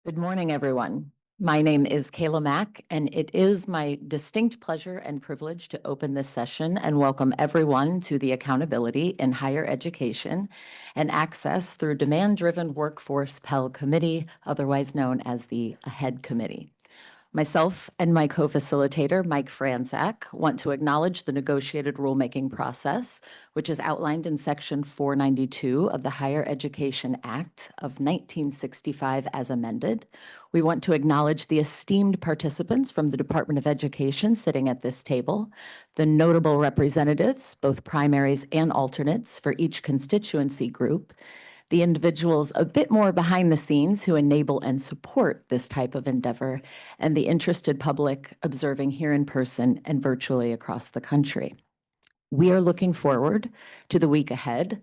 Good morning, everyone. My name is Kayla Mack, and it is my distinct pleasure and privilege to open this session and welcome everyone to the Accountability in Higher Education and Access through Demand-Driven Workforce Pell Committee, otherwise known as the AHEAD Committee. Myself and my co-facilitator, Mike Franzak, want to acknowledge the negotiated rulemaking process, which is outlined in Section 492 of the Higher Education Act of 1965 as amended. We want to acknowledge the esteemed participants from the Department of Education sitting at this table, the notable representatives, both primaries and alternates for each constituency group, the individuals a bit more behind the scenes who enable and support this type of endeavor, and the interested public observing here in person and virtually across the country. We are looking forward to the week ahead,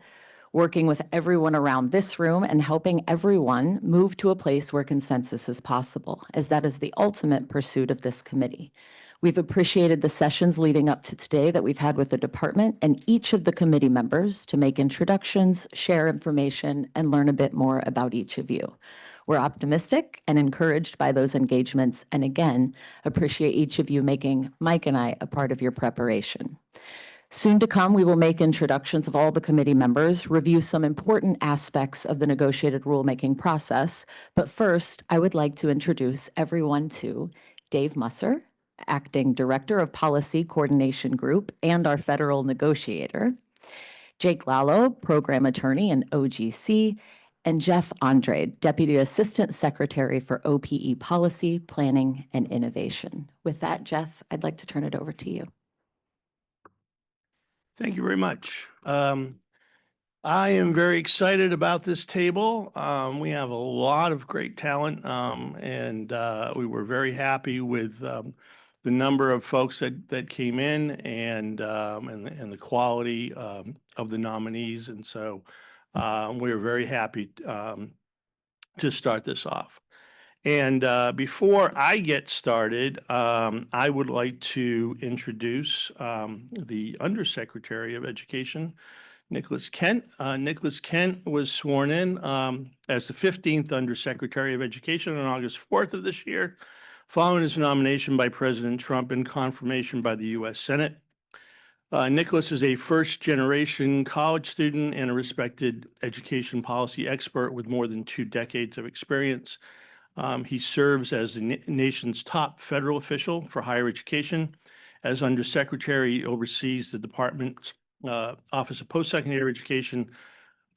working with everyone around this room and helping everyone move to a place where consensus is possible, as that is the ultimate pursuit of this committee. We've appreciated the sessions leading up to today that we've had with the department and each of the committee members to make introductions, share information, and learn a bit more about each of you. We're optimistic and encouraged by those engagements, and again, appreciate each of you making Mike and I a part of your preparation. Soon to come, we will make introductions of all the committee members, review some important aspects of the negotiated rulemaking process. But first, I would like to introduce everyone to Dave Musser, Acting Director of Policy Coordination Group and our federal negotiator, Jake Lalo, Program Attorney in OGC, and Jeff Andrade, Deputy Assistant Secretary for OPE Policy, Planning, and Innovation. With that, Jeff, I'd like to turn it over to you. Thank you very much. I am very excited about this table. We have a lot of great talent, and we were very happy with the number of folks that came in and the quality of the nominees. And so we are very happy to start this off. And before I get started, I would like to introduce the Undersecretary of Education, Nicholas Kent. Nicholas Kent was sworn in as the 15th Undersecretary of Education on August 4th of this year, following his nomination by President Trump and confirmation by the U.S. Senate. Nicholas is a first-generation college student and a respected education policy expert with more than 2 decades of experience. He serves as the nation's top federal official for higher education. As Undersecretary, he oversees the Department's Office of Post-Secondary Education,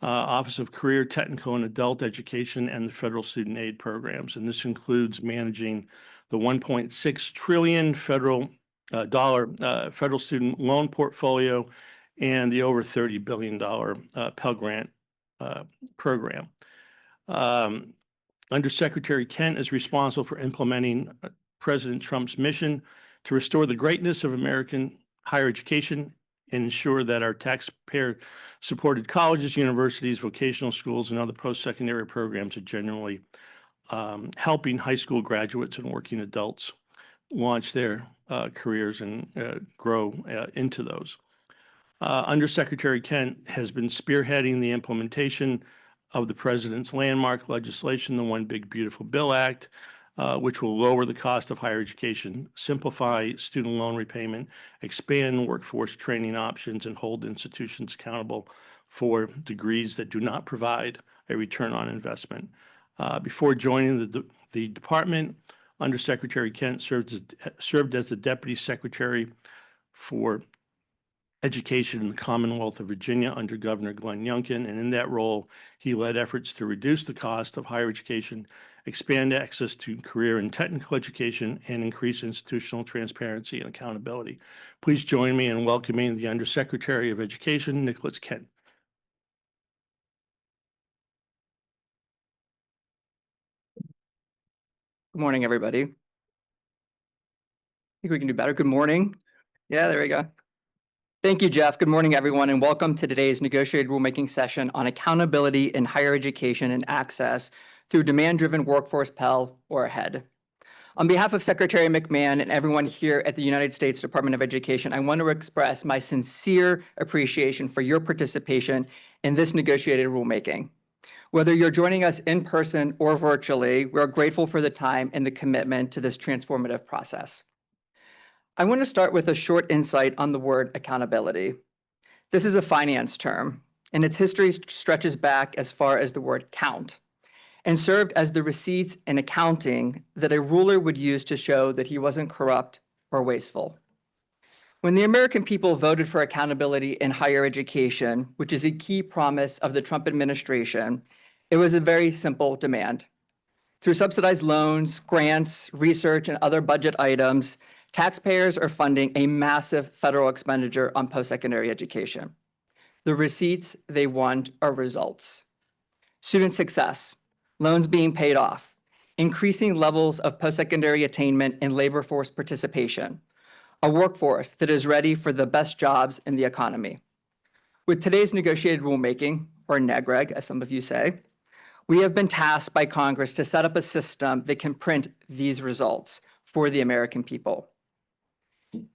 Office of Career, Technical, and Adult Education, and the federal student aid programs. And this includes managing the $1.6 trillion federal student loan portfolio and the over $30 billion Pell Grant program. Undersecretary Kent is responsible for implementing President Trump's mission to restore the greatness of American higher education and ensure that our taxpayer-supported colleges, universities, vocational schools, and other post-secondary programs are genuinely helping high school graduates and working adults launch their careers and grow into those. Undersecretary Kent has been spearheading the implementation of the president's landmark legislation, the One Big Beautiful Bill Act, which will lower the cost of higher education, simplify student loan repayment, expand workforce training options, and hold institutions accountable for degrees that do not provide a return on investment. Before joining the department, Undersecretary Kent served as the Deputy Secretary for Education in the Commonwealth of Virginia under Governor Glenn Youngkin, and in that role, he led efforts to reduce the cost of higher education, expand access to career and technical education, and increase institutional transparency and accountability. Please join me in welcoming the Undersecretary of Education, Nicholas Kent. Good morning, everybody. I think we can do better. Good morning. Yeah, there we go. Thank you, Jeff. Good morning, everyone, and welcome to today's negotiated rulemaking session on accountability in higher education and access through demand-driven workforce Pell, or AHEAD. On behalf of Secretary McMahon and everyone here at the United States Department of Education, I want to express my sincere appreciation for your participation in this negotiated rulemaking. Whether you're joining us in person or virtually, we're grateful for the time and the commitment to this transformative process. I want to start with a short insight on the word accountability. This is a finance term, and its history stretches back as far as the word count, and served as the receipts and accounting that a ruler would use to show that he wasn't corrupt or wasteful. When the American people voted for accountability in higher education, which is a key promise of the Trump administration, it was a very simple demand. Through subsidized loans, grants, research, and other budget items, taxpayers are funding a massive federal expenditure on post-secondary education. The receipts they want are results. Student success, loans being paid off, increasing levels of post-secondary attainment and labor force participation, a workforce that is ready for the best jobs in the economy. With today's negotiated rulemaking, or NEGREG, as some of you say, we have been tasked by Congress to set up a system that can print these results for the American people.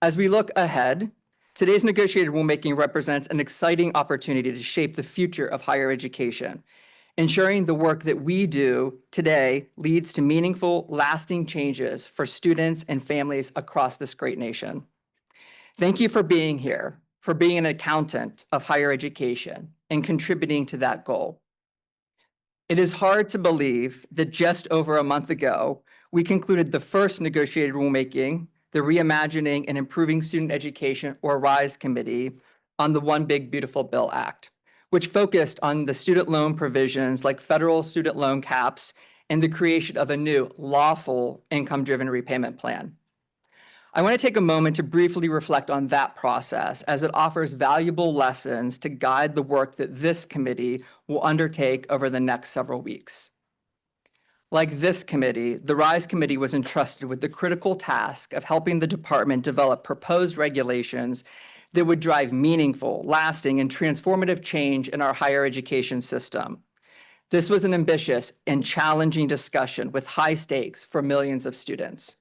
As we look ahead, today's negotiated rulemaking represents an exciting opportunity to shape the future of higher education, ensuring the work that we do today leads to meaningful, lasting changes for students and families across this great nation. Thank you for being here, for being an accountant of higher education and contributing to that goal. It is hard to believe that just over a month ago, we concluded the first negotiated rulemaking, the Reimagining and Improving Student Education, or RISE Committee, on the One Big Beautiful Bill Act, which focused on the student loan provisions like federal student loan caps and the creation of a new lawful income-driven repayment plan. I want to take a moment to briefly reflect on that process as it offers valuable lessons to guide the work that this committee will undertake over the next several weeks. Like this committee, the RISE Committee was entrusted with the critical task of helping the department develop proposed regulations that would drive meaningful, lasting, and transformative change in our higher education system. This was an ambitious and challenging discussion with high stakes for millions of students.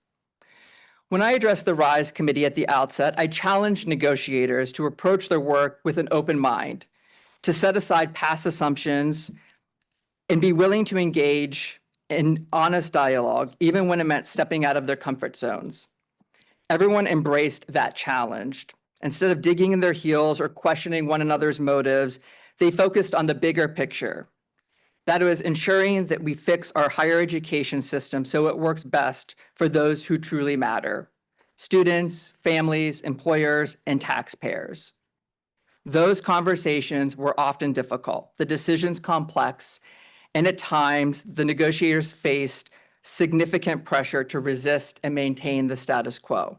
When I addressed the RISE Committee at the outset, I challenged negotiators to approach their work with an open mind, to set aside past assumptions, and be willing to engage in honest dialogue, even when it meant stepping out of their comfort zones. Everyone embraced that challenge. Instead of digging in their heels or questioning one another's motives, they focused on the bigger picture. That was ensuring that we fix our higher education system so it works best for those who truly matter: students, families, employers, and taxpayers. Those conversations were often difficult, the decisions complex, and at times the negotiators faced significant pressure to resist and maintain the status quo.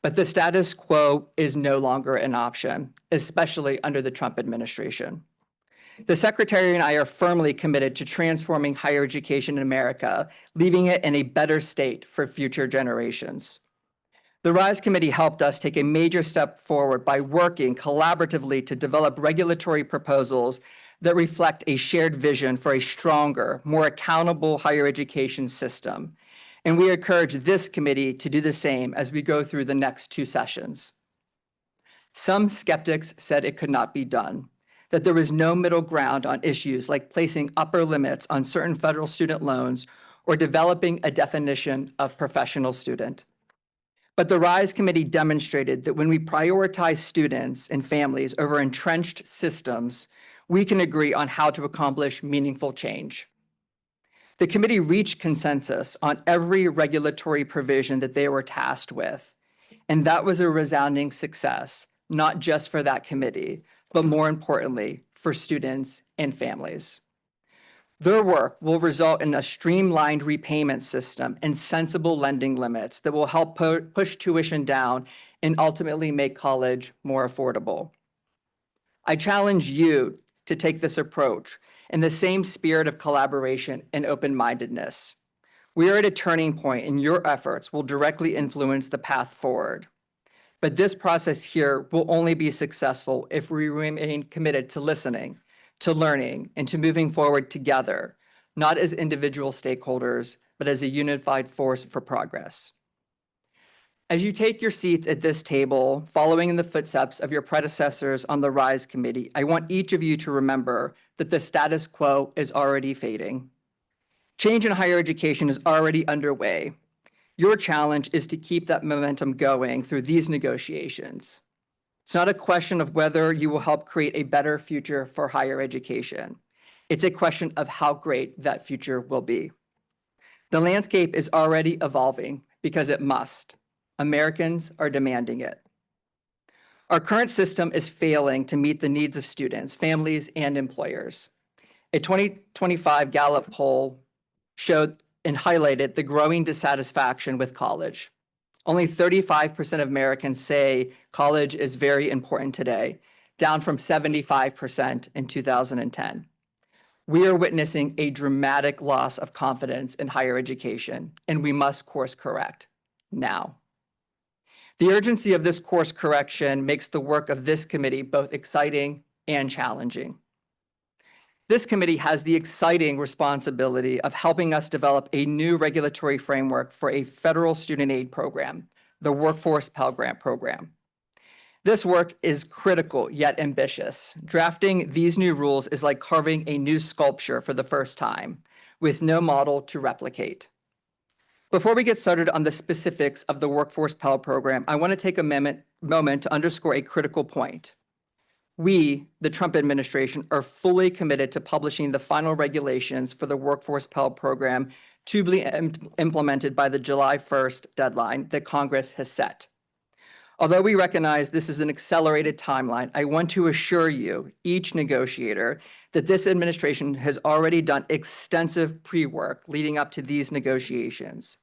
But the status quo is no longer an option, especially under the Trump administration. The Secretary and I are firmly committed to transforming higher education in America, leaving it in a better state for future generations. The RISE Committee helped us take a major step forward by working collaboratively to develop regulatory proposals that reflect a shared vision for a stronger, more accountable higher education system. And we encourage this committee to do the same as we go through the next two sessions. Some skeptics said it could not be done, that there was no middle ground on issues like placing upper limits on certain federal student loans or developing a definition of professional student. But the RISE Committee demonstrated that when we prioritize students and families over entrenched systems, we can agree on how to accomplish meaningful change. The committee reached consensus on every regulatory provision that they were tasked with, and that was a resounding success, not just for that committee, but more importantly, for students and families. Their work will result in a streamlined repayment system and sensible lending limits that will help push tuition down and ultimately make college more affordable. I challenge you to take this approach in the same spirit of collaboration and open-mindedness. We are at a turning point, and your efforts will directly influence the path forward. But this process here will only be successful if we remain committed to listening, to learning, and to moving forward together, not as individual stakeholders, but as a unified force for progress. As you take your seats at this table, following in the footsteps of your predecessors on the RISE committee, I want each of you to remember that the status quo is already fading. Change in higher education is already underway. Your challenge is to keep that momentum going through these negotiations. It's not a question of whether you will help create a better future for higher education. It's a question of how great that future will be. The landscape is already evolving because it must. Americans are demanding it. Our current system is failing to meet the needs of students, families, and employers. A 2025 Gallup poll showed and highlighted the growing dissatisfaction with college. Only 35% of Americans say college is very important today, down from 75% in 2010. We are witnessing a dramatic loss of confidence in higher education, and we must course correct now. The urgency of this course correction makes the work of this committee both exciting and challenging. This committee has the exciting responsibility of helping us develop a new regulatory framework for a federal student aid program, the Workforce Pell Grant Program. This work is critical yet ambitious. Drafting these new rules is like carving a new sculpture for the first time, with no model to replicate. Before we get started on the specifics of the Workforce Pell Program, I want to take a moment to underscore a critical point. We, the Trump administration, are fully committed to publishing the final regulations for the Workforce Pell Program to be implemented by the July 1st deadline that Congress has set. Although we recognize this is an accelerated timeline, I want to assure you, each negotiator, that this administration has already done extensive pre-work leading up to these negotiations.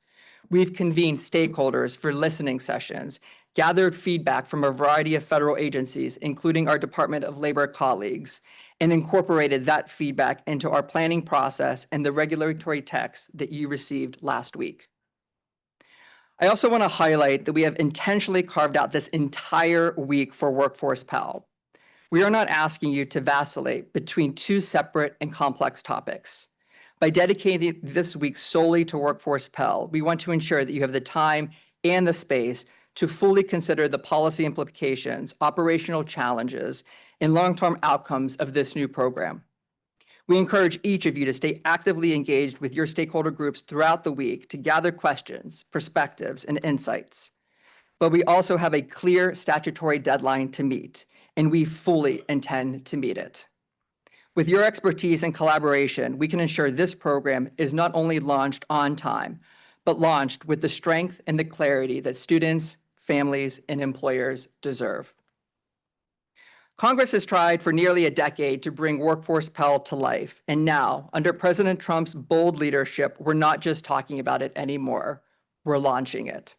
We've convened stakeholders for listening sessions, gathered feedback from a variety of federal agencies, including our Department of Labor colleagues, and incorporated that feedback into our planning process and the regulatory text that you received last week. I also want to highlight that we have intentionally carved out this entire week for Workforce Pell. We are not asking you to vacillate between two separate and complex topics. By dedicating this week solely to Workforce Pell, we want to ensure that you have the time and the space to fully consider the policy implications, operational challenges, and long-term outcomes of this new program. We encourage each of you to stay actively engaged with your stakeholder groups throughout the week to gather questions, perspectives, and insights. But we also have a clear statutory deadline to meet, and we fully intend to meet it. With your expertise and collaboration, we can ensure this program is not only launched on time, but launched with the strength and the clarity that students, families, and employers deserve. Congress has tried for nearly a decade to bring Workforce Pell to life, and now, under President Trump's bold leadership, we're not just talking about it anymore, we're launching it.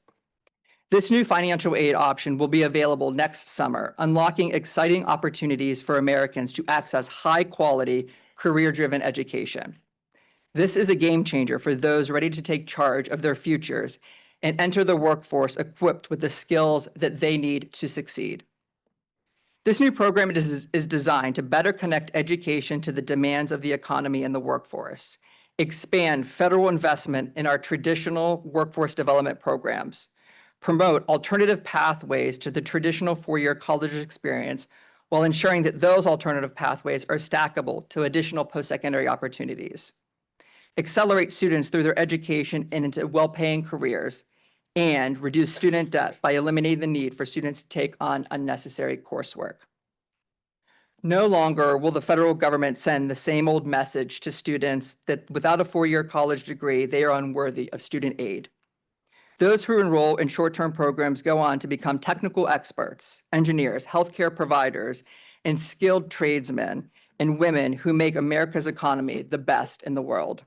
This new financial aid option will be available next summer, unlocking exciting opportunities for Americans to access high-quality, career-driven education. This is a game changer for those ready to take charge of their futures and enter the workforce equipped with the skills that they need to succeed. This new program is designed to better connect education to the demands of the economy and the workforce, expand federal investment in our traditional workforce development programs, promote alternative pathways to the traditional four-year college experience while ensuring that those alternative pathways are stackable to additional post-secondary opportunities, accelerate students through their education and into well-paying careers, and reduce student debt by eliminating the need for students to take on unnecessary coursework. No longer will the federal government send the same old message to students that without a four-year college degree, they are unworthy of student aid. Those who enroll in short-term programs go on to become technical experts, engineers, healthcare providers, and skilled tradesmen and women who make America's economy the best in the world.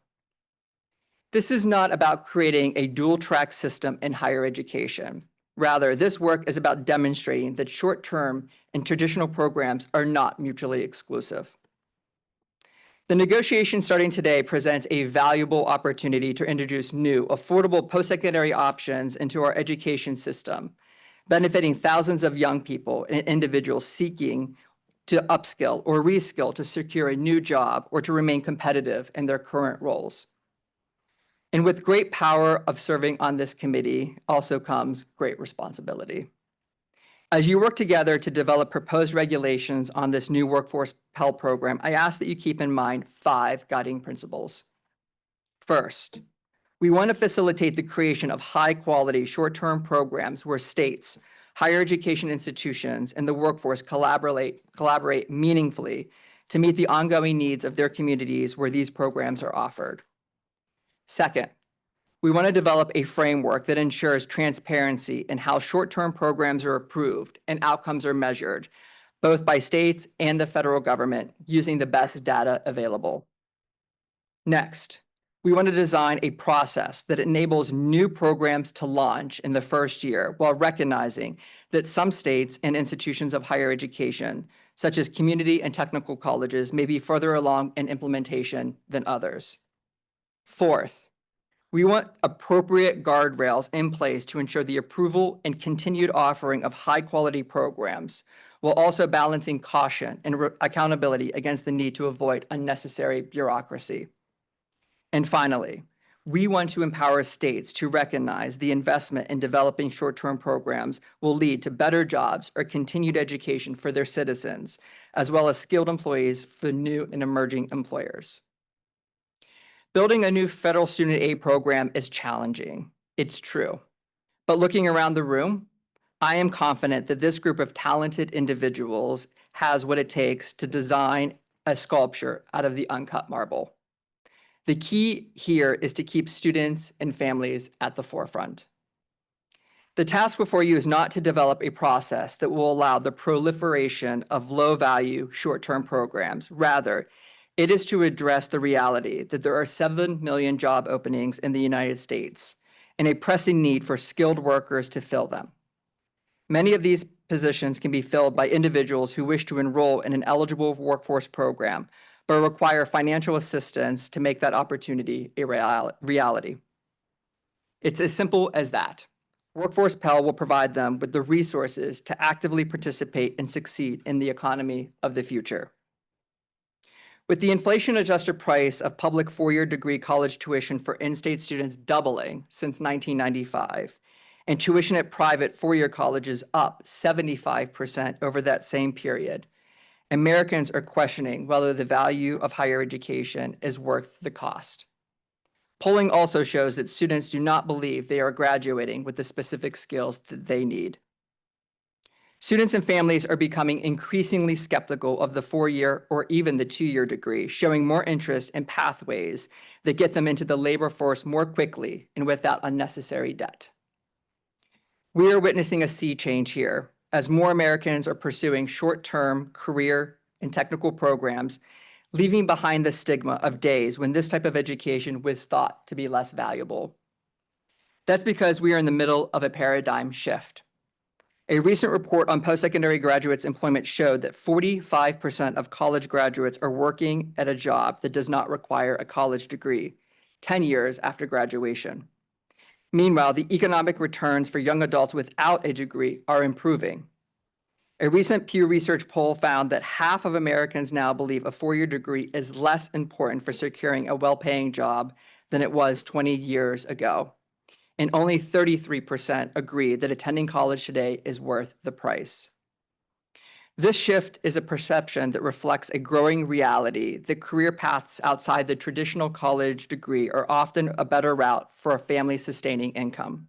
This is not about creating a dual-track system in higher education. Rather, this work is about demonstrating that short-term and traditional programs are not mutually exclusive. The negotiation starting today presents a valuable opportunity to introduce new, affordable post-secondary options into our education system, benefiting thousands of young people and individuals seeking to upskill or reskill to secure a new job or to remain competitive in their current roles. And with great power of serving on this committee also comes great responsibility. As you work together to develop proposed regulations on this new Workforce Pell Program, I ask that you keep in mind 5 guiding principles. First, we want to facilitate the creation of high-quality short-term programs where states, higher education institutions, and the workforce collaborate meaningfully to meet the ongoing needs of their communities where these programs are offered. Second, we want to develop a framework that ensures transparency in how short-term programs are approved and outcomes are measured, both by states and the federal government, using the best data available. Next, we want to design a process that enables new programs to launch in the first year while recognizing that some states and institutions of higher education, such as community and technical colleges, may be further along in implementation than others. Fourth, we want appropriate guardrails in place to ensure the approval and continued offering of high-quality programs, while also balancing caution and accountability against the need to avoid unnecessary bureaucracy. And finally, we want to empower states to recognize the investment in developing short-term programs will lead to better jobs or continued education for their citizens, as well as skilled employees for new and emerging employers. Building a new federal student aid program is challenging. It's true. But looking around the room, I am confident that this group of talented individuals has what it takes to design a sculpture out of the uncut marble. The key here is to keep students and families at the forefront. The task before you is not to develop a process that will allow the proliferation of low-value short-term programs. Rather, it is to address the reality that there are 7 million job openings in the United States and a pressing need for skilled workers to fill them. Many of these positions can be filled by individuals who wish to enroll in an eligible workforce program, but require financial assistance to make that opportunity a reality. It's as simple as that. Workforce Pell will provide them with the resources to actively participate and succeed in the economy of the future. With the inflation-adjusted price of public four-year degree college tuition for in-state students doubling since 1995, and tuition at private four-year colleges up 75% over that same period, Americans are questioning whether the value of higher education is worth the cost. Polling also shows that students do not believe they are graduating with the specific skills that they need. Students and families are becoming increasingly skeptical of the four-year or even the two-year degree, showing more interest in pathways that get them into the labor force more quickly and without unnecessary debt. We are witnessing a sea change here as more Americans are pursuing short-term career and technical programs, leaving behind the stigma of days when this type of education was thought to be less valuable. That's because we are in the middle of a paradigm shift. A recent report on post-secondary graduates' employment showed that 45% of college graduates are working at a job that does not require a college degree 10 years after graduation. Meanwhile, the economic returns for young adults without a degree are improving. A recent Pew Research poll found that half of Americans now believe a four-year degree is less important for securing a well-paying job than it was 20 years ago. And only 33% agree that attending college today is worth the price. This shift is a perception that reflects a growing reality that career paths outside the traditional college degree are often a better route for a family-sustaining income.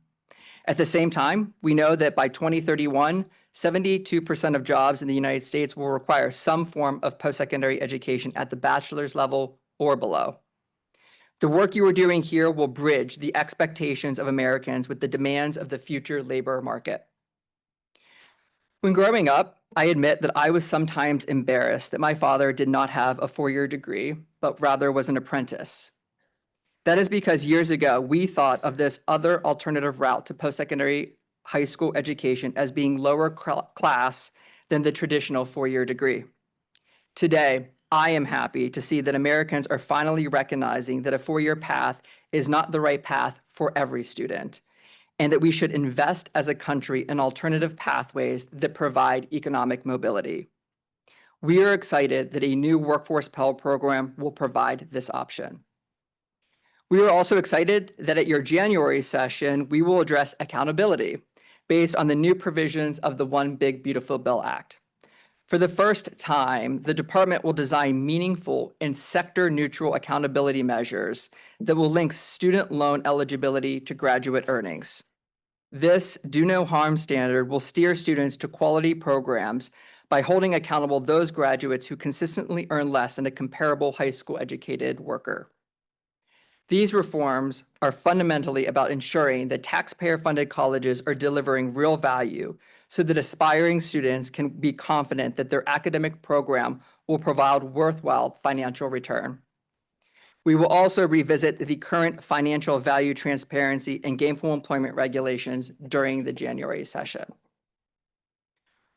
At the same time, we know that by 2031, 72% of jobs in the United States will require some form of post-secondary education at the bachelor's level or below. The work you are doing here will bridge the expectations of Americans with the demands of the future labor market. When growing up, I admit that I was sometimes embarrassed that my father did not have a four-year degree, but rather was an apprentice. That is because years ago, we thought of this other alternative route to post-secondary high school education as being lower class than the traditional four-year degree. Today, I am happy to see that Americans are finally recognizing that a four-year path is not the right path for every student, and that we should invest as a country in alternative pathways that provide economic mobility. We are excited that a new Workforce Pell program will provide this option. We are also excited that at your January session, we will address accountability based on the new provisions of the One Big Beautiful Bill Act. For the first time, the department will design meaningful and sector-neutral accountability measures that will link student loan eligibility to graduate earnings. This do no harm standard will steer students to quality programs by holding accountable those graduates who consistently earn less than a comparable high school educated worker. These reforms are fundamentally about ensuring that taxpayer-funded colleges are delivering real value so that aspiring students can be confident that their academic program will provide worthwhile financial return. We will also revisit the current financial value transparency and gainful employment regulations during the January session.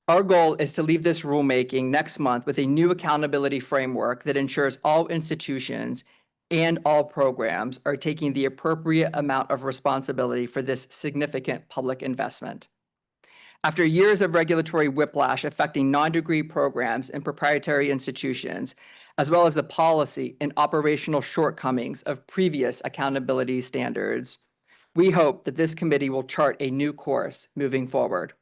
Our goal is to leave this rulemaking next month with a new accountability framework that ensures all institutions and all programs are taking the appropriate amount of responsibility for this significant public investment. After years of regulatory whiplash affecting non-degree programs and proprietary institutions, as well as the policy and operational shortcomings of previous accountability standards, we hope that this committee will chart a new course moving forward.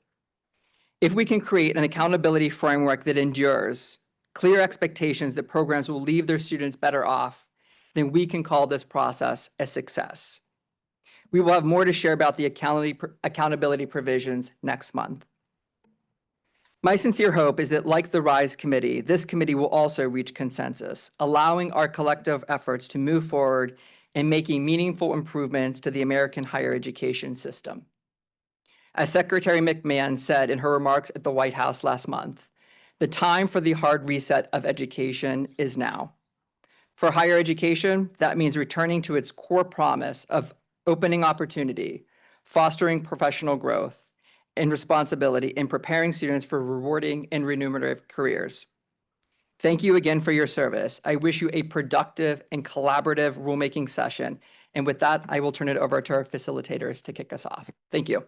If we can create an accountability framework that endures, clear expectations that programs will leave their students better off, then we can call this process a success. We will have more to share about the accountability provisions next month. My sincere hope is that, like the RISE committee, this committee will also reach consensus, allowing our collective efforts to move forward and making meaningful improvements to the American higher education system. As Secretary McMahon said in her remarks at the White House last month, the time for the hard reset of education is now. For higher education, that means returning to its core promise of opening opportunity, fostering professional growth and responsibility, and preparing students for rewarding and remunerative careers. Thank you again for your service. I wish you a productive and collaborative rulemaking session. And with that, I will turn it over to our facilitators to kick us off. Thank you.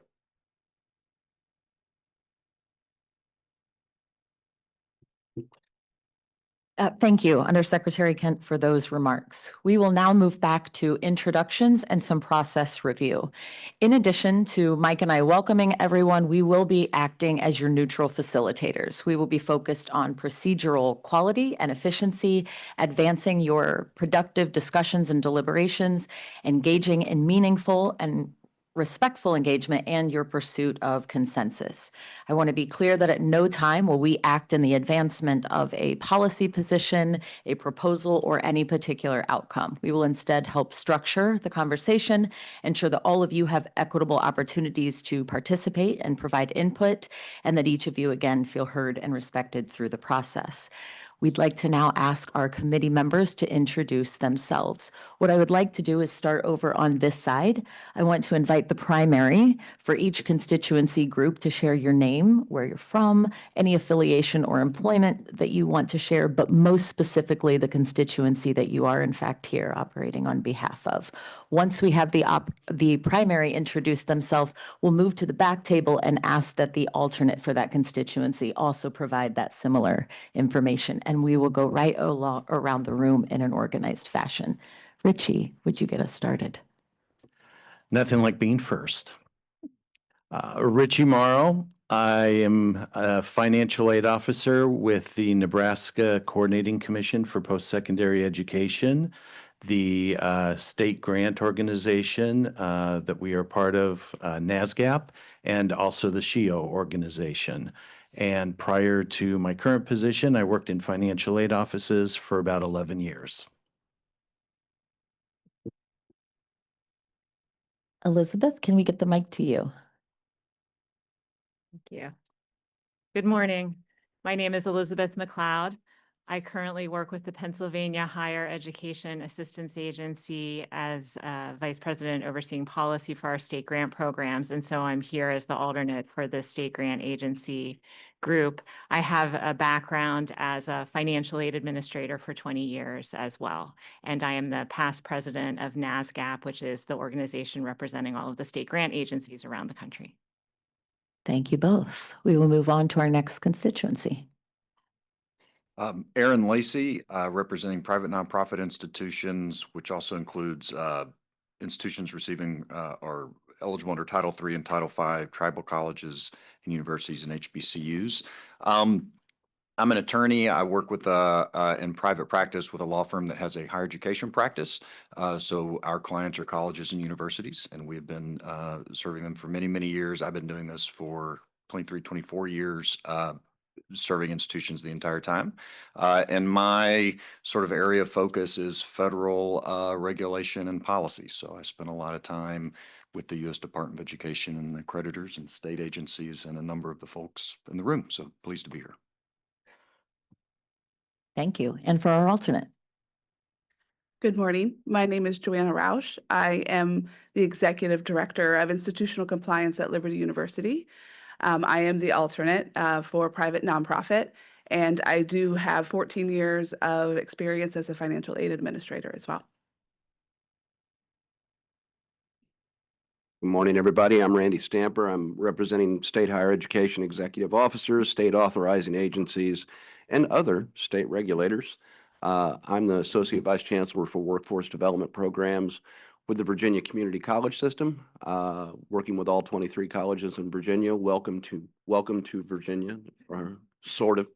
Thank you, Undersecretary Kent, for those remarks. We will now move back to introductions and some process review. In addition to Mike and I welcoming everyone, we will be acting as your neutral facilitators. We will be focused on procedural quality and efficiency, advancing your productive discussions and deliberations, engaging in meaningful and respectful engagement, and your pursuit of consensus. I want to be clear that at no time will we act in the advancement of a policy position, a proposal, or any particular outcome. We will instead help structure the conversation, ensure that all of you have equitable opportunities to participate and provide input, and that each of you, again, feel heard and respected through the process. We'd like to now ask our committee members to introduce themselves. What I would like to do is start over on this side. I want to invite the primary for each constituency group to share your name, where you're from, any affiliation or employment that you want to share, but most specifically the constituency that you are in fact here operating on behalf of. Once we have the primary introduce themselves, we'll move to the back table and ask that the alternate for that constituency also provide that similar information. And we will go right around the room in an organized fashion. Richie, would you get us started? Nothing like being first. Richie Morrow. I am a financial aid officer with the Nebraska Coordinating Commission for Post-Secondary Education, the state grant organization that we are part of, NASGAP, and also the SHIO organization. And prior to my current position, I worked in financial aid offices for about 11 years. Elizabeth, can we get the mic to you? Thank you. Good morning. My name is Elizabeth McLeod. I currently work with the Pennsylvania Higher Education Assistance Agency as Vice President overseeing policy for our state grant programs. And so I'm here as the alternate for the state grant agency group. I have a background as a financial aid administrator for 20 years as well. And I am the past president of NASGAP, which is the organization representing all of the state grant agencies around the country. Thank you both. We will move on to our next constituency. Aaron Lacey, representing private nonprofit institutions, which also includes institutions receiving or eligible under Title III and Title V, tribal colleges and universities and HBCUs. I'm an attorney. I work with in private practice with a law firm that has a higher education practice. So our clients are colleges and universities, and we've been serving them for many, many years. I've been doing this for 23, 24 years, serving institutions the entire time. And my sort of area of focus is federal regulation and policy. So I spend a lot of time with the U.S. Department of Education and the creditors and state agencies and a number of the folks in the room. So pleased to be here. Thank you. And for our alternate. Good morning. My name is Joanna Rausch. I am the Executive Director of Institutional Compliance at Liberty University. I am the alternate for private nonprofit, and I do have 14 years of experience as a financial aid administrator as well. Good morning, everybody. I'm Randy Stamper. I'm representing state higher education executive officers, state authorizing agencies, and other state regulators. I'm the Associate Vice Chancellor for Workforce Development Programs with the Virginia Community College System, working with all 23 colleges in Virginia. Welcome to Virginia, or sort of.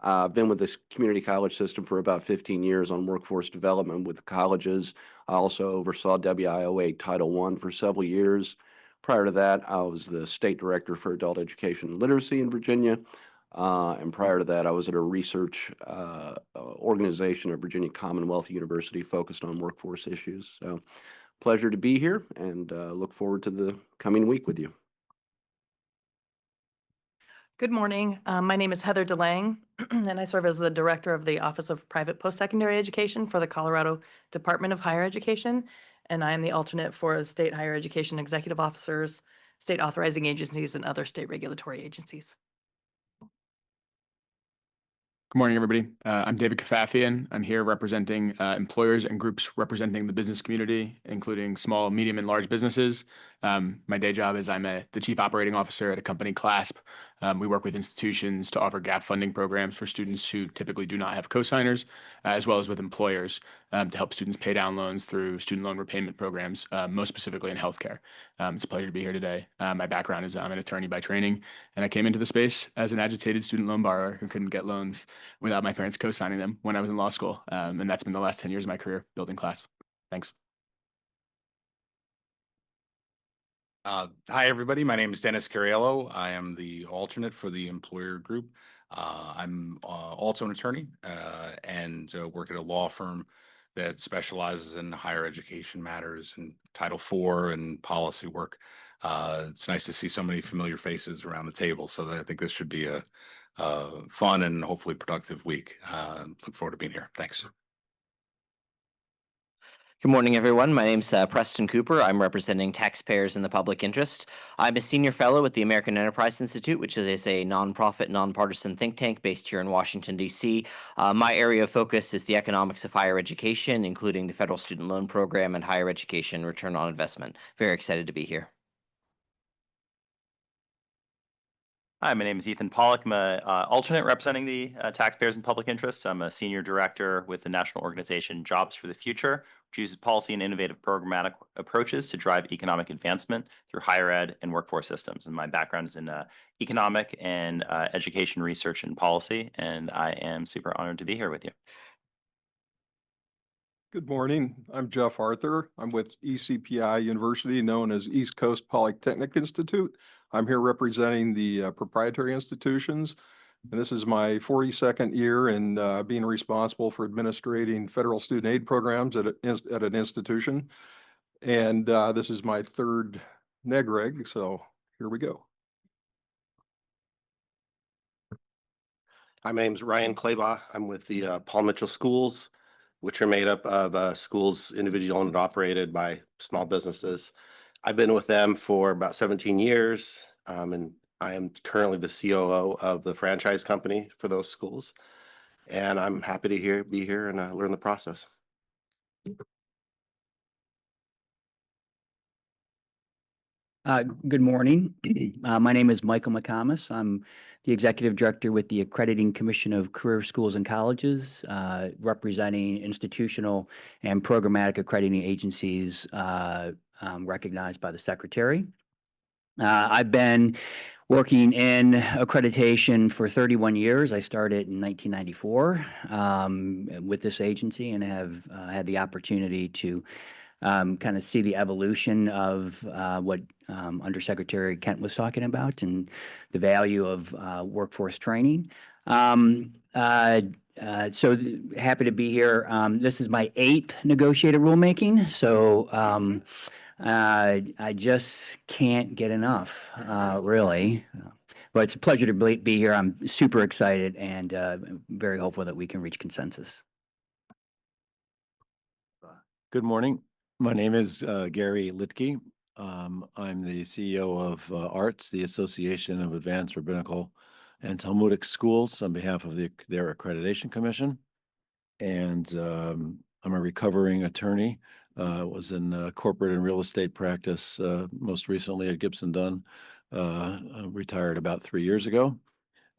I've been with this community college system for about 15 years on workforce development with colleges. I also oversaw WIOA Title I for several years. Prior to that, I was the state director for adult education and literacy in Virginia. And prior to that, I was at a research organization at Virginia Commonwealth University focused on workforce issues. So pleasure to be here, and look forward to the coming week with you. Good morning. My name is Heather DeLang, and I serve as the Director of the Office of Private Post-Secondary Education for the Colorado Department of Higher Education, and I am the alternate for state higher education executive officers, state authorizing agencies, and other state regulatory agencies. Good morning, everybody. I'm David Kafafian. I'm here representing employers and groups representing the business community, including small, medium, and large businesses. My day job is I'm the Chief Operating Officer at a company, CLASP. We work with institutions to offer gap funding programs for students who typically do not have cosigners, as well as with employers to help students pay down loans through student loan repayment programs, most specifically in healthcare. It's a pleasure to be here today. My background is I'm an attorney by training, and I came into the space as an agitated student loan borrower who couldn't get loans without my parents co-signing them when I was in law school. And that's been the last 10 years of my career building CLASP. Thanks. Hi, everybody. My name is Dennis Cariello. I am the alternate for the employer group. I'm also an attorney and work at a law firm that specializes in higher education matters and Title IV and policy work. It's nice to see so many familiar faces around the table. So I think this should be a fun and hopefully productive week. Look forward to being here. Thanks. Good morning, everyone. My name's Preston Cooper. I'm representing taxpayers in the public interest. I'm a senior fellow at the American Enterprise Institute, which is a nonprofit, nonpartisan think tank based here in Washington, D.C. My area of focus is the economics of higher education, including the federal student loan program and higher education return on investment. Very excited to be here. Hi, my name is Ethan Pollock. I'm an alternate representing the taxpayers in public interest. I'm a senior director with the national organization Jobs for the Future, which uses policy and innovative programmatic approaches to drive economic advancement through higher ed and workforce systems. And my background is in economic and education research and policy, and I am super honored to be here with you. Good morning. I'm Jeff Arthur. I'm with ECPI University, known as East Coast Polytechnic Institute. I'm here representing the proprietary institutions, and this is my 42nd year in being responsible for administrating federal student aid programs at an institution. And this is my third NEGREG, so here we go. Hi, my name is Ryan Claybaugh. I'm with the Paul Mitchell Schools, which are made up of schools individually owned and operated by small businesses. I've been with them for about 17 years, and I am currently the COO of the franchise company for those schools. And I'm happy to be here and learn the process. Good morning. My name is Michael McComas. I'm the Executive Director with the Accrediting Commission of Career Schools and Colleges, representing institutional and programmatic accrediting agencies recognized by the Secretary. I've been working in accreditation for 31 years. I started in 1994 with this agency and have had the opportunity to kind of see the evolution of what Undersecretary Kent was talking about and the value of workforce training. So happy to be here. This is my 8th negotiated rulemaking, so I just can't get enough, really. But it's a pleasure to be here. I'm super excited and very hopeful that we can reach consensus. Good morning. My name is Gary Litke. I'm the CEO of ARTS, the Association of Advanced Rabbinical and Talmudic Schools, on behalf of their Accreditation Commission. And I'm a recovering attorney. Was in corporate and real estate practice, most recently at Gibson Dunn. Retired about 3 years ago.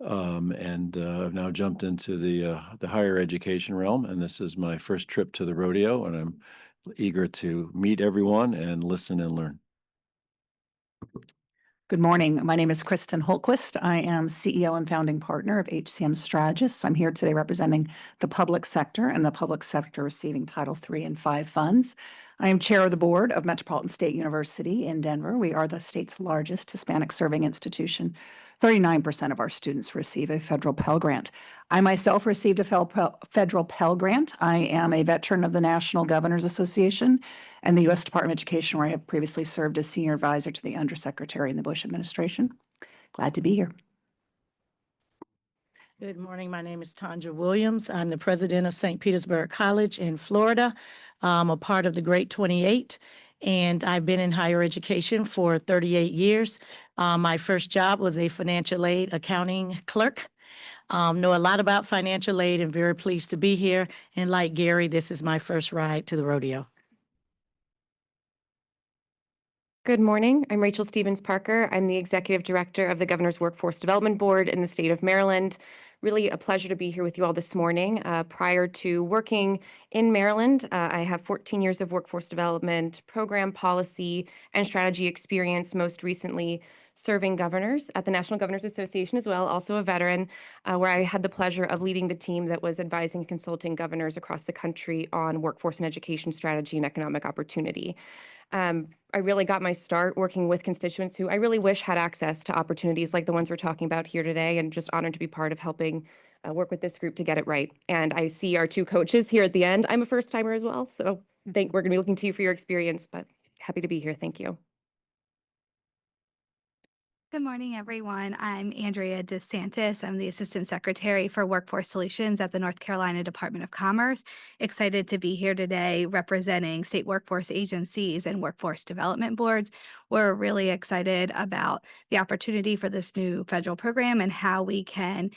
And I've now jumped into the higher education realm, and this is my first trip to the rodeo, and I'm eager to meet everyone and listen and learn. Good morning. My name is Kristen Holquist. I am CEO and founding partner of HCM Strategists. I'm here today representing the public sector and the public sector receiving Title III and V funds. I am chair of the board of Metropolitan State University in Denver. We are the state's largest Hispanic serving institution. 39% of our students receive a federal Pell Grant. I myself received a federal Pell Grant. I am a veteran of the National Governors Association and the U.S. Department of Education, where I have previously served as senior advisor to the undersecretary in the Bush administration. Glad to be here. Good morning. My name is Tanja Williams. I'm the president of St. Petersburg College in Florida. I'm a part of the Great 28, and I've been in higher education for 38 years. My first job was a financial aid accounting clerk. Know a lot about financial aid and very pleased to be here. And like Gary, this is my first ride to the rodeo. Good morning. I'm Rachel Stevens Parker. I'm the Executive Director of the Governor's Workforce Development Board in the state of Maryland. Really a pleasure to be here with you all this morning. Prior to working in Maryland, I have 14 years of workforce development, program policy, and strategy experience, most recently serving governors at the National Governors Association as well, also a veteran, where I had the pleasure of leading the team that was advising and consulting governors across the country on workforce and education strategy and economic opportunity. I really got my start working with constituents who I really wish had access to opportunities like the ones we're talking about here today, and just honored to be part of helping work with this group to get it right. And I see our 2 coaches here at the end. I'm a first timer as well, so I think we're going to be looking to you for your experience, but happy to be here. Thank you. Good morning, everyone. I'm Andrea DeSantis. I'm the Assistant Secretary for Workforce Solutions at the North Carolina Department of Commerce. Excited to be here today representing state workforce agencies and workforce development boards. We're really excited about the opportunity for this new federal program and how we can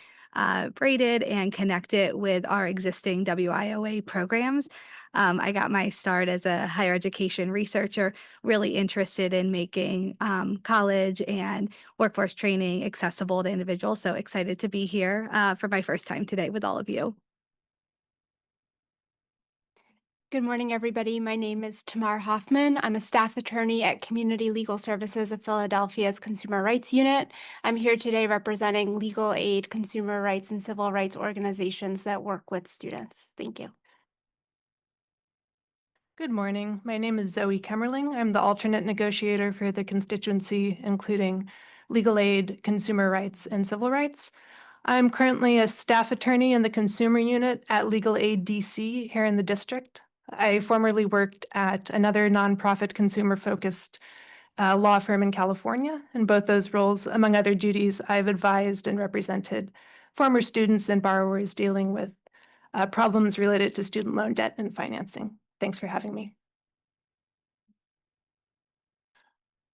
braid it and connect it with our existing WIOA programs. I got my start as a higher education researcher, really interested in making college and workforce training accessible to individuals. So excited to be here for my first time today with all of you. Good morning, everybody. My name is Tamar Hoffman. I'm a staff attorney at Community Legal Services of Philadelphia's Consumer Rights Unit. I'm here today representing legal aid, consumer rights, and civil rights organizations that work with students. Thank you. Good morning. My name is Zoe Kemmerling. I'm the alternate negotiator for the constituency, including legal aid, consumer rights, and civil rights. I'm currently a staff attorney in the consumer unit at Legal Aid DC here in the district. I formerly worked at another nonprofit consumer-focused law firm in California. In both those roles, among other duties, I've advised and represented former students and borrowers dealing with problems related to student loan debt and financing. Thanks for having me.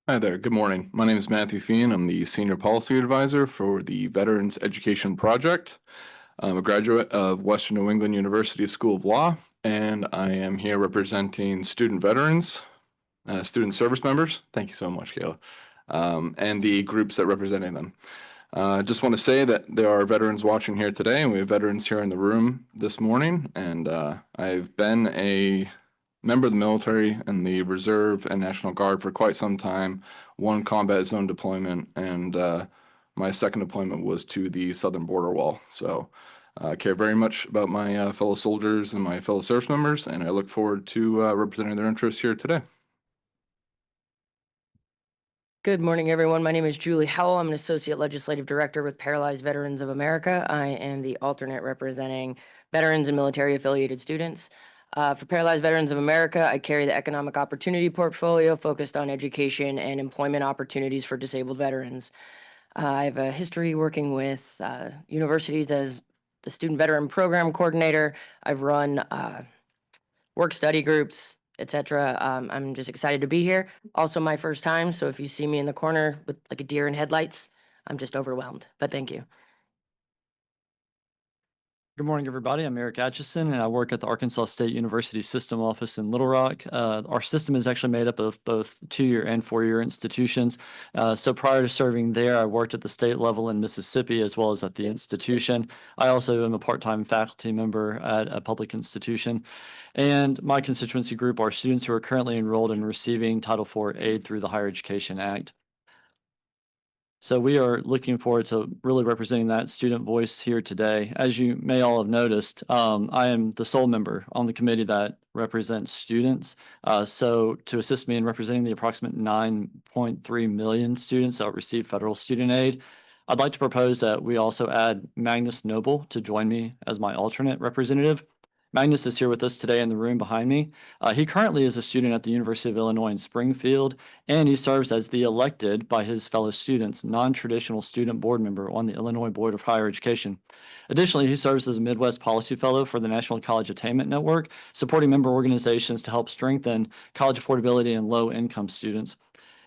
Hi there. Good morning. My name is Matthew Fien. I'm the Senior Policy Advisor for the Veterans Education Project. I'm a graduate of Western New England University School of Law, and I am here representing student veterans, student service members. Thank you so much, Kayla. and the groups that representing them. Just want to say that there are veterans watching here today, and we have veterans here in the room this morning. And I've been a member of the military and the Reserve and National Guard for quite some time, one combat zone deployment, and my second deployment was to the southern border wall. So I care very much about my fellow soldiers and my fellow service members, and I look forward to representing their interests here today. Good morning, everyone. My name is Julie Howell. I'm an Associate Legislative Director with Paralyzed Veterans of America. I am the alternate representing veterans and military-affiliated students. For Paralyzed Veterans of America, I carry the Economic Opportunity Portfolio focused on education and employment opportunities for disabled veterans. I have a history working with universities as the Student Veteran Program Coordinator. I've run work study groups, etc. I'm just excited to be here. Also my first time, so if you see me in the corner with like a deer in headlights, I'm just overwhelmed, but thank you. Good morning, everybody. I'm Eric Atchison, and I work at the Arkansas State University System Office in Little Rock. Our system is actually made up of both 2-year and 4-year institutions. So prior to serving there, I worked at the state level in Mississippi as well as at the institution. I also am a part-time faculty member at a public institution. And my constituency group are students who are currently enrolled in receiving Title IV aid through the Higher Education Act. So we are looking forward to really representing that student voice here today. As you may all have noticed, I am the sole member on the committee that represents students. So to assist me in representing the approximate 9.3 million students that receive federal student aid, I'd like to propose that we also add Magnus Noble to join me as my alternate representative. Magnus is here with us today in the room behind me. He currently is a student at the University of Illinois in Springfield, and he serves as the elected by his fellow students, non-traditional student board member on the Illinois Board of Higher Education. Additionally, he serves as a Midwest Policy Fellow for the National College Attainment Network, supporting member organizations to help strengthen college affordability and low-income students.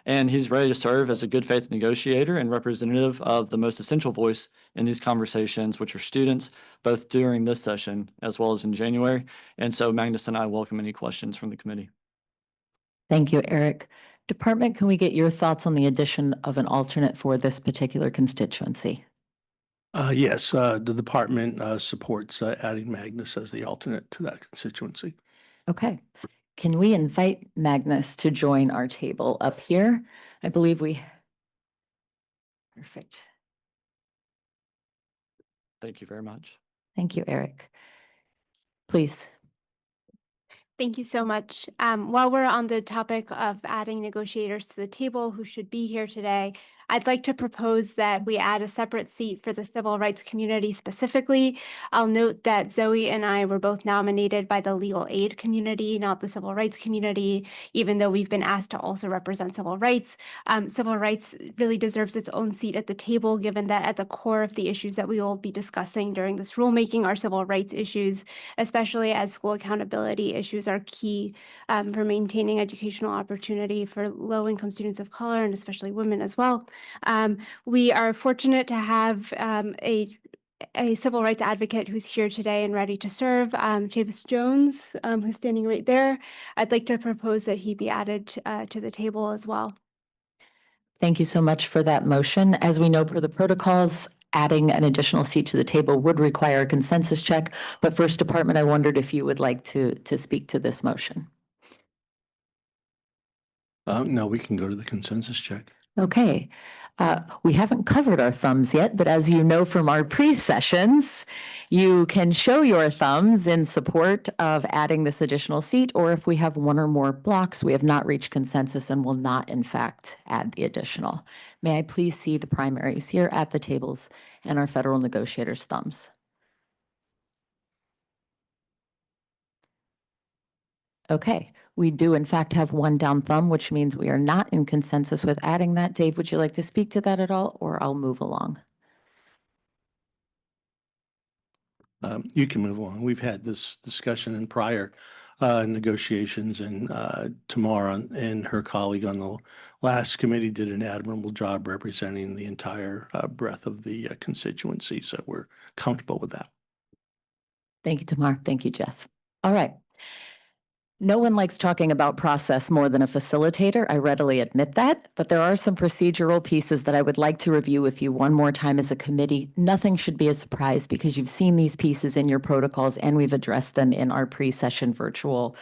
And he's ready to serve as a good faith negotiator and representative of the most essential voice in these conversations, which are students, both during this session as well as in January. And so Magnus and I welcome any questions from the committee. Thank you, Eric. Department, can we get your thoughts on the addition of an alternate for this particular constituency? Yes, the department supports adding Magnus as the alternate to that constituency. Okay. Can we invite Magnus to join our table up here? I believe perfect. Thank you very much. Thank you, Eric. Please. Thank you so much. While we're on the topic of adding negotiators to the table who should be here today, I'd like to propose that we add a separate seat for the civil rights community specifically. I'll note that Zoe and I were both nominated by the legal aid community, not the civil rights community, even though we've been asked to also represent civil rights. Civil rights really deserves its own seat at the table, given that at the core of the issues that we will be discussing during this rulemaking are civil rights issues, especially as school accountability issues are key for maintaining educational opportunity for low-income students of color and especially women as well. We are fortunate to have a civil rights advocate who's here today and ready to serve, Chavis Jones, who's standing right there. I'd like to propose that he be added to the table as well. Thank you so much for that motion. As we know per the protocols, adding an additional seat to the table would require a consensus check. But first, Department, I wondered if you would like to speak to this motion. No, we can go to the consensus check. Okay. We haven't covered our thumbs yet, but as you know from our pre-sessions, you can show your thumbs in support of adding this additional seat, or if we have one or more blocks, we have not reached consensus and will not, in fact, add the additional. May I please see the primaries here at the tables and our federal negotiators' thumbs? Okay, we do in fact have one down thumb, which means we are not in consensus with adding that. Dave, would you like to speak to that at all, or I'll move along? You can move along. We've had this discussion in prior negotiations, and Tamara and her colleague on the last committee did an admirable job representing the entire breadth of the constituency, so we're comfortable with that. Thank you, Tamar. Thank you, Jeff. All right. No one likes talking about process more than a facilitator. I readily admit that, but there are some procedural pieces that I would like to review with you one more time as a committee. Nothing should be a surprise because you've seen these pieces in your protocols and we've addressed them in our pre-session virtual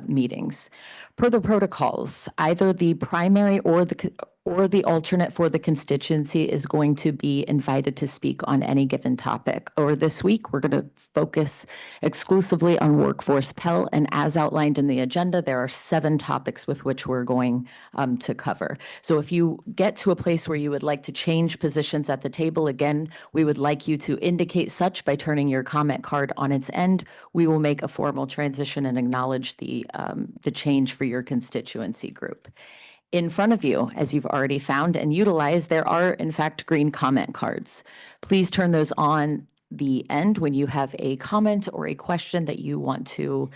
meetings. Per the protocols, either the primary or the alternate for the constituency is going to be invited to speak on any given topic. Or this week, we're going to focus exclusively on Workforce Pell, and as outlined in the agenda, there are 7 topics with which we're going to cover. So if you get to a place where you would like to change positions at the table, again, we would like you to indicate such by turning your comment card on its end. We will make a formal transition and acknowledge the change for your constituency group. In front of you, as you've already found and utilized, there are in fact green comment cards. Please turn those on the end when you have a comment or a question that you want to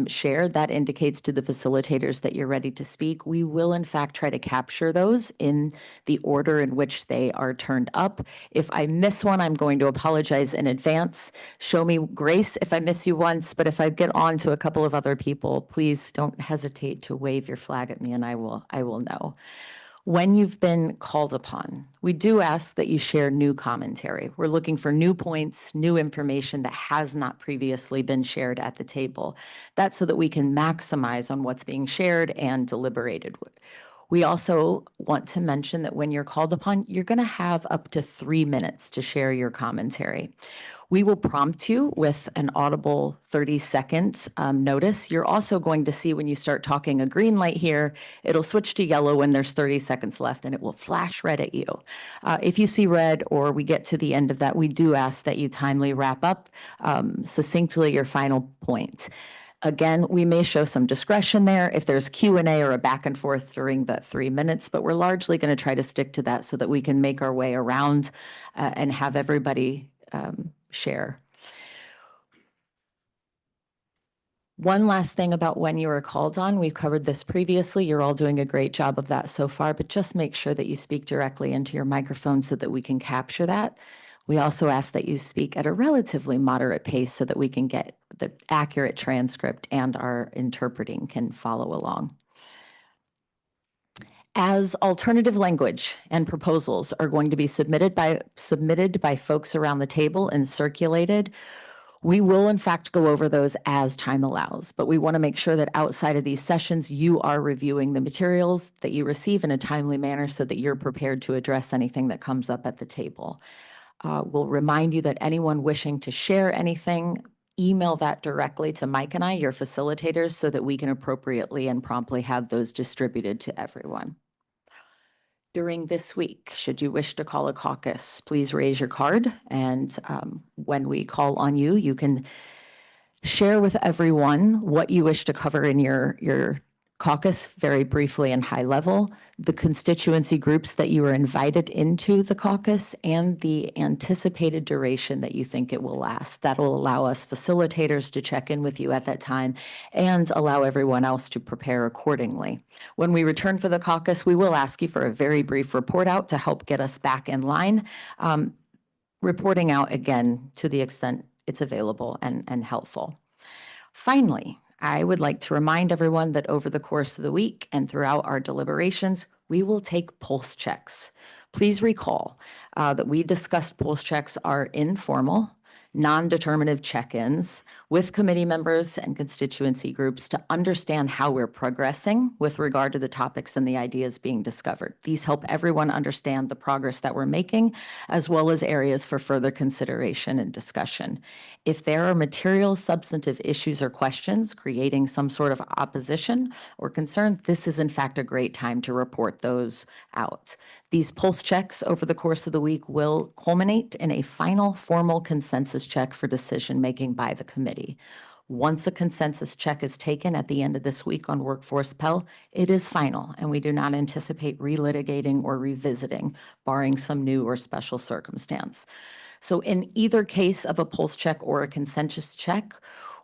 share. That indicates to the facilitators that you're ready to speak. We will in fact try to capture those in the order in which they are turned up. If I miss one, I'm going to apologize in advance. Show me grace if I miss you once, but if I get on to a couple of other people, please don't hesitate to wave your flag at me and I will know. When you've been called upon, we do ask that you share new commentary. We're looking for new points, new information that has not previously been shared at the table. That's so that we can maximize on what's being shared and deliberated. We also want to mention that when you're called upon, you're going to have up to 3 minutes to share your commentary. We will prompt you with an audible 30-second notice. You're also going to see when you start talking a green light here, it'll switch to yellow when there's 30 seconds left and it will flash red at you. If you see red or we get to the end of that, we do ask that you timely wrap up succinctly your final point. Again, we may show some discretion there if there's Q&A or a back and forth during that 3 minutes, but we're largely going to try to stick to that so that we can make our way around and have everybody share. One last thing about when you are called on. We've covered this previously. You're all doing a great job of that so far, but just make sure that you speak directly into your microphone so that we can capture that. We also ask that you speak at a relatively moderate pace so that we can get the accurate transcript and our interpreting can follow along. As alternative language and proposals are going to be submitted by folks around the table and circulated, we will in fact go over those as time allows, but we want to make sure that outside of these sessions, you are reviewing the materials that you receive in a timely manner so that you're prepared to address anything that comes up at the table. We'll remind you that anyone wishing to share anything, email that directly to Mike and I, your facilitators, so that we can appropriately and promptly have those distributed to everyone. During this week, should you wish to call a caucus, please raise your card. And when we call on you, you can share with everyone what you wish to cover in your caucus very briefly and high level, the constituency groups that you are invited into the caucus, and the anticipated duration that you think it will last. That will allow us facilitators to check in with you at that time and allow everyone else to prepare accordingly. When we return for the caucus, we will ask you for a very brief report out to help get us back in line. Reporting out again to the extent it's available and helpful. Finally, I would like to remind everyone that over the course of the week and throughout our deliberations, we will take pulse checks. Please recall that we discussed pulse checks are informal, non-determinative check-ins with committee members and constituency groups to understand how we're progressing with regard to the topics and the ideas being discovered. These help everyone understand the progress that we're making, as well as areas for further consideration and discussion. If there are material substantive issues or questions creating some sort of opposition or concern, this is in fact a great time to report those out. These pulse checks over the course of the week will culminate in a final formal consensus check for decision-making by the committee. Once a consensus check is taken at the end of this week on Workforce Pell, it is final, and we do not anticipate relitigating or revisiting, barring some new or special circumstance. So in either case of a pulse check or a consensus check,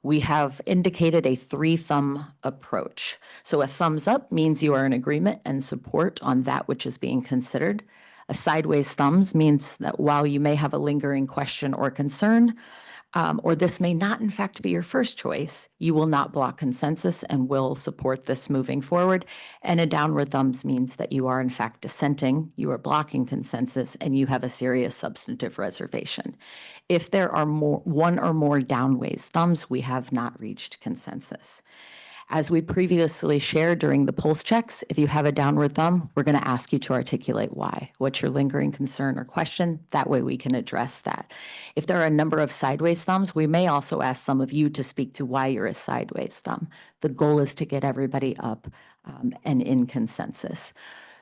we have indicated a 3-thumb approach. So a thumbs up means you are in agreement and support on that which is being considered. A sideways thumbs means that while you may have a lingering question or concern, or this may not in fact be your first choice, you will not block consensus and will support this moving forward. And a downward thumbs means that you are in fact dissenting, you are blocking consensus, and you have a serious substantive reservation. If there are one or more downways thumbs, we have not reached consensus. As we previously shared during the pulse checks, if you have a downward thumb, we're going to ask you to articulate why. What's your lingering concern or question? That way we can address that. If there are a number of sideways thumbs, we may also ask some of you to speak to why you're a sideways thumb. The goal is to get everybody up and in consensus.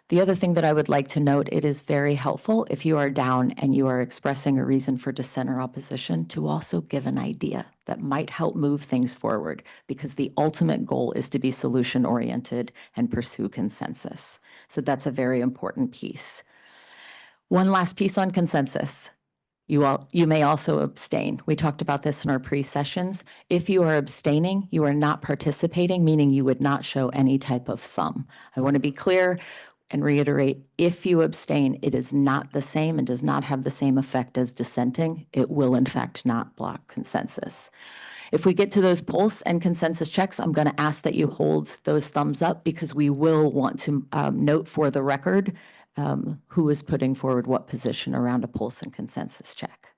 The other thing that I would like to note, it is very helpful if you are down and you are expressing a reason for dissent or opposition to also give an idea that might help move things forward, because the ultimate goal is to be solution oriented and pursue consensus. So that's a very important piece. One last piece on consensus. You may also abstain. We talked about this in our pre-sessions. If you are abstaining, you are not participating, meaning you would not show any type of thumb. I want to be clear and reiterate, if you abstain, it is not the same and does not have the same effect as dissenting. It will in fact not block consensus. If we get to those pulse and consensus checks, I'm going to ask that you hold those thumbs up, because we will want to note for the record who is putting forward what position around a pulse and consensus check.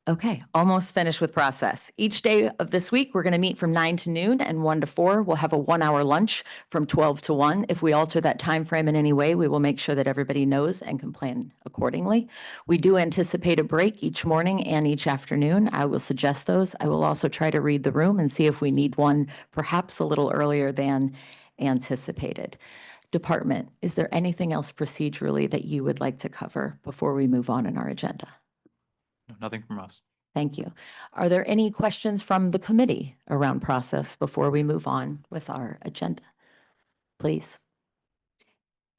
Okay, almost finished with process. Each day of this week, we're going to meet from 9 to noon and 1 to 4. We'll have a 1-hour lunch from 12 to 1. If we alter that time frame in any way, we will make sure that everybody knows and can plan accordingly. We do anticipate a break each morning and each afternoon. I will suggest those. I will also try to read the room and see if we need one perhaps a little earlier than anticipated. Department, is there anything else procedurally that you would like to cover before we move on in our agenda? Nothing from us. Thank you. Are there any questions from the committee around process before we move on with our agenda? Please.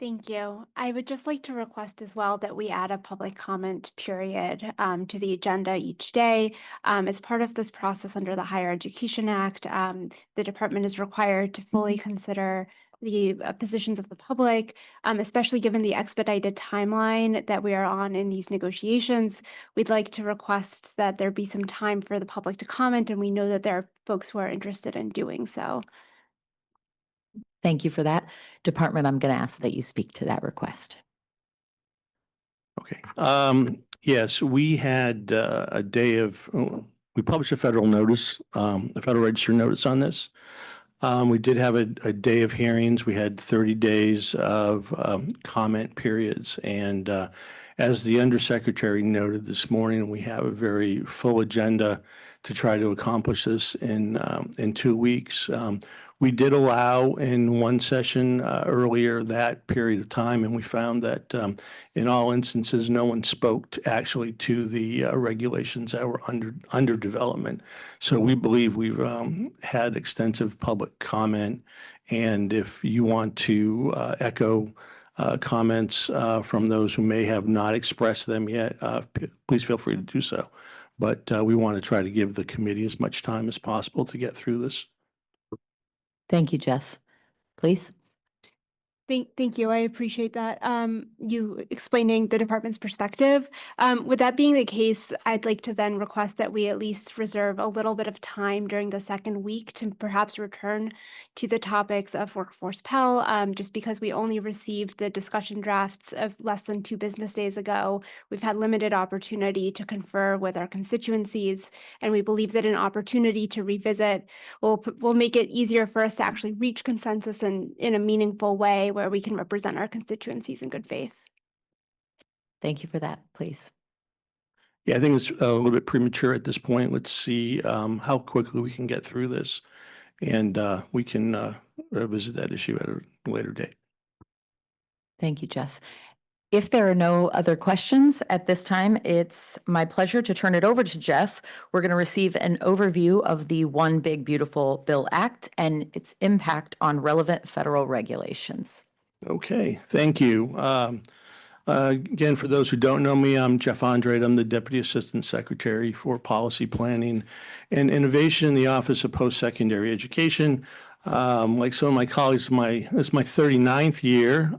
Thank you. I would just like to request as well that we add a public comment period to the agenda each day. As part of this process under the Higher Education Act, the department is required to fully consider the positions of the public, especially given the expedited timeline that we are on in these negotiations. We'd like to request that there be some time for the public to comment, and we know that there are folks who are interested in doing so. Thank you for that. Department, I'm going to ask that you speak to that request. Okay. Yes, we had a day of, we published a federal notice, a Federal Register notice on this. We did have a day of hearings. We had 30 days of comment periods. And as the Undersecretary noted this morning, we have a very full agenda to try to accomplish this in 2 weeks. We did allow in one session earlier that period of time, and we found that in all instances, no one spoke actually to the regulations that were under development. So we believe we've had extensive public comment, and if you want to echo comments from those who may have not expressed them yet, please feel free to do so. But we want to try to give the committee as much time as possible to get through this. Thank you, Jeff. Please. Thank you. I appreciate that. You explaining the department's perspective. With that being the case, I'd like to then request that we at least reserve a little bit of time during the second week to perhaps return to the topics of Workforce Pell, just because we only received the discussion drafts of less than 2 business days ago. We've had limited opportunity to confer with our constituencies, and we believe that an opportunity to revisit will make it easier for us to actually reach consensus in a meaningful way where we can represent our constituencies in good faith. Thank you for that, please. Yeah, I think it's a little bit premature at this point. Let's see how quickly we can get through this, and we can revisit that issue at a later date. Thank you, Jeff. If there are no other questions at this time, it's my pleasure to turn it over to Jeff. We're going to receive an overview of the One Big Beautiful Bill Act and its impact on relevant federal regulations. Okay, thank you. Again, for those who don't know me, I'm Jeff Andrade. I'm the Deputy Assistant Secretary for Policy Planning and Innovation in the Office of Post-Secondary Education. Like some of my colleagues, this is my 39th year.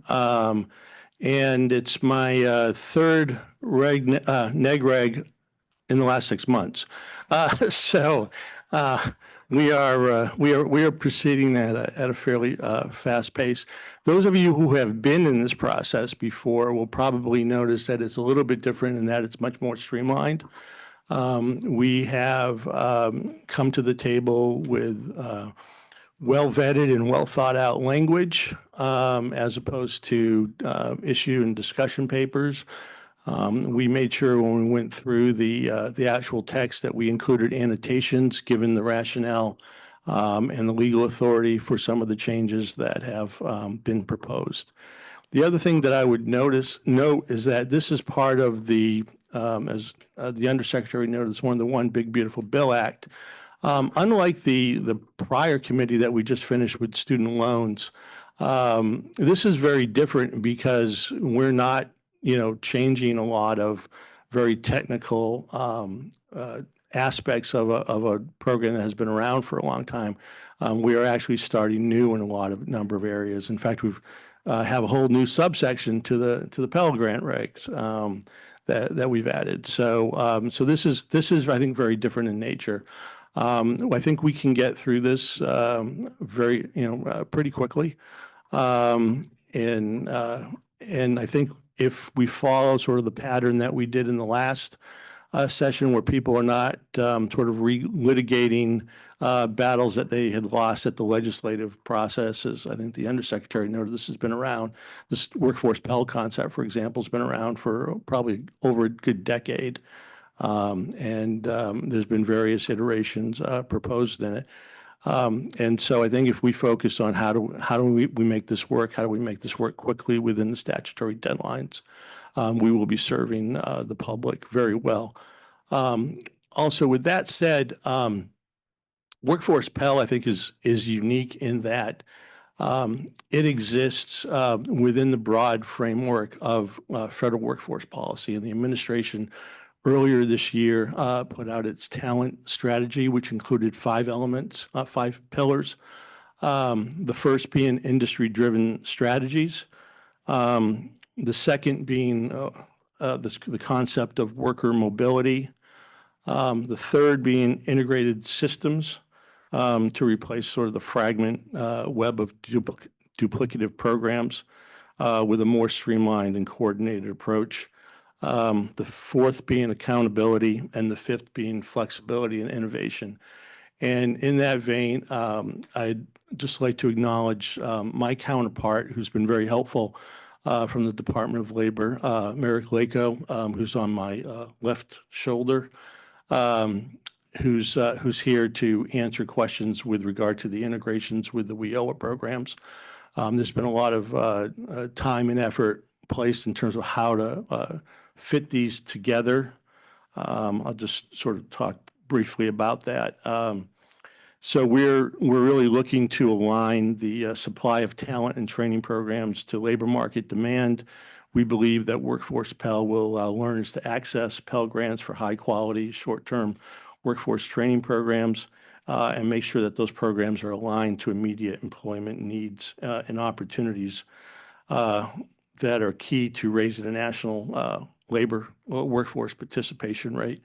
And it's my third NEGREG in the last 6 months. So we are proceeding at a fairly fast pace. Those of you who have been in this process before will probably notice that it's a little bit different in that it's much more streamlined. We have come to the table with well vetted and well thought out language as opposed to issue and discussion papers. We made sure when we went through the actual text that we included annotations given the rationale and the legal authority for some of the changes that have been proposed. The other thing that I would note is that this is part of the, as the Undersecretary noted, it's one of the One Big Beautiful Bill Act. Unlike the prior committee that we just finished with student loans, this is very different because we're not, changing a lot of very technical aspects of a program that has been around for a long time. We are actually starting new in a number of areas. In fact, we've have a whole new subsection to the Pell Grant regs that we've added. So this is I think very different in nature. I think we can get through this very pretty quickly, and I think if we follow sort of the pattern that we did in the last session, where people are not sort of relitigating battles that they had lost at the legislative processes. I think the Undersecretary noted this has been around. This workforce Pell concept, for example, has been around for probably over a good decade. And there's been various iterations proposed in it. And so I think if we focus on how do we make this work, how do we make this work quickly within the statutory deadlines, we will be serving the public very well. Also, with that said, Workforce Pell, I think, is unique in that it exists within the broad framework of federal workforce policy, and the administration earlier this year put out its talent strategy, which included 5 elements, 5 pillars. The first being industry-driven strategies. The second being the concept of worker mobility. The third being integrated systems to replace sort of the fragment web of duplicative programs with a more streamlined and coordinated approach. The fourth being accountability, and the fifth being flexibility and innovation. And in that vein, I'd just like to acknowledge my counterpart, who's been very helpful from the Department of Labor, Merrick Lako, who's on my left shoulder, who's here to answer questions with regard to the integrations with the WIOA programs. There's been a lot of time and effort placed in terms of how to fit these together. I'll just sort of talk briefly about that. So we're really looking to align the supply of talent and training programs to labor market demand. We believe that Workforce Pell will allow learners to access Pell Grants for high quality, short-term workforce training programs and make sure that those programs are aligned to immediate employment needs and opportunities that are key to raising the national labor workforce participation rate.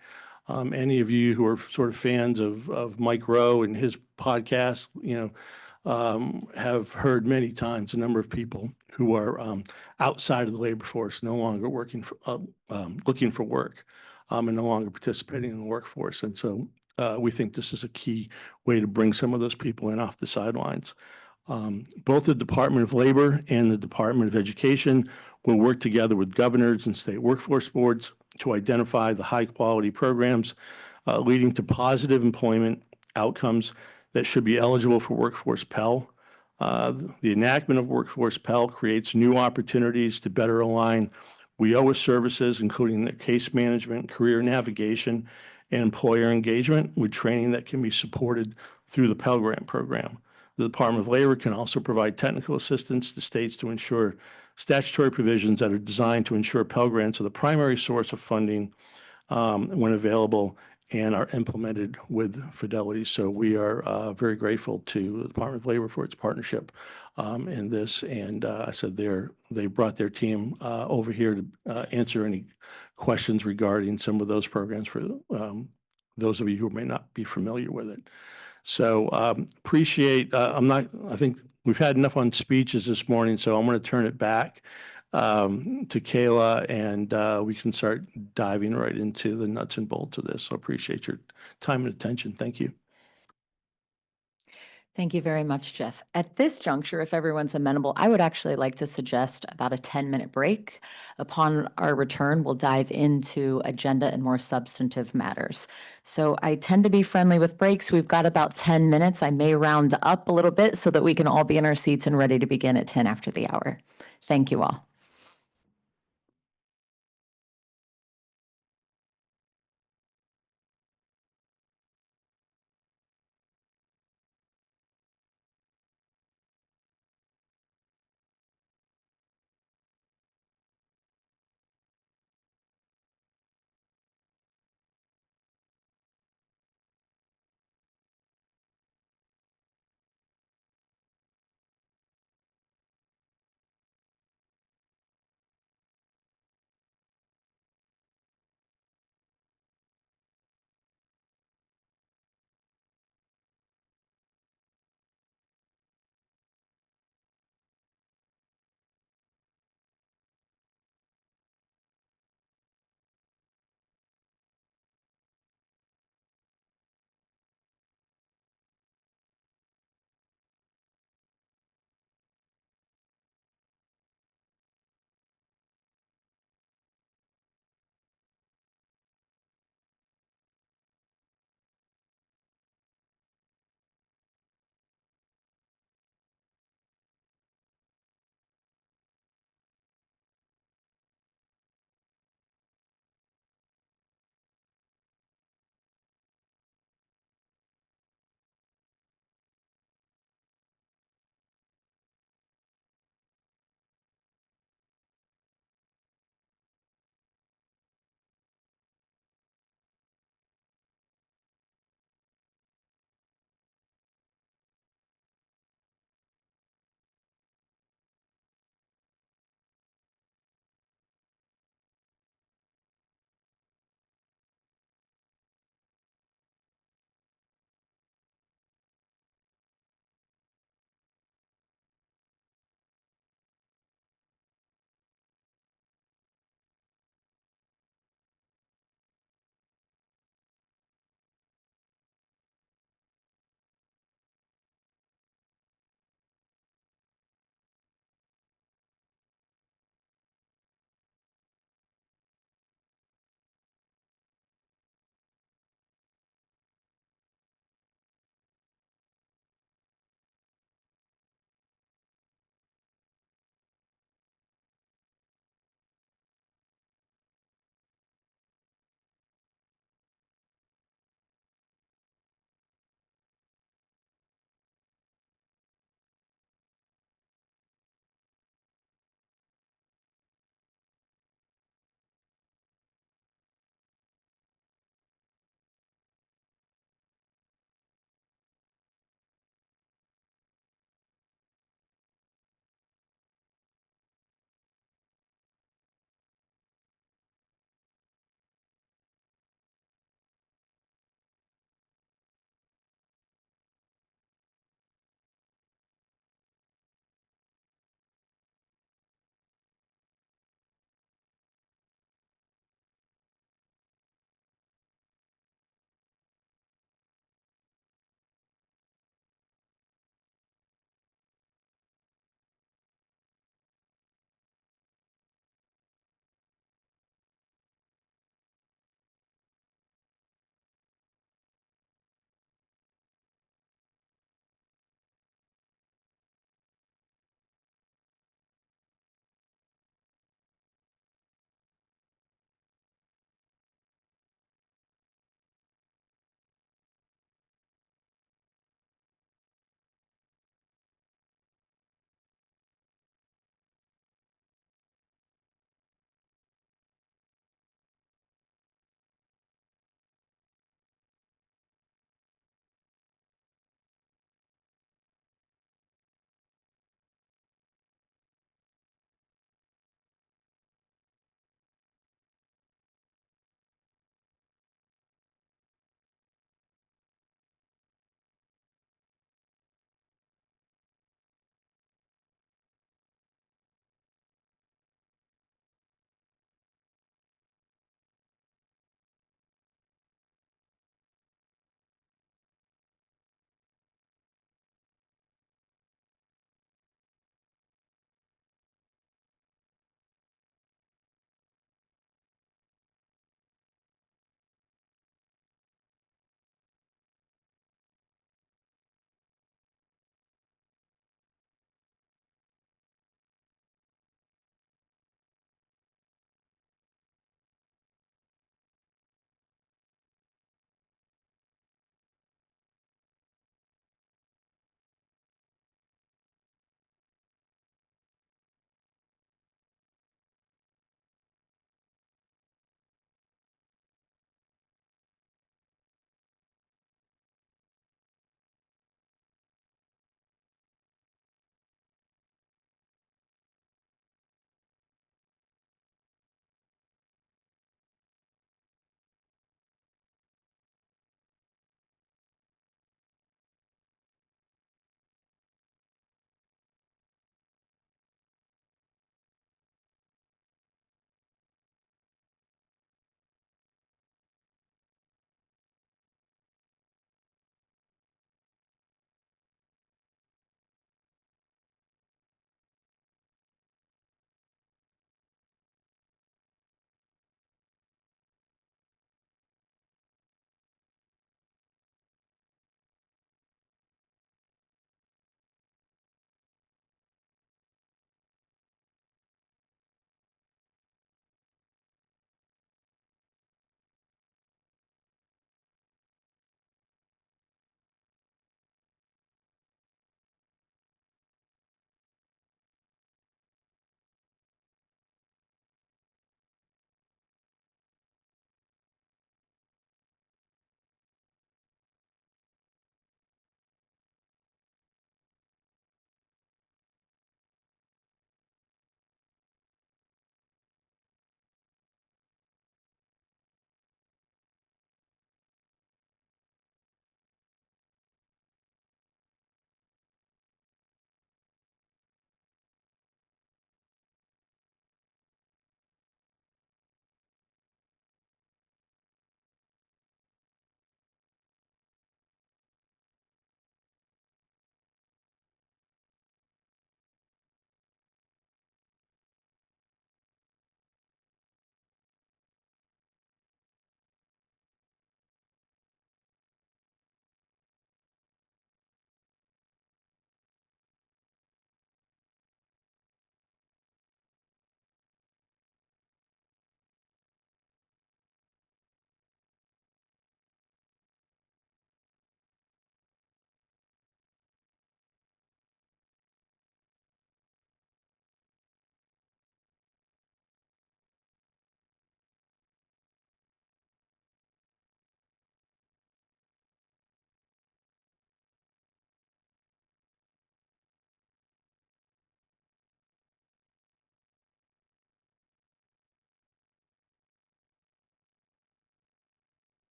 Any of you who are sort of fans of Mike Rowe and his podcast, have heard many times a number of people who are outside of the labor force, no longer working for, looking for work, and no longer participating in the workforce. And so we think this is a key way to bring some of those people in off the sidelines. Both the Department of Labor and the Department of Education will work together with governors and state workforce boards to identify the high-quality programs leading to positive employment outcomes that should be eligible for Workforce Pell. The enactment of Workforce Pell creates new opportunities to better align WIOA services, including the case management, career navigation, and employer engagement with training that can be supported through the Pell Grant program. The Department of Labor can also provide technical assistance to states to ensure statutory provisions that are designed to ensure Pell Grants are the primary source of funding when available and are implemented with fidelity. So we are very grateful to the Department of Labor for its partnership in this. And I said they brought their team over here to answer any questions regarding some of those programs for those of you who may not be familiar with it. So appreciate, I think we've had enough on speeches this morning, so I'm going to turn it back to Kayla, and we can start diving right into the nuts and bolts of this. So appreciate your time and attention. Thank you. Thank you very much, Jeff. At this juncture, if everyone's amenable, I would actually like to suggest about a 10-minute break. Upon our return, we'll dive into agenda and more substantive matters. So I tend to be friendly with breaks. We've got about 10 minutes. I may round up a little bit so that we can all be in our seats and ready to begin at 10 after the hour. Thank you all.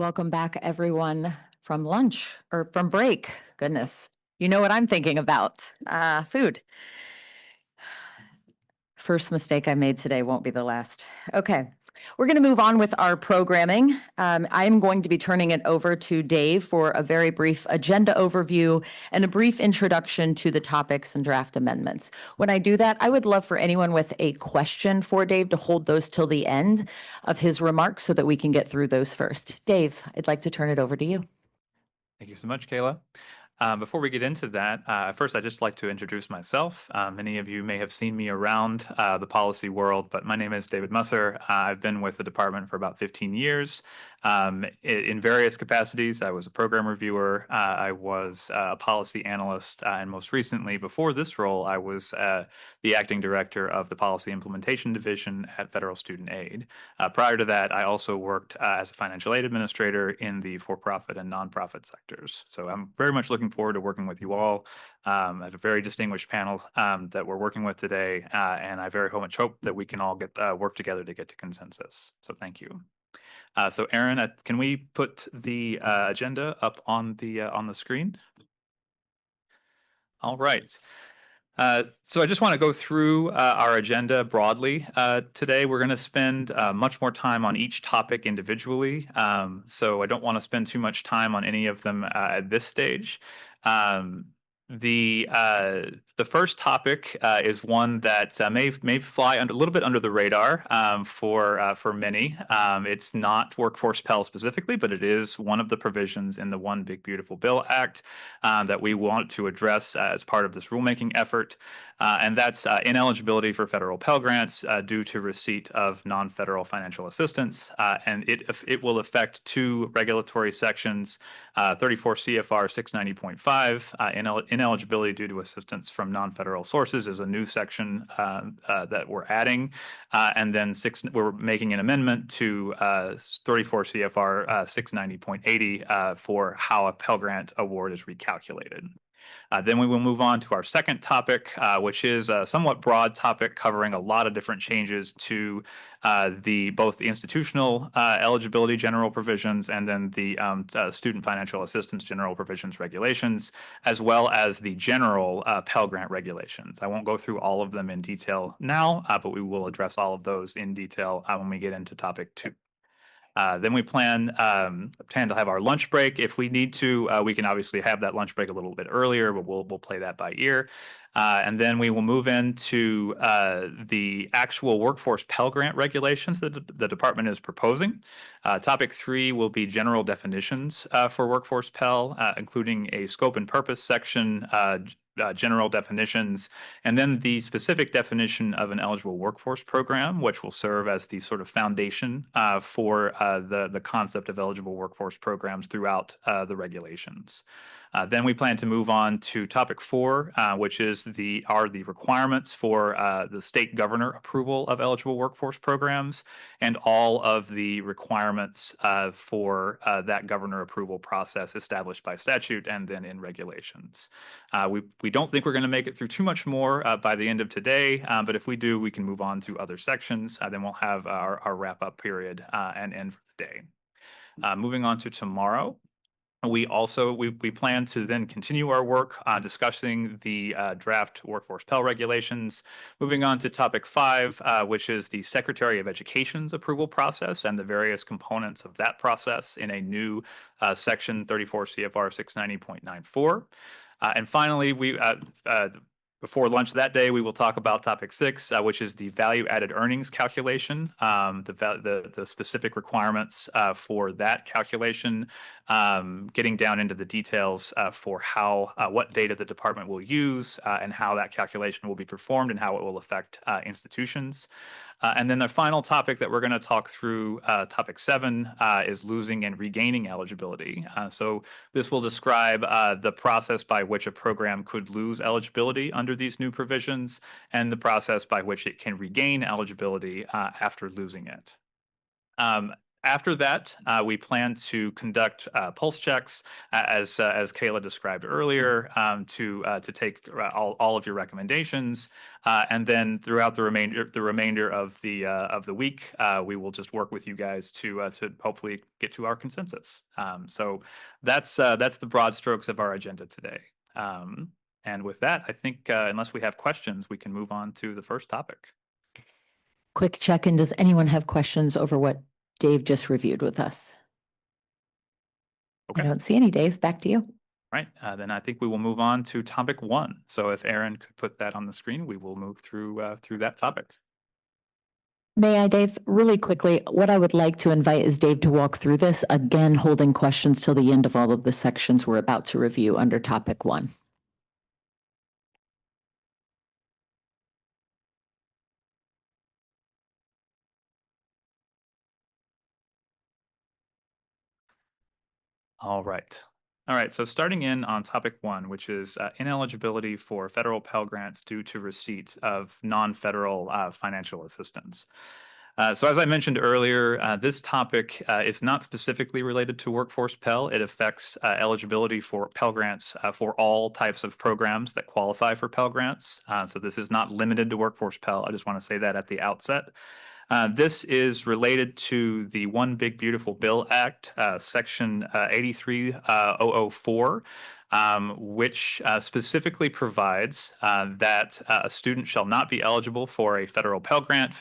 Welcome back, everyone, from lunch or from break. Goodness, you know what I'm thinking about, food. First mistake I made today won't be the last. Okay, we're going to move on with our programming. I'm going to be turning it over to Dave for a very brief agenda overview and a brief introduction to the topics and draft amendments. When I do that, I would love for anyone with a question for Dave to hold those till the end of his remarks so that we can get through those first. Dave, I'd like to turn it over to you. Thank you so much, Kayla. Before we get into that, first, I'd just like to introduce myself. Many of you may have seen me around the policy world, but my name is David Musser. I've been with the department for about 15 years in various capacities. I was a program reviewer, I was a policy analyst, and most recently, before this role, I was the acting director of the Policy Implementation Division at Federal Student Aid. Prior to that, I also worked as a financial aid administrator in the for-profit and nonprofit sectors. So I'm very much looking forward to working with you all. I have a very distinguished panel that we're working with today, and I very much hope that we can all get work together to get to consensus. So thank you. So Aaron, can we put the agenda up on the screen? All right. So I just want to go through our agenda broadly. Today, we're going to spend much more time on each topic individually. So I don't want to spend too much time on any of them at this stage. The first topic is one that may fly a little bit under the radar for many. It's not Workforce Pell specifically, but it is one of the provisions in the One Big Beautiful Bill Act that we want to address as part of this rulemaking effort, and that's ineligibility for federal Pell Grants due to receipt of non-federal financial assistance, and it will affect two regulatory sections, 34 CFR 690.5, ineligibility due to assistance from non-federal sources is a new section that we're adding, and then we're making an amendment to 34 CFR 690.80 for how a Pell Grant award is recalculated. Then we will move on to our second topic, which is a somewhat broad topic covering a lot of different changes to both the institutional eligibility general provisions and then the student financial assistance general provisions regulations, as well as the general Pell Grant regulations. I won't go through all of them in detail now, but we will address all of those in detail when we get into topic 2. Then we plan to have our lunch break. If we need to, we can obviously have that lunch break a little bit earlier, but we'll play that by ear. And then we will move into the actual Workforce Pell Grant regulations that the department is proposing. Topic 3 will be general definitions for Workforce Pell, including a scope and purpose section, general definitions, and then the specific definition of an eligible workforce program, which will serve as the sort of foundation for the concept of eligible workforce programs throughout the regulations. Then we plan to move on to topic 4, which is the requirements for the state governor approval of eligible workforce programs and all of the requirements for that governor approval process established by statute and then in regulations. We don't think we're going to make it through too much more by the end of today, but if we do, we can move on to other sections. Then we'll have our wrap-up period and end for the day. Moving on to tomorrow. We plan to then continue our work discussing the draft Workforce Pell regulations. Moving on to topic 5, which is the Secretary of Education's approval process and the various components of that process in a new section 34 CFR 690.94. And finally, before lunch that day, we will talk about topic 6, which is the value-added earnings calculation, the specific requirements for that calculation, getting down into the details for what data the department will use and how that calculation will be performed and how it will affect institutions. And then the final topic that we're going to talk through, topic 7, is losing and regaining eligibility. So this will describe the process by which a program could lose eligibility under these new provisions and the process by which it can regain eligibility after losing it. After that, we plan to conduct pulse checks, as Kayla described earlier, to take all of your recommendations, and then throughout the remainder of the week, we will just work with you guys to hopefully get to our consensus. So that's the broad strokes of our agenda today. And with that, I think unless we have questions, we can move on to the first topic. Quick check-in. Does anyone have questions over what Dave just reviewed with us? Okay. I don't see any, Dave. Back to you. Right, then I think we will move on to topic 1. So if Aaron could put that on the screen, we will move through that topic. May I, Dave? Really quickly, what I would like to invite is Dave to walk through this, again, holding questions till the end of all of the sections we're about to review under topic 1. All right. All right, so starting in on topic 1, which is ineligibility for federal Pell Grants due to receipt of non-federal financial assistance. So as I mentioned earlier, this topic is not specifically related to Workforce Pell. It affects eligibility for Pell Grants for all types of programs that qualify for Pell Grants. So this is not limited to Workforce Pell. I just want to say that at the outset. This is related to the One Big Beautiful Bill Act, Section 83004, which specifically provides that a student shall not be eligible for a federal Pell Grant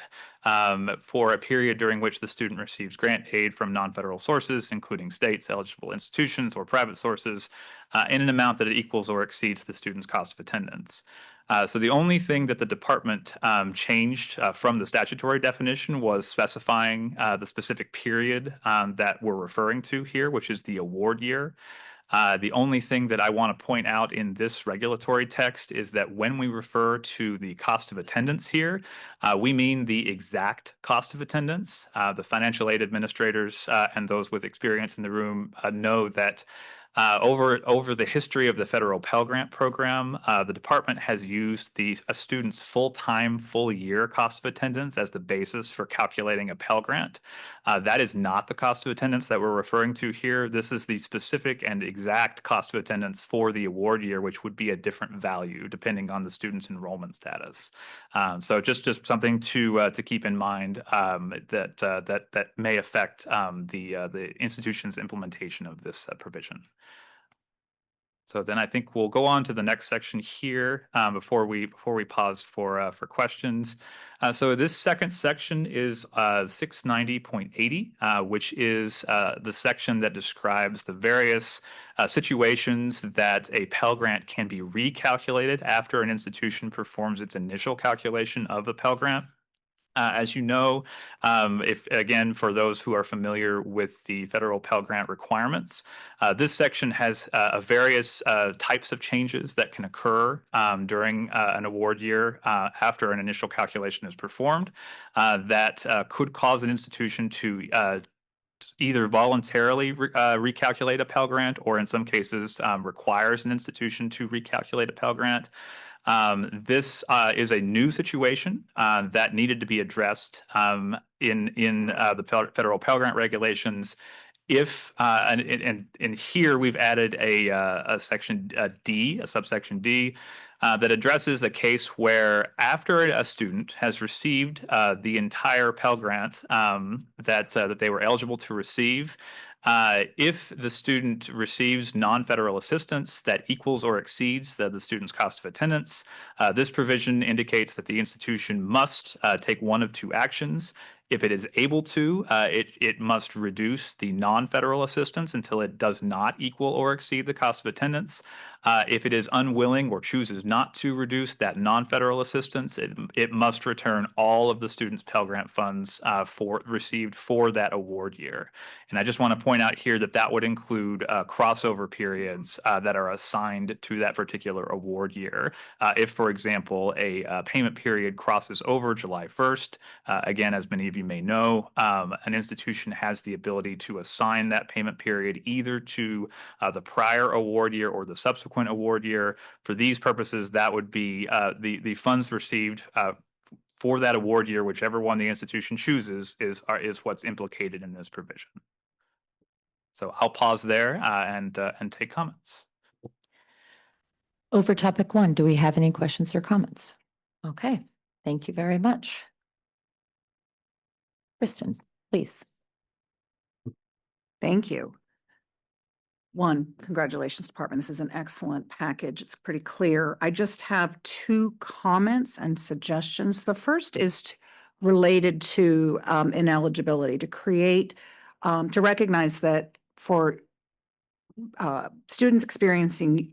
for a period during which the student receives grant aid from non-federal sources, including states, eligible institutions, or private sources, in an amount that equals or exceeds the student's cost of attendance. So the only thing that the department changed from the statutory definition was specifying the specific period that we're referring to here, which is the award year. The only thing that I want to point out in this regulatory text is that when we refer to the cost of attendance here, we mean the exact cost of attendance. The financial aid administrators and those with experience in the room know that over the history of the federal Pell Grant program, the department has used a student's full-time, full-year cost of attendance as the basis for calculating a Pell Grant. That is not the cost of attendance that we're referring to here. This is the specific and exact cost of attendance for the award year, which would be a different value depending on the student's enrollment status. So just something to keep in mind that may affect the institution's implementation of this provision. So then I think we'll go on to the next section here before we pause for questions. So this second section is 690.80, which is the section that describes the various situations that a Pell Grant can be recalculated after an institution performs its initial calculation of the Pell Grant. As you know, for those who are familiar with the federal Pell Grant requirements, this section has various types of changes that can occur during an award year after an initial calculation is performed that could cause an institution to either voluntarily recalculate a Pell Grant or in some cases requires an institution to recalculate a Pell Grant. This is a new situation that needed to be addressed in the federal Pell Grant regulations. And here we've added a section D, a subsection D, that addresses a case where after a student has received the entire Pell Grant that they were eligible to receive, if the student receives non-federal assistance that equals or exceeds the student's cost of attendance, this provision indicates that the institution must take one of two actions. If it is able to, it must reduce the non-federal assistance until it does not equal or exceed the cost of attendance. If it is unwilling or chooses not to reduce that non-federal assistance, it must return all of the student's Pell Grant funds received for that award year. And I just want to point out here that would include crossover periods that are assigned to that particular award year. If, for example, a payment period crosses over July 1st, again, as many of you may know, an institution has the ability to assign that payment period either to the prior award year or the subsequent award year. For these purposes, that would be the funds received for that award year, whichever one the institution chooses is what's implicated in this provision. So I'll pause there and take comments. Over topic 1, do we have any questions or comments? Okay, thank you very much. Kristen, please. Thank you. 1, congratulations, Department. This is an excellent package. It's pretty clear. I just have 2 comments and suggestions. The first is related to ineligibility, to create, to recognize that for students experiencing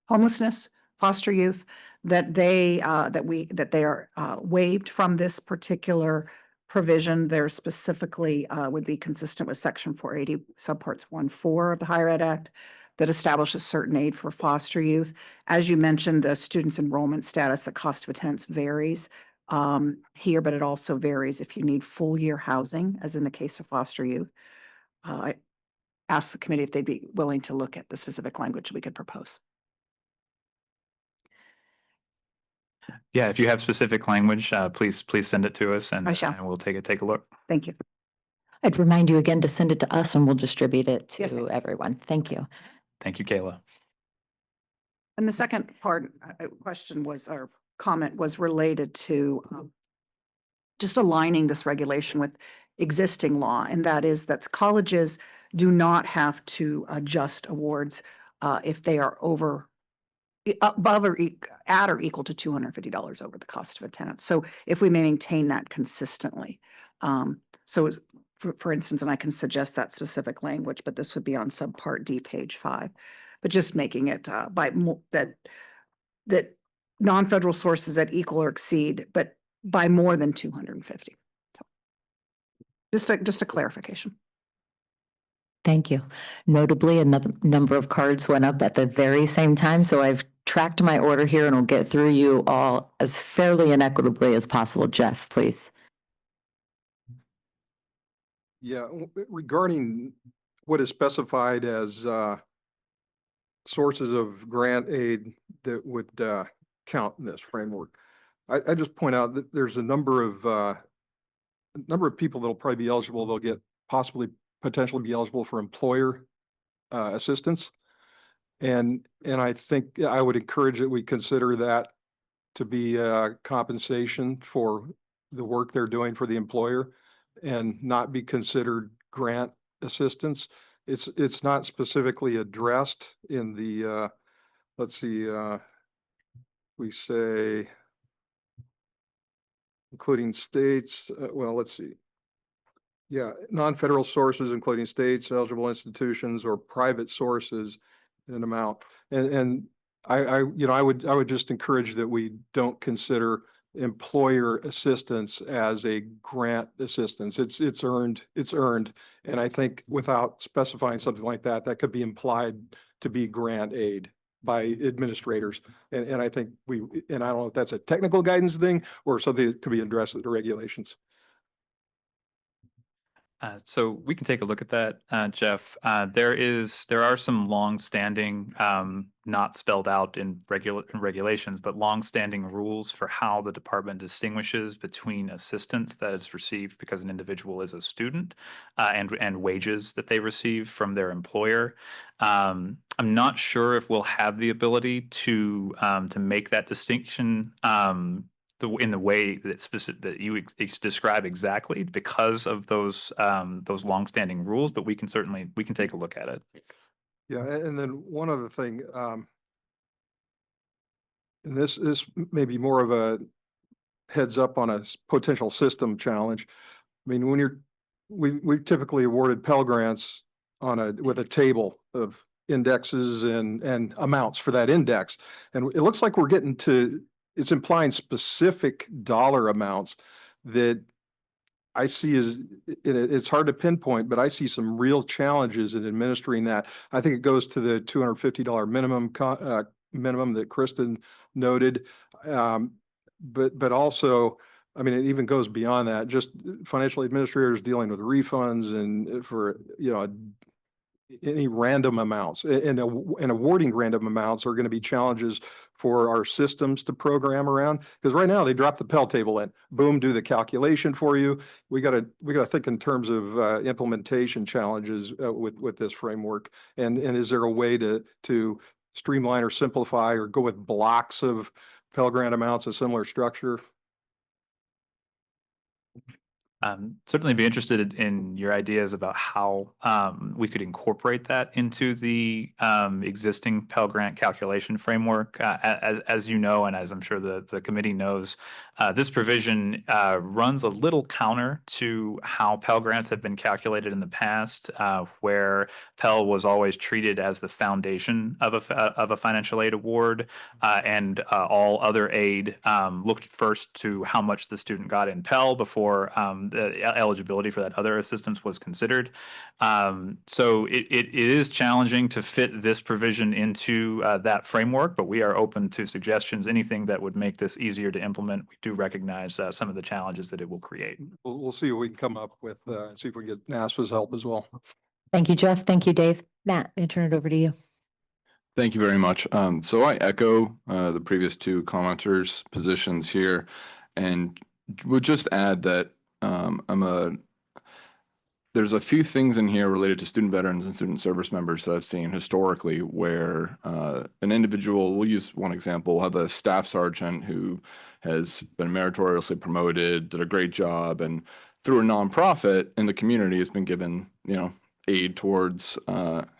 homelessness, foster youth, that they are waived from this particular provision. There specifically would be consistent with Section 480 subparts 1-4 of the Higher Ed Act that establishes certain aid for foster youth. As you mentioned, the student's enrollment status, the cost of attendance varies here, but it also varies if you need full year housing, as in the case of foster youth. I asked the committee if they'd be willing to look at the specific language we could propose. Yeah, if you have specific language, please send it to us and we'll take a look. Thank you. I'd remind you again to send it to us and we'll distribute it to everyone. Thank you. Thank you, Kayla. And the second part question was, or comment was related to just aligning this regulation with existing law, and that is that colleges do not have to adjust awards if they are above or at or equal to $250 over the cost of attendance. So if we maintain that consistently, so for instance, and I can suggest that specific language, but this would be on subpart D, page 5, but just making it that non-federal sources that equal or exceed, but by more than 250. So just a clarification. Thank you. Notably, another number of cards went up at the very same time, so I've tracked my order here and will get through you all as fairly and equitably as possible. Jeff, please. Yeah, regarding what is specified as sources of grant aid that would count in this framework, I just point out that there's a number of people that'll probably be eligible. They'll get potentially be eligible for employer assistance. And I think I would encourage that we consider that to be compensation for the work they're doing for the employer and not be considered grant assistance. It's not specifically addressed in the, let's see, we say, including states, well, let's see. Yeah, non-federal sources, including states, eligible institutions, or private sources in an amount. And I would just encourage that we don't consider employer assistance as a grant assistance. It's earned. And I think without specifying something like that, that could be implied to be grant aid by administrators. And I think I don't know if that's a technical guidance thing or something that could be addressed with the regulations. So we can take a look at that, Jeff. There are some longstanding, not spelled out in regulations, but longstanding rules for how the department distinguishes between assistance that is received because an individual is a student and wages that they receive from their employer. I'm not sure if we'll have the ability to make that distinction in the way that you describe exactly because of those longstanding rules, but we can take a look at it. Yeah, and then one other thing, and this may be more of a heads up on a potential system challenge. I mean, when we've typically awarded Pell Grants with a table of indexes and amounts for that index, and it looks like we're getting to. It's implying specific dollar amounts that I see it's hard to pinpoint, but I see some real challenges in administering that. I think it goes to the $250 minimum that Kristen noted. But also, I mean, it even goes beyond that, just financial administrators dealing with refunds and for, any random amounts and awarding random amounts are going to be challenges for our systems to program around. Because right now they drop the Pell table in, boom, do the calculation for you. We gotta think in terms of implementation challenges with this framework. And is there a way to streamline or simplify or go with blocks of Pell Grant amounts, a similar structure? Certainly be interested in your ideas about how we could incorporate that into the existing Pell Grant calculation framework. As you know, and as I'm sure the committee knows, this provision runs a little counter to how Pell Grants have been calculated in the past, where Pell was always treated as the foundation of a financial aid award, and all other aid looked first to how much the student got in Pell before the eligibility for that other assistance was considered. So it is challenging to fit this provision into that framework, but we are open to suggestions, anything that would make this easier to implement. We do recognize some of the challenges that it will create. We'll see what we can come up with, see if we can get NASFA's help as well. Thank you, Jeff. Thank you, Dave. Matt, I turn it over to you. Thank you very much. So I echo the previous two commenters' positions here, and would just add that there's a few things in here related to student veterans and student service members that I've seen historically where an individual, we'll use one example, we'll have a staff sergeant who has been meritoriously promoted, did a great job, and through a nonprofit in the community has been given, aid towards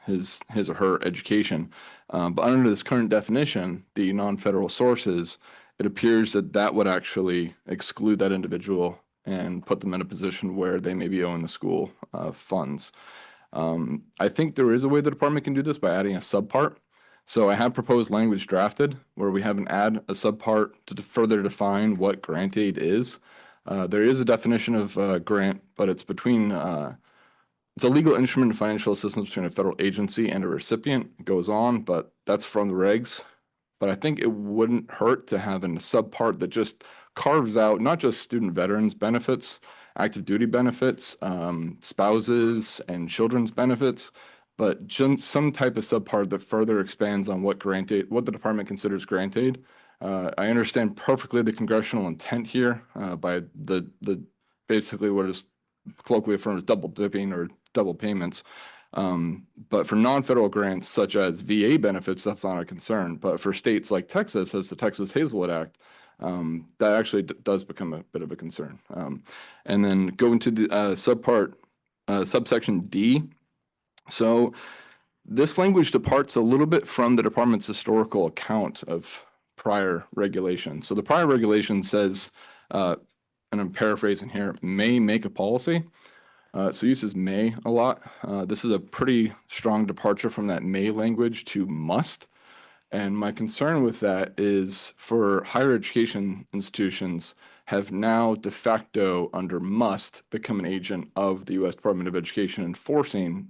his or her education. But under this current definition, the non-federal sources, it appears that would actually exclude that individual and put them in a position where they may be owing the school funds. I think there is a way the department can do this by adding a subpart. So I have proposed language drafted where we have a subpart to further define what grant aid is. There is a definition of grant, but it's between it's a legal instrument of financial assistance between a federal agency and a recipient. It goes on, but that's from the regs. But I think it wouldn't hurt to have a subpart that just carves out not just student veterans benefits, active duty benefits, spouses and children's benefits, but some type of subpart that further expands on what the department considers grant aid. I understand perfectly the congressional intent here by the basically what is colloquially referred as double dipping or double payments. But for non-federal grants such as VA benefits, that's not a concern. But for states like Texas, as the Texas Hazelwood Act, that actually does become a bit of a concern. And then going to the subsection D. So this language departs a little bit from the department's historical account of prior regulation. So the prior regulation says, and I'm paraphrasing here, may make a policy. So uses may a lot. This is a pretty strong departure from that may language to must. And my concern with that is for higher education institutions have now de facto under must become an agent of the U.S. Department of Education enforcing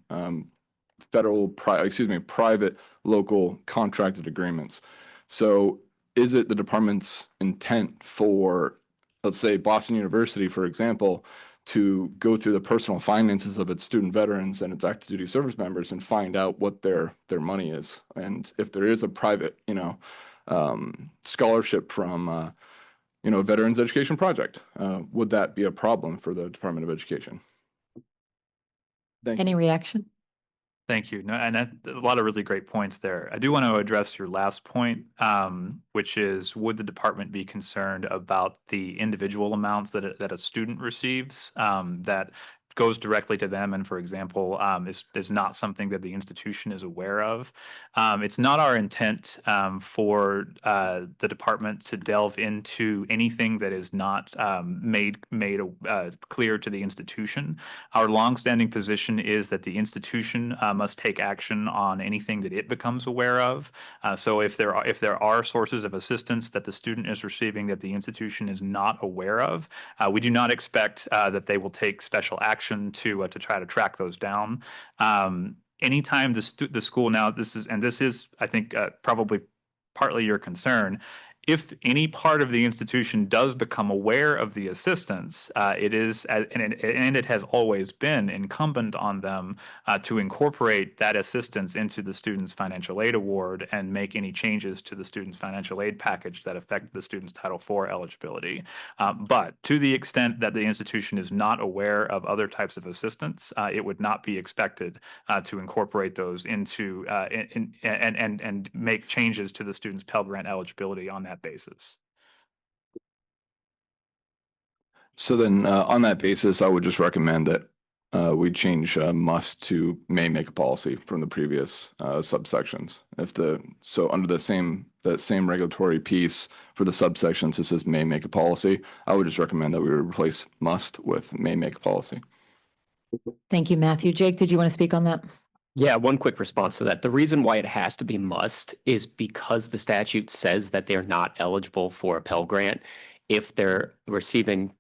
private local contracted agreements. So is it the department's intent for, let's say, Boston University, for example, to go through the personal finances of its student veterans and its active duty service members and find out what their money is? And if there is a private, scholarship from, a veterans education project, would that be a problem for the Department of Education? Any reaction? Thank you. No, and a lot of really great points there. I do want to address your last point, which is, would the department be concerned about the individual amounts that a student receives that goes directly to them and, for example, is not something that the institution is aware of? It's not our intent for the department to delve into anything that is not made clear to the institution. Our longstanding position is that the institution must take action on anything that it becomes aware of. So if there are sources of assistance that the student is receiving that the institution is not aware of, we do not expect that they will take special action to try to track those down. Anytime the school, now this is I think probably partly your concern, If any part of the institution does become aware of the assistance, it is, and it has always been incumbent on them to incorporate that assistance into the student's financial aid award and make any changes to the student's financial aid package that affect the student's Title IV eligibility. But to the extent that the institution is not aware of other types of assistance, it would not be expected to incorporate those into and make changes to the student's Pell Grant eligibility on that basis. So then on that basis, I would just recommend that we change must to may make a policy from the previous subsections. So under that same regulatory piece for the subsections, it says may make a policy. I would just recommend that we replace must with may make a policy. Thank you, Matthew. Jake, did you want to speak on that? Yeah, one quick response to that. The reason why it has to be must is because the statute says that they're not eligible for a Pell Grant if they're receiving,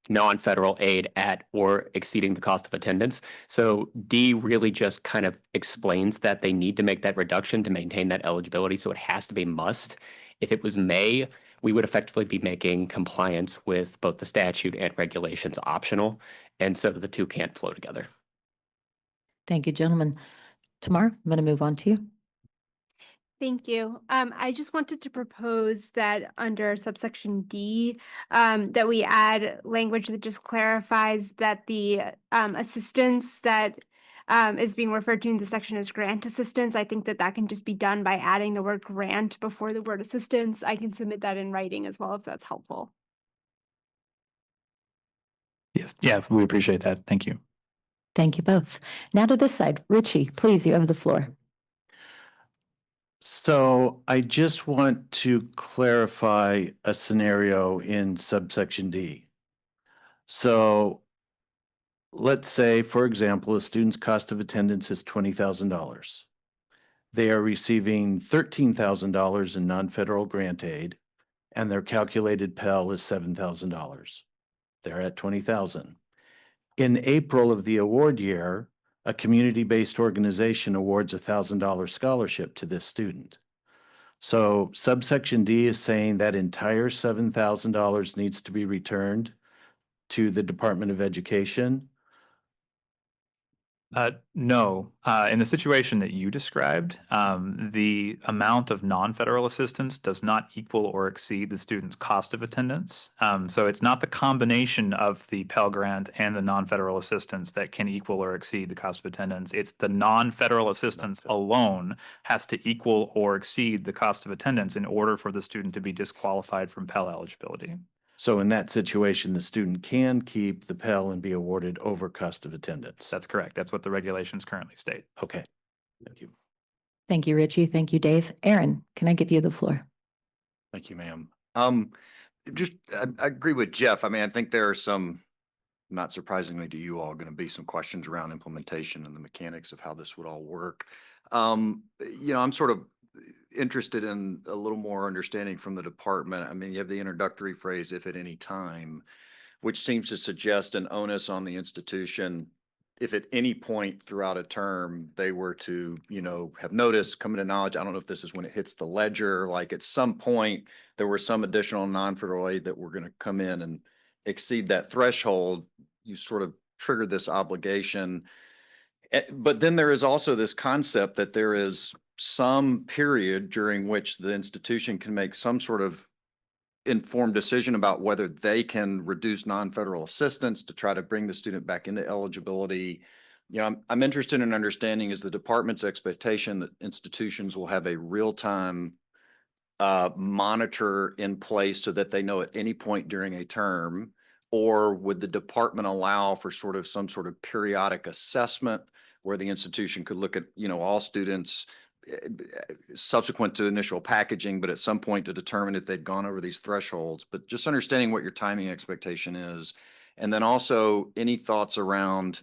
non-federal aid at or exceeding the cost of attendance. So D really just kind of explains that they need to make that reduction to maintain that eligibility. So it has to be must. If it was may, we would effectively be making compliance with both the statute and regulations optional. And so the two can't flow together. Thank you, gentlemen. Tamar, I'm going to move on to you. Thank you. I just wanted to propose that under subsection D, that we add language that just clarifies that the assistance that is being referred to in the section as grant assistance. I think that can just be done by adding the word grant before the word assistance. I can submit that in writing as well if that's helpful. Yes, yeah, we appreciate that. Thank you. Thank you both. Now to this side. Richie, please, you have the floor. So I just want to clarify a scenario in subsection D. So let's say, for example, a student's cost of attendance is $20,000. They are receiving $13,000 in non-federal grant aid, and their calculated Pell is $7,000. They're at $20,000. In April of the award year, a community-based organization awards a $1,000 scholarship to this student. So subsection D is saying that entire $7,000 needs to be returned to the Department of Education. No. In the situation that you described, the amount of non-federal assistance does not equal or exceed the student's cost of attendance. So it's not the combination of the Pell Grant and the non-federal assistance that can equal or exceed the cost of attendance. It's the non-federal assistance alone has to equal or exceed the cost of attendance in order for the student to be disqualified from Pell eligibility. So in that situation, the student can keep the Pell and be awarded over cost of attendance. That's correct. That's what the regulations currently state. Okay. Thank you. Thank you, Richie. Thank you, Dave. Aaron, can I give you the floor? Thank you, ma'am. I agree with Jeff. I mean, I think there are some, not surprisingly to you all, going to be some questions around implementation and the mechanics of how this would all work. I'm sort of interested in a little more understanding from the department. I mean, you have the introductory phrase, if at any time, which seems to suggest an onus on the institution if at any point throughout a term they were to, have notice, come into knowledge. I don't know if this is when it hits the ledger, like at some point there were some additional non-federal aid that were going to come in and exceed that threshold. You sort of triggered this obligation. But then there is also this concept that there is some period during which the institution can make some sort of informed decision about whether they can reduce non-federal assistance to try to bring the student back into eligibility. I'm interested in understanding, is the department's expectation that institutions will have a real-time monitor in place so that they know at any point during a term, or would the department allow for some sort of periodic assessment where the institution could look at, all students subsequent to initial packaging, but at some point to determine if they'd gone over these thresholds? But just understanding what your timing expectation is. And then also any thoughts around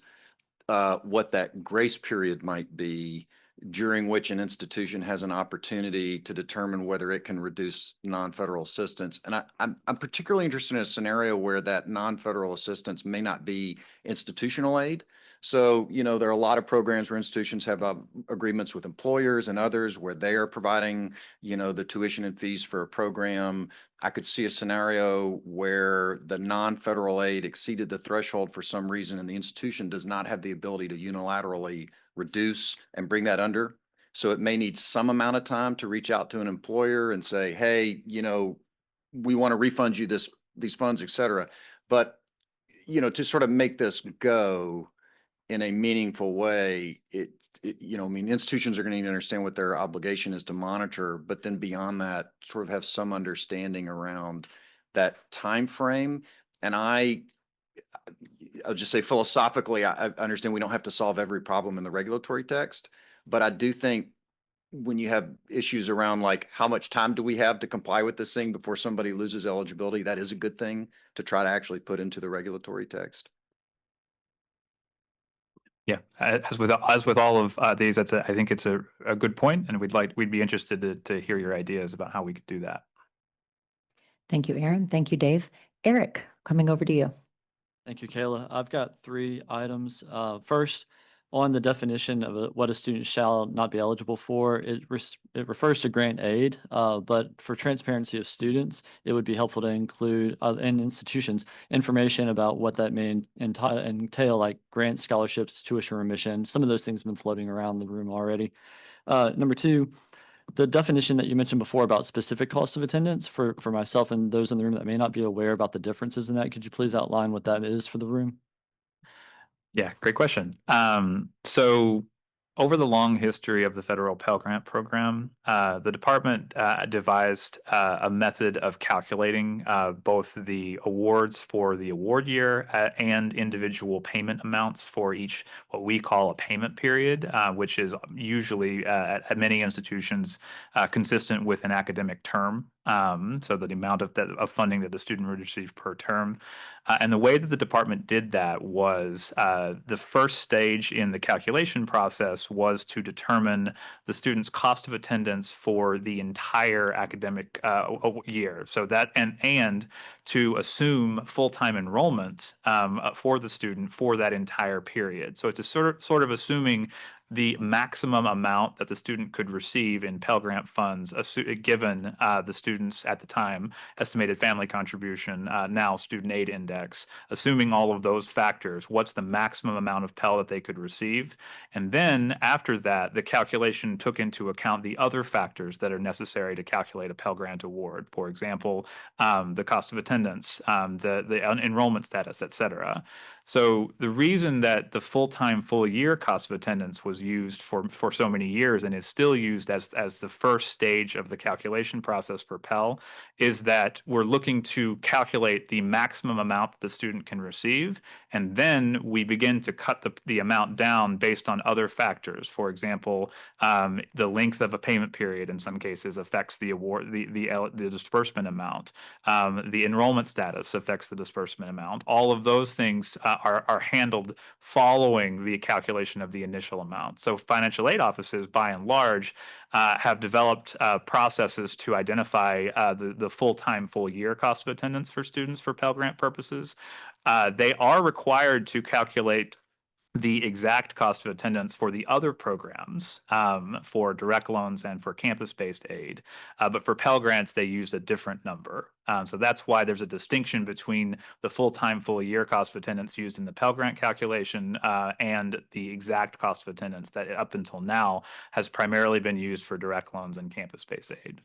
what that grace period might be during which an institution has an opportunity to determine whether it can reduce non-federal assistance. And I'm particularly interested in a scenario where that non-federal assistance may not be institutional aid. So, you know, there are a lot of programs where institutions have agreements with employers and others where they are providing, you know, the tuition and fees for a program. I could see a scenario where the non-federal aid exceeded the threshold for some reason and the institution does not have the ability to unilaterally reduce and bring that under. So it may need some amount of time to reach out to an employer and say, hey, you know, we want to refund you these funds, et cetera. But, you know, to sort of make this go in a meaningful way, you know, I mean, institutions are going to need to understand what their obligation is to monitor, but then beyond that, sort of have some understanding around that time frame. And I'll just say philosophically, I understand we don't have to solve every problem in the regulatory text, but I do think when you have issues around like how much time do we have to comply with this thing before somebody loses eligibility, that is a good thing to try to actually put into the regulatory text. Yeah, as with all of these, I think it's a good point, and we'd be interested to hear your ideas about how we could do that. Thank you, Aaron. Thank you, Dave. Eric, coming over to you. Thank you, Kayla. I've got 3 items. First, on the definition of what a student shall not be eligible for, it refers to grant aid, but for transparency of students, it would be helpful to include in institutions information about what that may entail, like grants, scholarships, tuition remission. Some of those things have been floating around the room already. Number 2, the definition that you mentioned before about specific cost of attendance for myself and those in the room that may not be aware about the differences in that, could you please outline what that is for the room? Yeah, great question. So over the long history of the federal Pell Grant program, the department devised a method of calculating both the awards for the award year and individual payment amounts for each what we call a payment period, which is usually at many institutions consistent with an academic term. So the amount of funding that the student would receive per term. And the way that the department did that was the first stage in the calculation process was to determine the student's cost of attendance for the entire academic year. So that and to assume full-time enrollment for the student for that entire period. So it's a sort of assuming the maximum amount that the student could receive in Pell Grant funds, given the students at the time estimated family contribution, now student aid index, assuming all of those factors, what's the maximum amount of Pell that they could receive? And then after that, the calculation took into account the other factors that are necessary to calculate a Pell Grant award. For example, the cost of attendance, the enrollment status, et cetera. So the reason that the full-time, full-year cost of attendance was used for so many years and is still used as the first stage of the calculation process for Pell is that we're looking to calculate the maximum amount that the student can receive, and then we begin to cut the amount down based on other factors. For example, the length of a payment period in some cases affects the award, the disbursement amount. The enrollment status affects the disbursement amount. All of those things are handled following the calculation of the initial amount. So financial aid offices, by and large, have developed processes to identify the full-time, full-year cost of attendance for students for Pell Grant purposes. They are required to calculate the exact cost of attendance for the other programs, for direct loans and for campus-based aid. But for Pell Grants, they used a different number. So that's why there's a distinction between the full-time, full-year cost of attendance used in the Pell Grant calculation and the exact cost of attendance that up until now has primarily been used for direct loans and campus-based aid.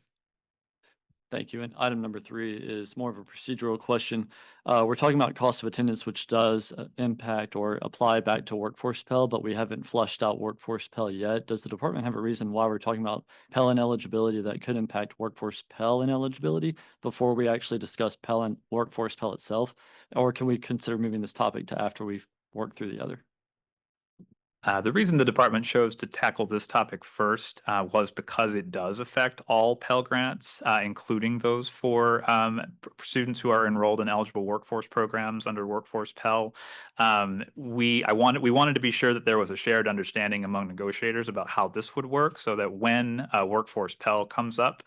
Thank you. And item number 3 is more of a procedural question. We're talking about cost of attendance, which does impact or apply back to Workforce Pell, but we haven't flushed out Workforce Pell yet. Does the department have a reason why we're talking about Pell ineligibility that could impact Workforce Pell ineligibility before we actually discuss Pell and Workforce Pell itself? Or can we consider moving this topic to after we've worked through the other? The reason the department chose to tackle this topic first was because it does affect all Pell Grants, including those for students who are enrolled in eligible workforce programs under Workforce Pell. We wanted to be sure that there was a shared understanding among negotiators about how this would work, so that when Workforce Pell comes up,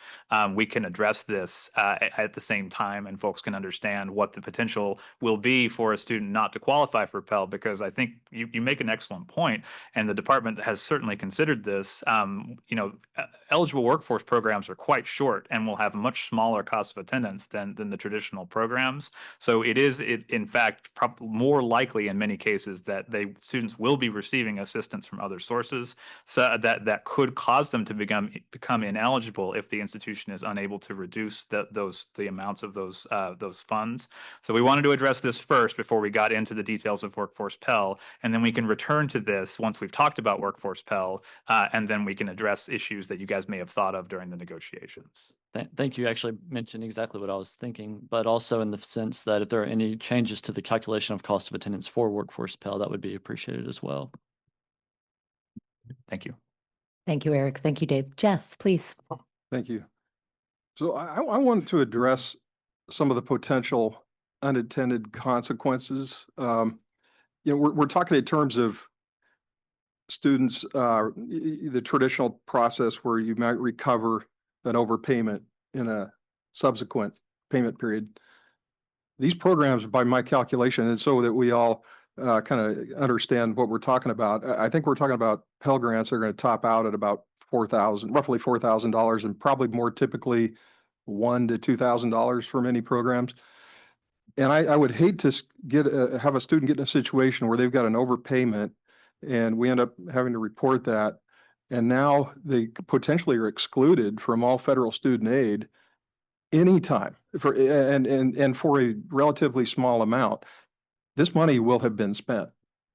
we can address this at the same time, and folks can understand what the potential will be for a student not to qualify for Pell. Because I think you make an excellent point. And the department has certainly considered this. Eligible workforce programs are quite short and will have a much smaller cost of attendance than the traditional programs. So it is, in fact, more likely in many cases that students will be receiving assistance from other sources, so that could cause them to become ineligible if the institution is unable to reduce the amounts of those funds. So we wanted to address this first before we got into the details of Workforce Pell, and then we can return to this once we've talked about Workforce Pell, and then we can address issues that you guys may have thought of during the negotiations. Thank you. Actually mentioned exactly what I was thinking, but also in the sense that if there are any changes to the calculation of cost of attendance for Workforce Pell, that would be appreciated as well. Thank you. Thank you, Eric. Thank you, Dave. Jeff, please. Thank you. So I wanted to address some of the potential unintended consequences. We're talking in terms of students, the traditional process where you might recover an overpayment in a subsequent payment period. These programs, by my calculation, and so that we all kind of understand what we're talking about, I think we're talking about Pell Grants are going to top out at about roughly $4,000, and probably more typically $1,000 to $2,000 for many programs. And I would hate to have a student get in a situation where they've got an overpayment and we end up having to report that. And now they potentially are excluded from all federal student aid anytime for a relatively small amount. This money will have been spent.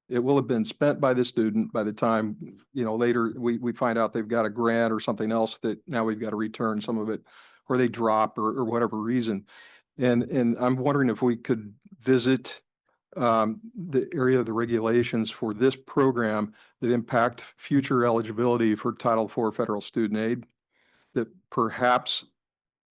It will have been spent by the student by the time, later we find out they've got a grant or something else that now we've got to return some of it, or they drop or whatever reason. And I'm wondering if we could visit the area of the regulations for this program that impact future eligibility for Title IV federal student aid, that perhaps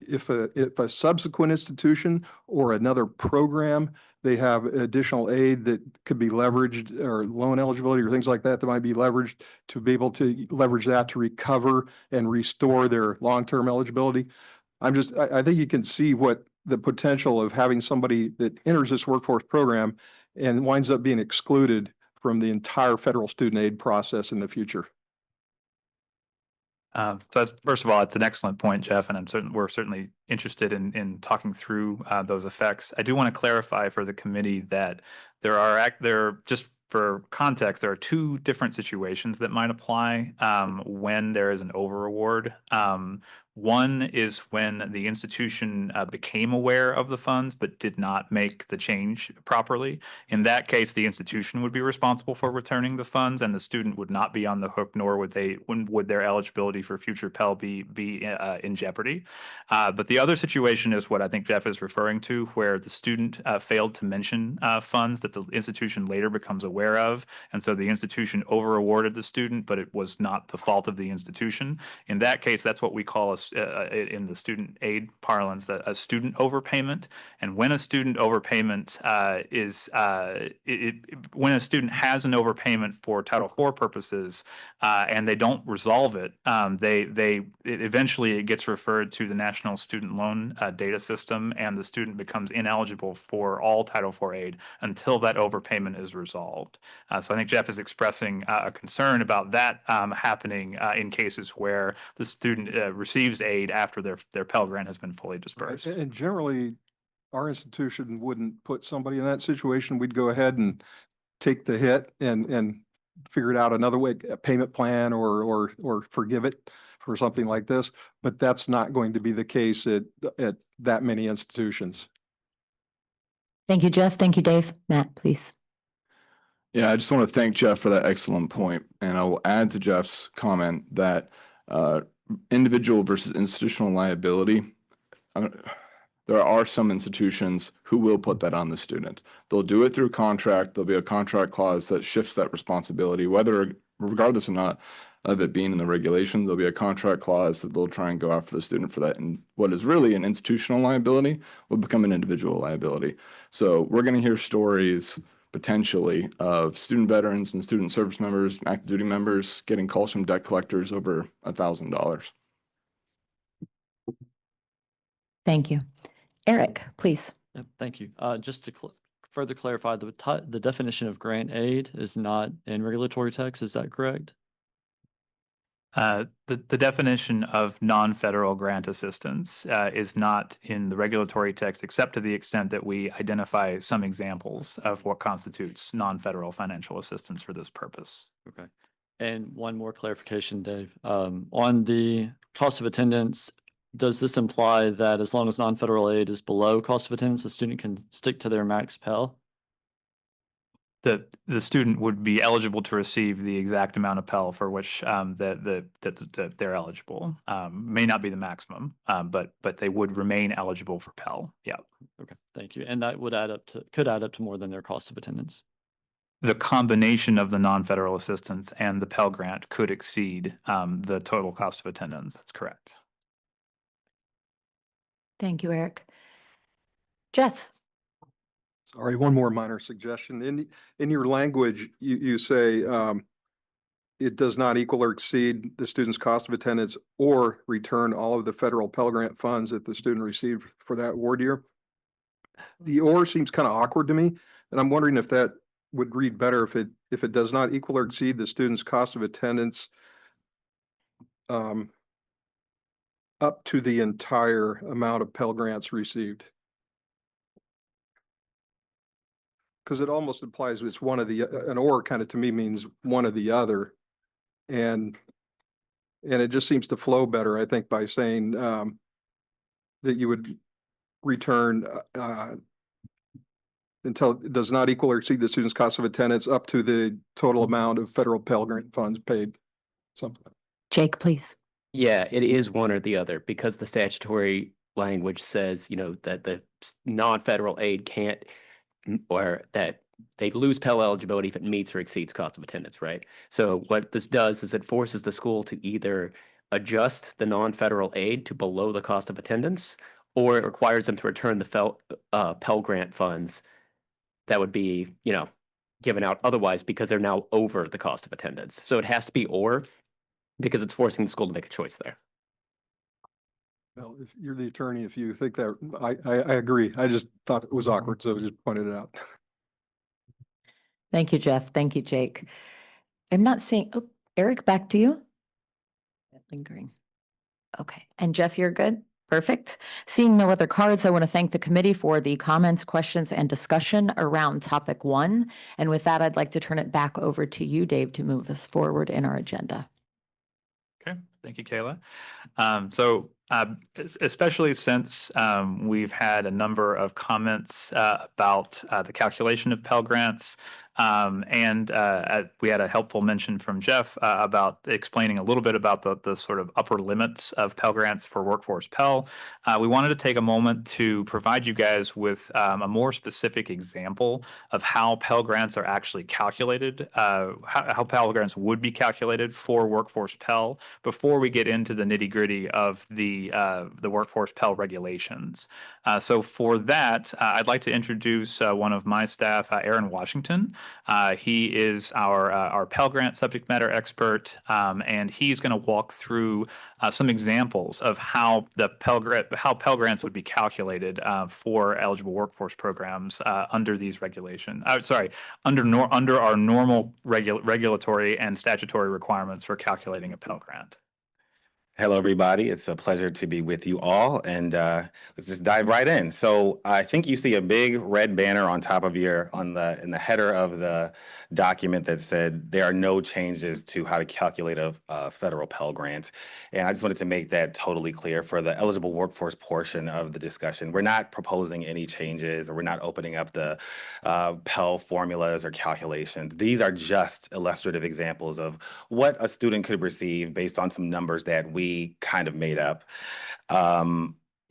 if a subsequent institution or another program, they have additional aid that could be leveraged, or loan eligibility or things like that might be leveraged, to be able to leverage that to recover and restore their long-term eligibility. I think you can see what the potential of having somebody that enters this workforce program and winds up being excluded from the entire federal student aid process in the future. First of all, it's an excellent point, Jeff, and we're certainly interested in talking through those effects. I do want to clarify for the committee that just for context, there are two different situations that might apply when there is an over award. One is when the institution became aware of the funds but did not make the change properly. In that case, the institution would be responsible for returning the funds, and the student would not be on the hook, nor would their eligibility for future Pell be in jeopardy. But the other situation is what I think Jeff is referring to, where the student failed to mention funds that the institution later becomes aware of, and so the institution over awarded the student, but it was not the fault of the institution. In that case, that's what we call in the student aid parlance a student overpayment. And when a student overpayment when a student has an overpayment for Title IV purposes and they don't resolve it, eventually it gets referred to the National Student Loan Data System, and the student becomes ineligible for all Title IV aid until that overpayment is resolved. So I think Jeff is expressing a concern about that happening in cases where the student receives aid after their Pell Grant has been fully dispersed. And generally, our institution wouldn't put somebody in that situation. We'd go ahead and take the hit and figure it out another way, a payment plan or forgive it for something like this. But that's not going to be the case at that many institutions. Thank you, Jeff. Thank you, Dave. Matt, please. Yeah, I just want to thank Jeff for that excellent point. And I will add to Jeff's comment that individual versus institutional liability, there are some institutions who will put that on the student. They'll do it through contract. There'll be a contract clause that shifts that responsibility, whether regardless or not of it being in the regulations, there'll be a contract clause that they'll try and go after the student for that. And what is really an institutional liability will become an individual liability. So we're going to hear stories potentially of student veterans and student service members, active duty members getting calls from debt collectors over $1,000. Thank you. Eric, please. Yeah, thank you. Just to further clarify, the definition of grant aid is not in regulatory text. Is that correct? The definition of non-federal grant assistance is not in the regulatory text, except to the extent that we identify some examples of what constitutes non-federal financial assistance for this purpose. Okay. And one more clarification, Dave. On the cost of attendance, does this imply that as long as non-federal aid is below cost of attendance, a student can stick to their max Pell? The student would be eligible to receive the exact amount of Pell for which that they're eligible. May not be the maximum, but they would remain eligible for Pell. Yeah. Okay, thank you. And that would could add up to more than their cost of attendance. The combination of the non-federal assistance and the Pell Grant could exceed the total cost of attendance. That's correct. Thank you, Eric. Jeff. Sorry, one more minor suggestion. In your language, you say it does not equal or exceed the student's cost of attendance or return all of the federal Pell Grant funds that the student received for that award year. The or seems kind of awkward to me, and I'm wondering if that would read better if it does not equal or exceed the student's cost of attendance up to the entire amount of Pell Grants received. Because it almost implies it's one of the, an or kind of to me means one of the other. And it just seems to flow better, I think, by saying that you would return until it does not equal or exceed the student's cost of attendance up to the total amount of federal Pell Grant funds paid. Something. Jake, please. Yeah, it is one or the other because the statutory language says, that the non-federal aid can't, or that they lose Pell eligibility if it meets or exceeds cost of attendance, right? So what this does is it forces the school to either adjust the non-federal aid to below the cost of attendance, or it requires them to return the Pell Grant funds that would be, given out otherwise because they're now over the cost of attendance. So it has to be or, because it's forcing the school to make a choice there. Well, if you're the attorney, if you think that, I agree. I just thought it was awkward, so I just pointed it out. Thank you, Jeff. Thank you, Jake. I'm not seeing, Eric, back to you. Lingering. Okay. And Jeff, you're good? Perfect. Seeing no other cards, I want to thank the committee for the comments, questions, and discussion around topic 1. And with that, I'd like to turn it back over to you, Dave, to move us forward in our agenda. Okay, thank you, Kayla. Especially since we've had a number of comments about the calculation of Pell Grants, and we had a helpful mention from Jeff about explaining a little bit about the sort of upper limits of Pell Grants for Workforce Pell. We wanted to take a moment to provide you guys with a more specific example of how Pell Grants are actually calculated, how Pell Grants would be calculated for Workforce Pell before we get into the nitty-gritty of the Workforce Pell regulations. So for that, I'd like to introduce one of my staff, Aaron Washington. He is our Pell Grant subject matter expert, and he's going to walk through some examples of how Pell Grants would be calculated for eligible workforce programs under these regulations. Under our normal regulatory and statutory requirements for calculating a Pell Grant. Hello, everybody. It's a pleasure to be with you all, and let's just dive right in. So I think you see a big red banner on top of in the header of the document that said there are no changes to how to calculate a federal Pell Grant. And I just wanted to make that totally clear for the eligible workforce portion of the discussion. We're not proposing any changes, or we're not opening up the Pell formulas or calculations. These are just illustrative examples of what a student could receive based on some numbers that we kind of made up.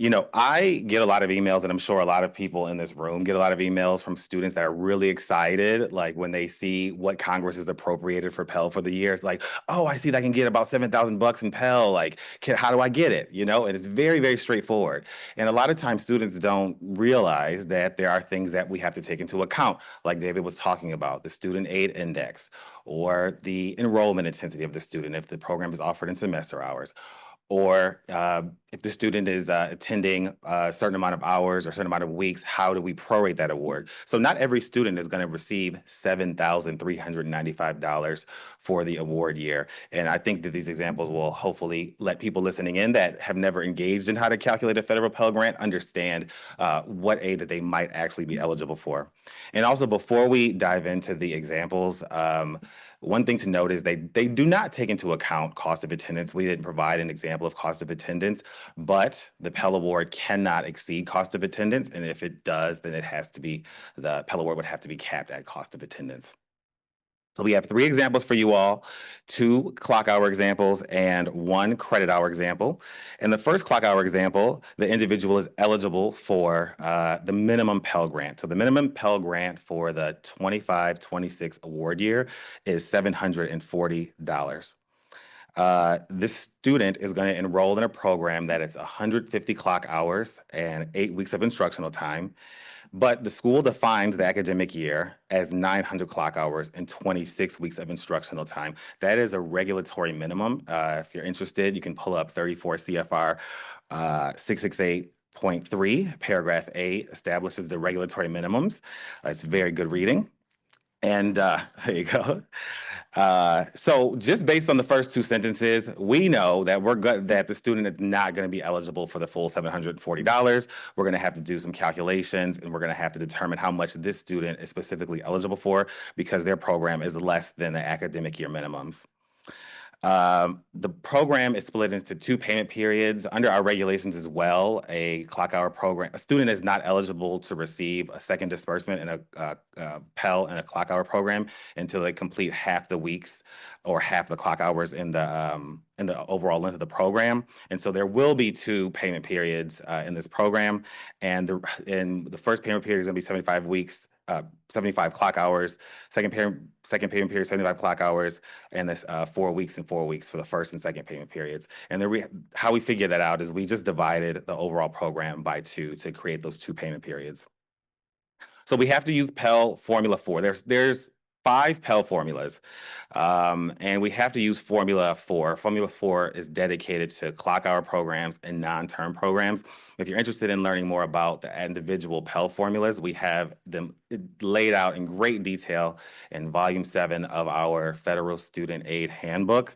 You know, I get a lot of emails, and I'm sure a lot of people in this room get a lot of emails from students that are really excited, like when they see what Congress has appropriated for Pell for the year. It's like, oh, I see that I can get about $7,000 in Pell. Like, how do I get it? You know, and it's very, very straightforward. And a lot of times students don't realize that there are things that we have to take into account, like David was talking about, the student aid index or the enrollment intensity of the student if the program is offered in semester hours, or if the student is attending a certain amount of hours or a certain amount of weeks, how do we prorate that award? So not every student is going to receive $7,395 for the award year. And I think that these examples will hopefully let people listening in that have never engaged in how to calculate a federal Pell Grant understand what aid that they might actually be eligible for. And also, before we dive into the examples, one thing to note is they do not take into account cost of attendance. We didn't provide an example of cost of attendance, but the Pell Award cannot exceed cost of attendance. And if it does, then the Pell Award would have to be capped at cost of attendance. So we have 3 examples for you all, 2 clock hour examples and 1 credit hour example. In the first clock hour example, the individual is eligible for the minimum Pell Grant. So the minimum Pell Grant for the 25-26 award year is $740. This student is going to enroll in a program that is 150 clock hours and 8 weeks of instructional time. But the school defines the academic year as 900 clock hours and 26 weeks of instructional time. That is a regulatory minimum. If you're interested, you can pull up 34 CFR 668.3. Paragraph A establishes the regulatory minimums. It's very good reading. And there you go. So just based on the first 2 sentences, we know that that the student is not going to be eligible for the full $740. We're going to have to do some calculations, and we're going to have to determine how much this student is specifically eligible for because their program is less than the academic year minimums. The program is split into 2 payment periods. Under our regulations as well, a student is not eligible to receive a second disbursement in a Pell and a clock hour program until they complete half the weeks or half the clock hours in the overall length of the program. And so there will be 2 payment periods in this program. And the first payment period is going to be 75 weeks. 75 clock hours, second payment period, 75 clock hours, and this 4 weeks and 4 weeks for the first and second payment periods. And how we figure that out is we just divided the overall program by 2 to create those 2 payment periods. So we have to use Pell Formula 4. There's 5 Pell formulas, and we have to use Formula 4. Formula 4 is dedicated to clock hour programs and non-term programs. If you're interested in learning more about the individual Pell formulas, we have them laid out in great detail in Volume 7 of our Federal Student Aid Handbook.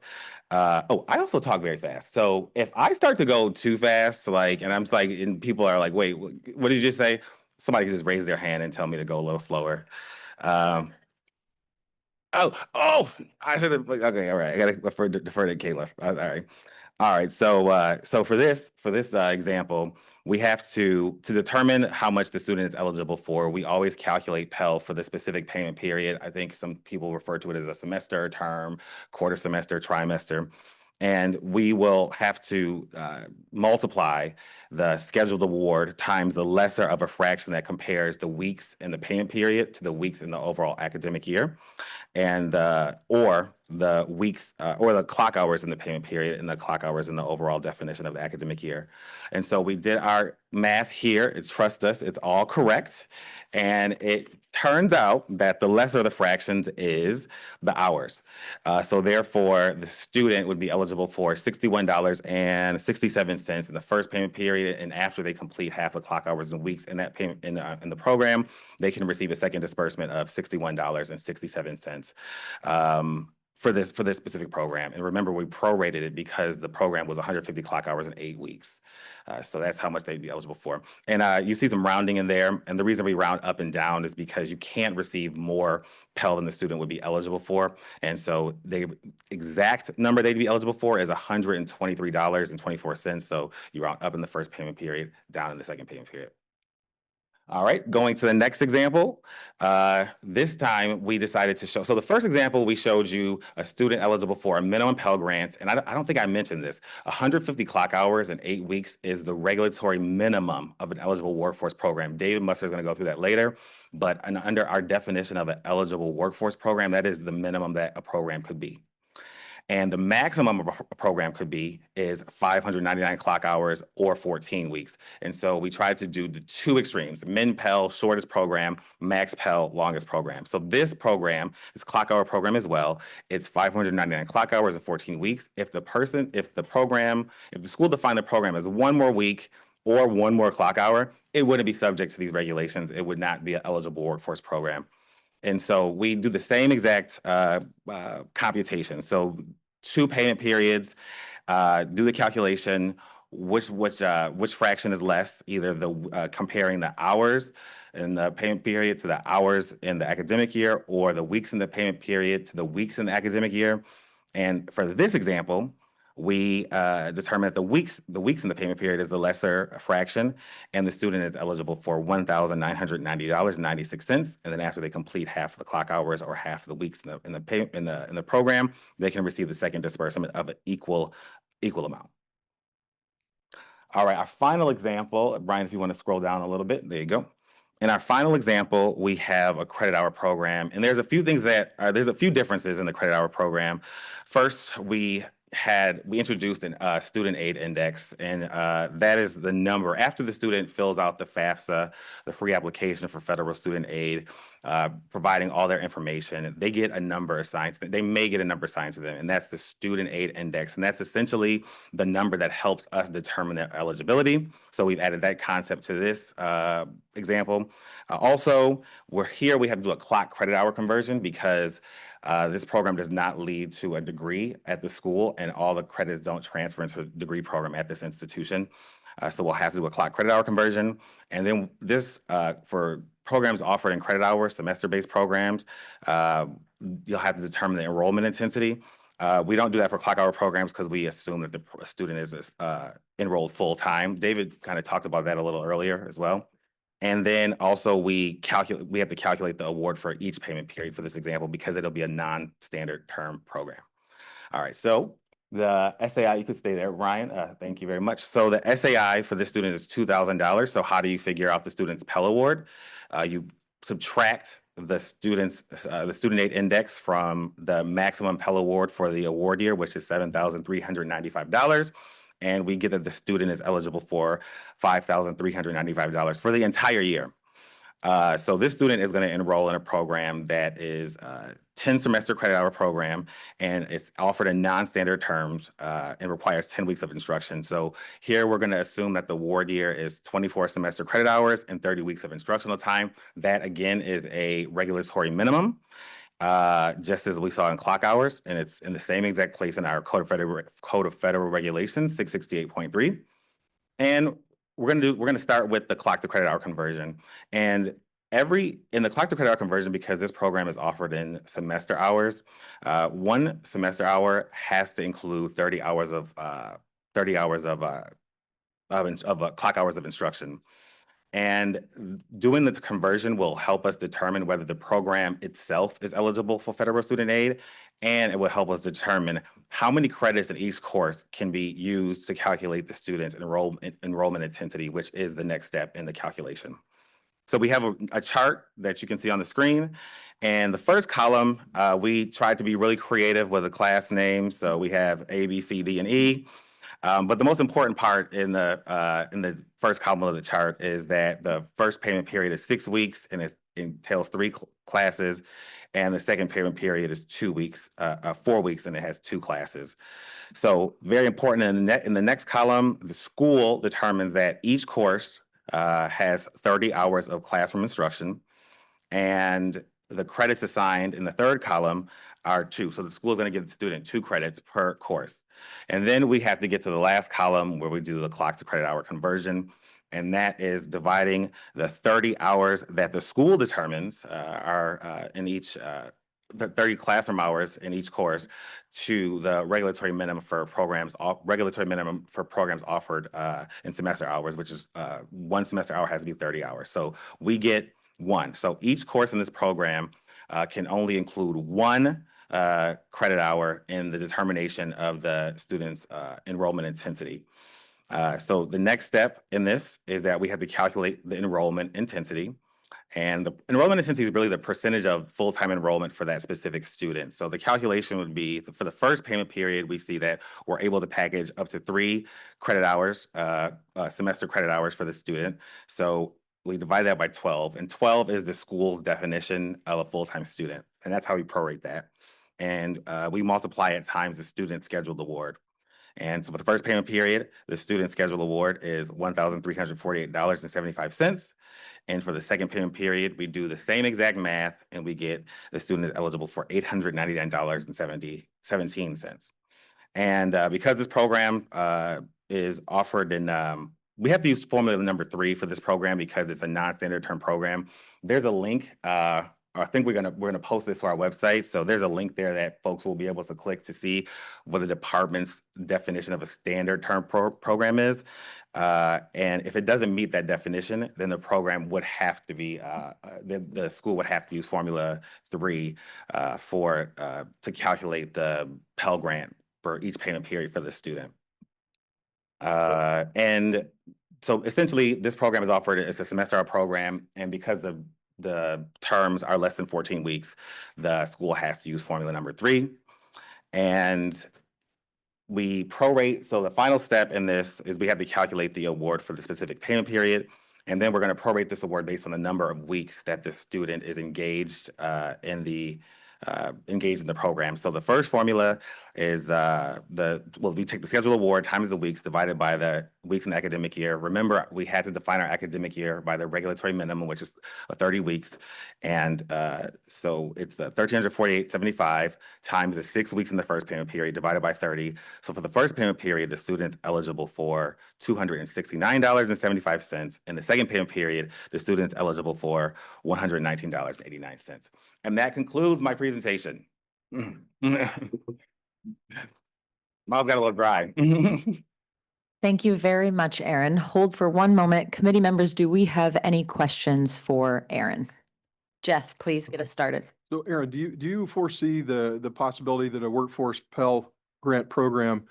I also talk very fast. So if I start to go too fast, and people are like, wait, what did you just say? Somebody can just raise their hand and tell me to go a little slower. I should have. Okay, all right. I gotta defer to Kayla. All right. So for this example, we have to determine how much the student is eligible for. We always calculate Pell for the specific payment period. I think some people refer to it as a semester, term, quarter semester, trimester. And we will have to multiply the scheduled award times the lesser of a fraction that compares the weeks in the payment period to the weeks in the overall academic year, and or the weeks or the clock hours in the payment period and the clock hours in the overall definition of the academic year. And so we did our math here. Trust us, it's all correct. And it turns out that the lesser of the fractions is the hours. So therefore, the student would be eligible for $61.67 in the first payment period, and after they complete half the clock hours and weeks in that payment in the program, they can receive a second disbursement of $61.67. For this specific program. And remember, we prorated it because the program was 150 clock hours in 8 weeks. So that's how much they'd be eligible for. And you see some rounding in there. And the reason we round up and down is because you can't receive more Pell than the student would be eligible for. And so the exact number they'd be eligible for is $123.24. So you round up in the first payment period, down in the second payment period. All right, going to the next example. This time we decided to show, so the first example we showed you a student eligible for a minimum Pell Grant, and I don't think I mentioned this, 150 clock hours in 8 weeks is the regulatory minimum of an eligible workforce program. David Musser is going to go through that later, but under our definition of an eligible workforce program, that is the minimum that a program could be. And the maximum of a program could be is 599 clock hours or 14 weeks. And so we tried to do the two extremes, min Pell, shortest program, max Pell, longest program. So this program, this clock hour program as well, it's 599 clock hours and 14 weeks. If the school defined the program as one more week or one more clock hour, it wouldn't be subject to these regulations. It would not be an eligible workforce program. And so we do the same exact computation. So 2 payment periods, do the calculation, which fraction is less, either the comparing the hours in the payment period to the hours in the academic year, or the weeks in the payment period to the weeks in the academic year. And for this example, we determine that the weeks in the payment period is the lesser fraction, and the student is eligible for $1,990.96. And then after they complete half of the clock hours or half of the weeks in the program, they can receive the second disbursement of an equal amount. All right, our final example, Brian, if you want to scroll down a little bit, there you go. In our final example, we have a credit hour program, and there's a few differences in the credit hour program. First, we introduced a student aid index, and that is the number after the student fills out the FAFSA, the free application for federal student aid, providing all their information. They get a number assigned. They may get a number assigned to them, and that's the student aid index, and that's essentially the number that helps us determine their eligibility. So we've added that concept to this example. Also, we have to do a clock credit hour conversion because this program does not lead to a degree at the school, and all the credits don't transfer into a degree program at this institution. So we'll have to do a clock credit hour conversion. And then this, for programs offered in credit hours, semester-based programs, you'll have to determine the enrollment intensity. We don't do that for clock hour programs because we assume that the student is enrolled full-time. David kind of talked about that a little earlier as well. And then also we have to calculate the award for each payment period for this example because it'll be a non-standard term program. All right, so the SAI, you could stay there, Ryan. Thank you very much. So the SAI for this student is $2,000. So how do you figure out the student's Pell Award? You subtract the student aid index from the maximum Pell Award for the award year, which is $7,395. And we get that the student is eligible for $5,395 for the entire year. So this student is going to enroll in a program that is 10 semester credit hour program, and it's offered in non-standard terms and requires 10 weeks of instruction. So here we're going to assume that the award year is 24 semester credit hours and 30 weeks of instructional time. That again is a regulatory minimum. Just as we saw in clock hours, and it's in the same exact place in our Code of Federal Regulations, 668.3. And we're going to start with the clock to credit hour conversion. And in the clock to credit hour conversion, because this program is offered in semester hours, one semester hour has to include 30 hours of clock hours of instruction. And doing the conversion will help us determine whether the program itself is eligible for federal student aid, and it will help us determine how many credits in each course can be used to calculate the student's enrollment intensity, which is the next step in the calculation. So we have a chart that you can see on the screen. And the first column, we tried to be really creative with the class names. So we have A, B, C, D, and E. But the most important part in the first column of the chart is that the first payment period is 6 weeks and it entails 3 classes, and the second payment period is 4 weeks and it has 2 classes. So very important in the next column, the school determines that each course has 30 hours of classroom instruction, and the credits assigned in the third column are 2. So the school is going to give the student 2 credits per course. And then we have to get to the last column where we do the clock to credit hour conversion. And that is dividing the 30 hours that the school determines are in each the 30 classroom hours in each course to the regulatory minimum for programs offered in semester hours, which is one semester hour has to be 30 hours. So we get one. So each course in this program can only include one credit hour in the determination of the student's enrollment intensity. So the next step in this is that we have to calculate the enrollment intensity. And the enrollment intensity is really the percentage of full-time enrollment for that specific student. So the calculation would be for the first payment period, we see that we're able to package up to 3 credit hours, semester credit hours for the student. So we divide that by 12, and 12 is the school's definition of a full-time student. And that's how we prorate that. And we multiply it times the student scheduled award. And so for the first payment period, the student scheduled award is $1,348.75. And for the second payment period, we do the same exact math and we get the student is eligible for $899.17. And because this program is offered in, we have to use formula number 3 for this program because it's a non-standard term program. There's a link. I think we're gonna post this to our website. So there's a link there that folks will be able to click to see what the department's definition of a standard term program is. And if it doesn't meet that definition, then the program would have to be, the school would have to use Formula 3 to calculate the Pell Grant for each payment period for the student. And so essentially, this program is offered as a semester hour program, and because the terms are less than 14 weeks, the school has to use formula number 3. And we prorate. So the final step in this is we have to calculate the award for the specific payment period. And then we're going to prorate this award based on the number of weeks that the student is engaged in the program. So the first formula is we take the scheduled award times the weeks divided by the weeks in the academic year. Remember, we had to define our academic year by the regulatory minimum, which is 30 weeks. And so it's the $1,348.75 times the 6 weeks in the first payment period divided by 30. So for the first payment period, the student's eligible for $269.75. In the second payment period, the student's eligible for $119.89. And that concludes my presentation. Mouth got a little dry. Thank you very much, Aaron. Hold for one moment. Committee members, do we have any questions for Aaron? Jeff, please get us started. So Aaron, do you foresee the possibility that a workforce Pell Grant program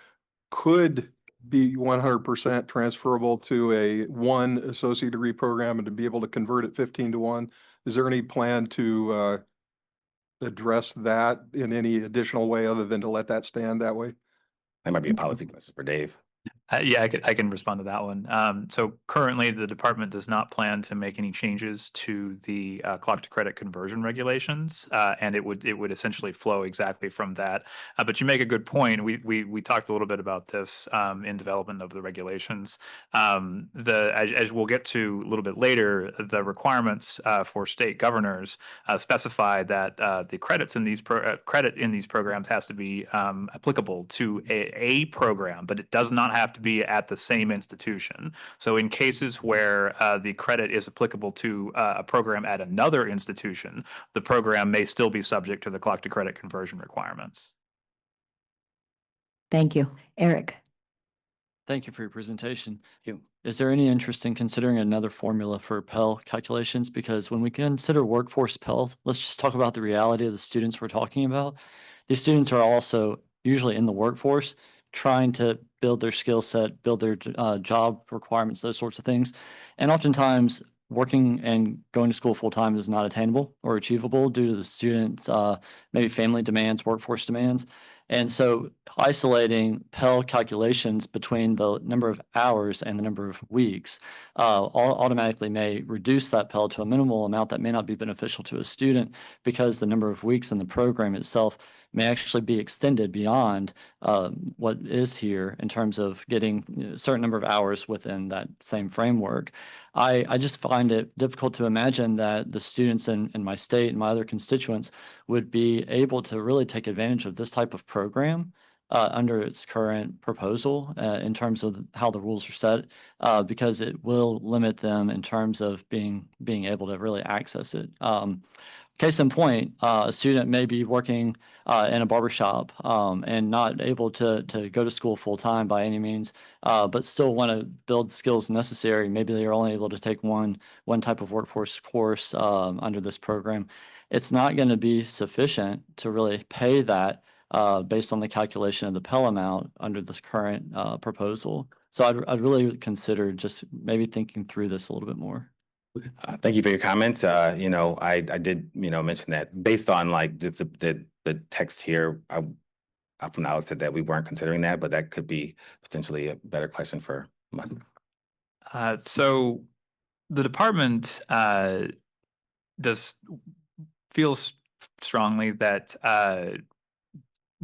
could be 100% transferable to one associate degree program and to be able to convert it 15-1? Is there any plan to address that in any additional way other than to let that stand that way? That might be a policy question for Dave. Yeah, I can respond to that one. So currently, the department does not plan to make any changes to the clock to credit conversion regulations, and it would essentially flow exactly from that. But you make a good point. We talked a little bit about this in development of the regulations. As we'll get to a little bit later, the requirements for state governors specify that the credit in these programs has to be applicable to a program, but it does not have to be at the same institution. So in cases where the credit is applicable to a program at another institution, the program may still be subject to the clock to credit conversion requirements. Thank you. Eric. Thank you for your presentation. Is there any interest in considering another formula for Pell calculations? Because when we consider workforce Pell, let's just talk about the reality of the students we're talking about. These students are also usually in the workforce, trying to build their skill set, build their job requirements, those sorts of things. And oftentimes working and going to school full time is not attainable or achievable due to the students' maybe family demands, workforce demands. And so isolating Pell calculations between the number of hours and the number of weeks automatically may reduce that Pell to a minimal amount that may not be beneficial to a student because the number of weeks in the program itself may actually be extended beyond what is here in terms of getting a certain number of hours within that same framework. I just find it difficult to imagine that the students in my state and my other constituents would be able to really take advantage of this type of program under its current proposal in terms of how the rules are set, because it will limit them in terms of being able to really access it. Case in point, a student may be working in a barbershop and not able to go to school full time by any means, but still want to build skills necessary. Maybe they're only able to take one type of workforce course under this program. It's not going to be sufficient to really pay that based on the calculation of the Pell amount under this current proposal. So I'd really consider just maybe thinking through this a little bit more. Thank you for your comments. I did, mention that based on like the text here, I from the outset that we weren't considering that, but that could be potentially a better question for Mike. So the department feels strongly that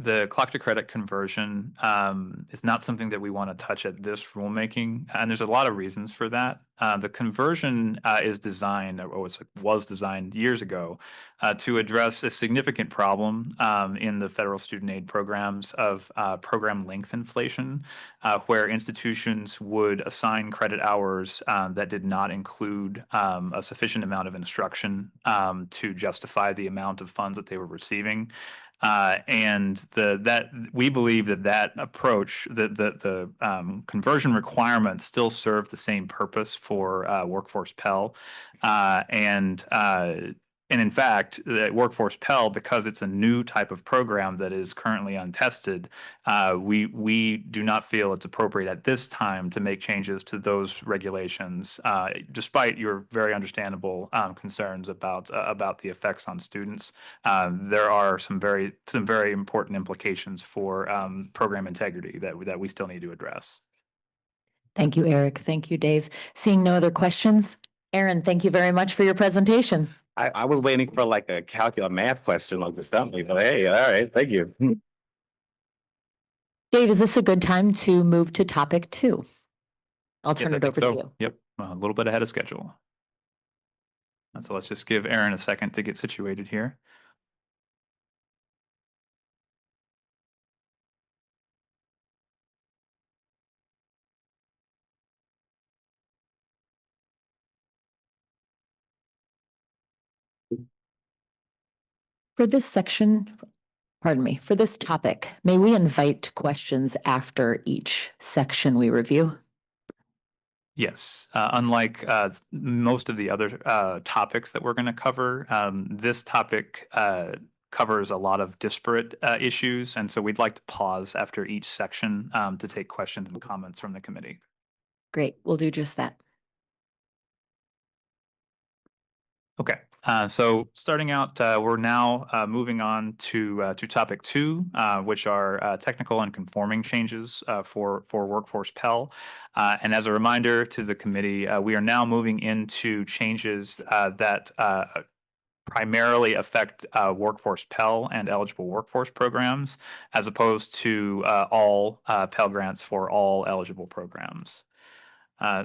the clock to credit conversion is not something that we want to touch at this rulemaking, and there's a lot of reasons for that. The conversion is designed, or was designed years ago, to address a significant problem in the federal student aid programs of program length inflation, where institutions would assign credit hours that did not include a sufficient amount of instruction to justify the amount of funds that they were receiving. And we believe that approach, the conversion requirements still serve the same purpose for Workforce Pell, and in fact, the Workforce Pell, because it's a new type of program that is currently untested, we do not feel it's appropriate at this time to make changes to those regulations, despite your very understandable concerns about the effects on students. There are some very important implications for program integrity that we still need to address. Thank you, Eric. Thank you, Dave. Seeing no other questions, Aaron, thank you very much for your presentation. I was waiting for like a math question like this, but hey, all right, thank you. Dave, is this a good time to move to topic 2? I'll turn it over to you. Yep, a little bit ahead of schedule. And so let's just give Aaron a second to get situated here. For this section, for this topic, may we invite questions after each section we review? Yes, unlike most of the other topics that we're going to cover, this topic covers a lot of disparate issues, and so we'd like to pause after each section to take questions and comments from the committee. Great, we'll do just that. Okay, so starting out, we're now moving on to topic 2, which are technical and conforming changes for Workforce Pell. And as a reminder to the committee, we are now moving into changes that primarily affect Workforce Pell and eligible workforce programs, as opposed to all Pell grants for all eligible programs.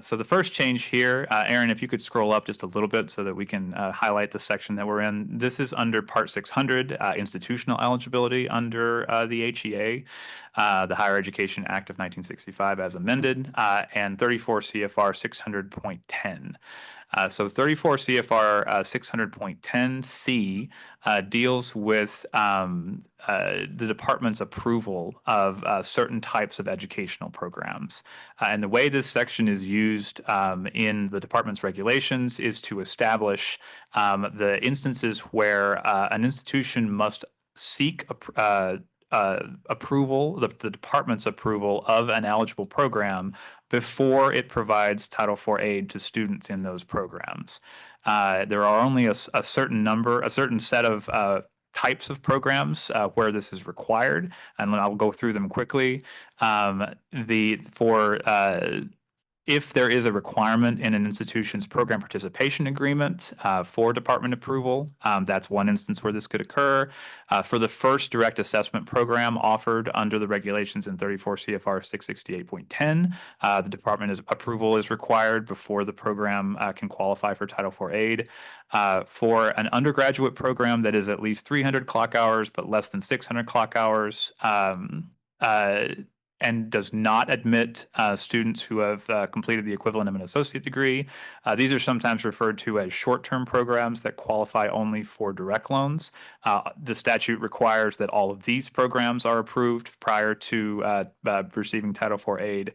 So the first change here, Aaron, if you could scroll up just a little bit so that we can highlight the section that we're in. This is under Part 600, institutional eligibility under the HEA, the Higher Education Act of 1965 as amended, and 34 CFR 600.10. So 34 CFR 600.10C deals with the department's approval of certain types of educational programs. And the way this section is used in the department's regulations is to establish the instances where an institution must seek approval, the department's approval of an eligible program before it provides Title IV aid to students in those programs. There are only a certain set of types of programs where this is required, and I'll go through them quickly. If there is a requirement in an institution's program participation agreement for department approval, that's one instance where this could occur. For the first direct assessment program offered under the regulations in 34 CFR 668.10, the department approval is required before the program can qualify for Title IV aid. For an undergraduate program that is at least 300 clock hours but less than 600 clock hours, and does not admit students who have completed the equivalent of an associate degree. These are sometimes referred to as short-term programs that qualify only for direct loans. The statute requires that all of these programs are approved prior to receiving Title IV aid.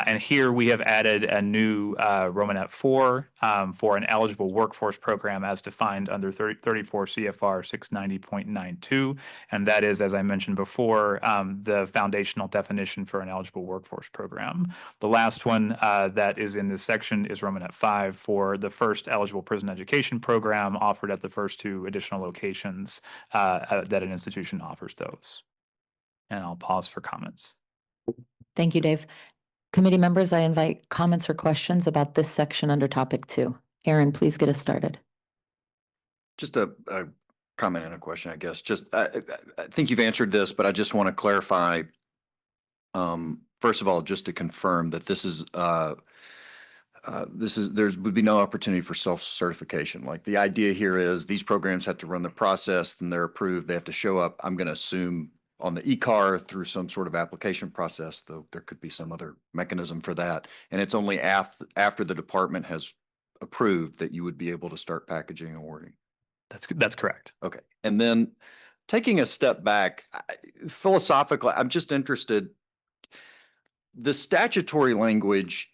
And here we have added a new Romanet 4 for an eligible workforce program as defined under 34 CFR 690.92. And that is, as I mentioned before, the foundational definition for an eligible workforce program. The last one that is in this section is Romanet 5 for the first eligible prison education program offered at the first 2 additional locations that an institution offers those. And I'll pause for comments. Thank you, Dave. Committee members, I invite comments or questions about this section under topic 2. Aaron, please get us started. Just a comment and a question, I guess. Just I think you've answered this, but I just want to clarify. First of all, just to confirm that there would be no opportunity for self-certification. Like the idea here is these programs have to run the process, then they're approved. They have to show up. I'm going to assume on the e-car through some sort of application process, though there could be some other mechanism for that. And it's only after the department has approved that you would be able to start packaging and awarding. That's correct. Okay. And then taking a step back, philosophically, I'm just interested. The statutory language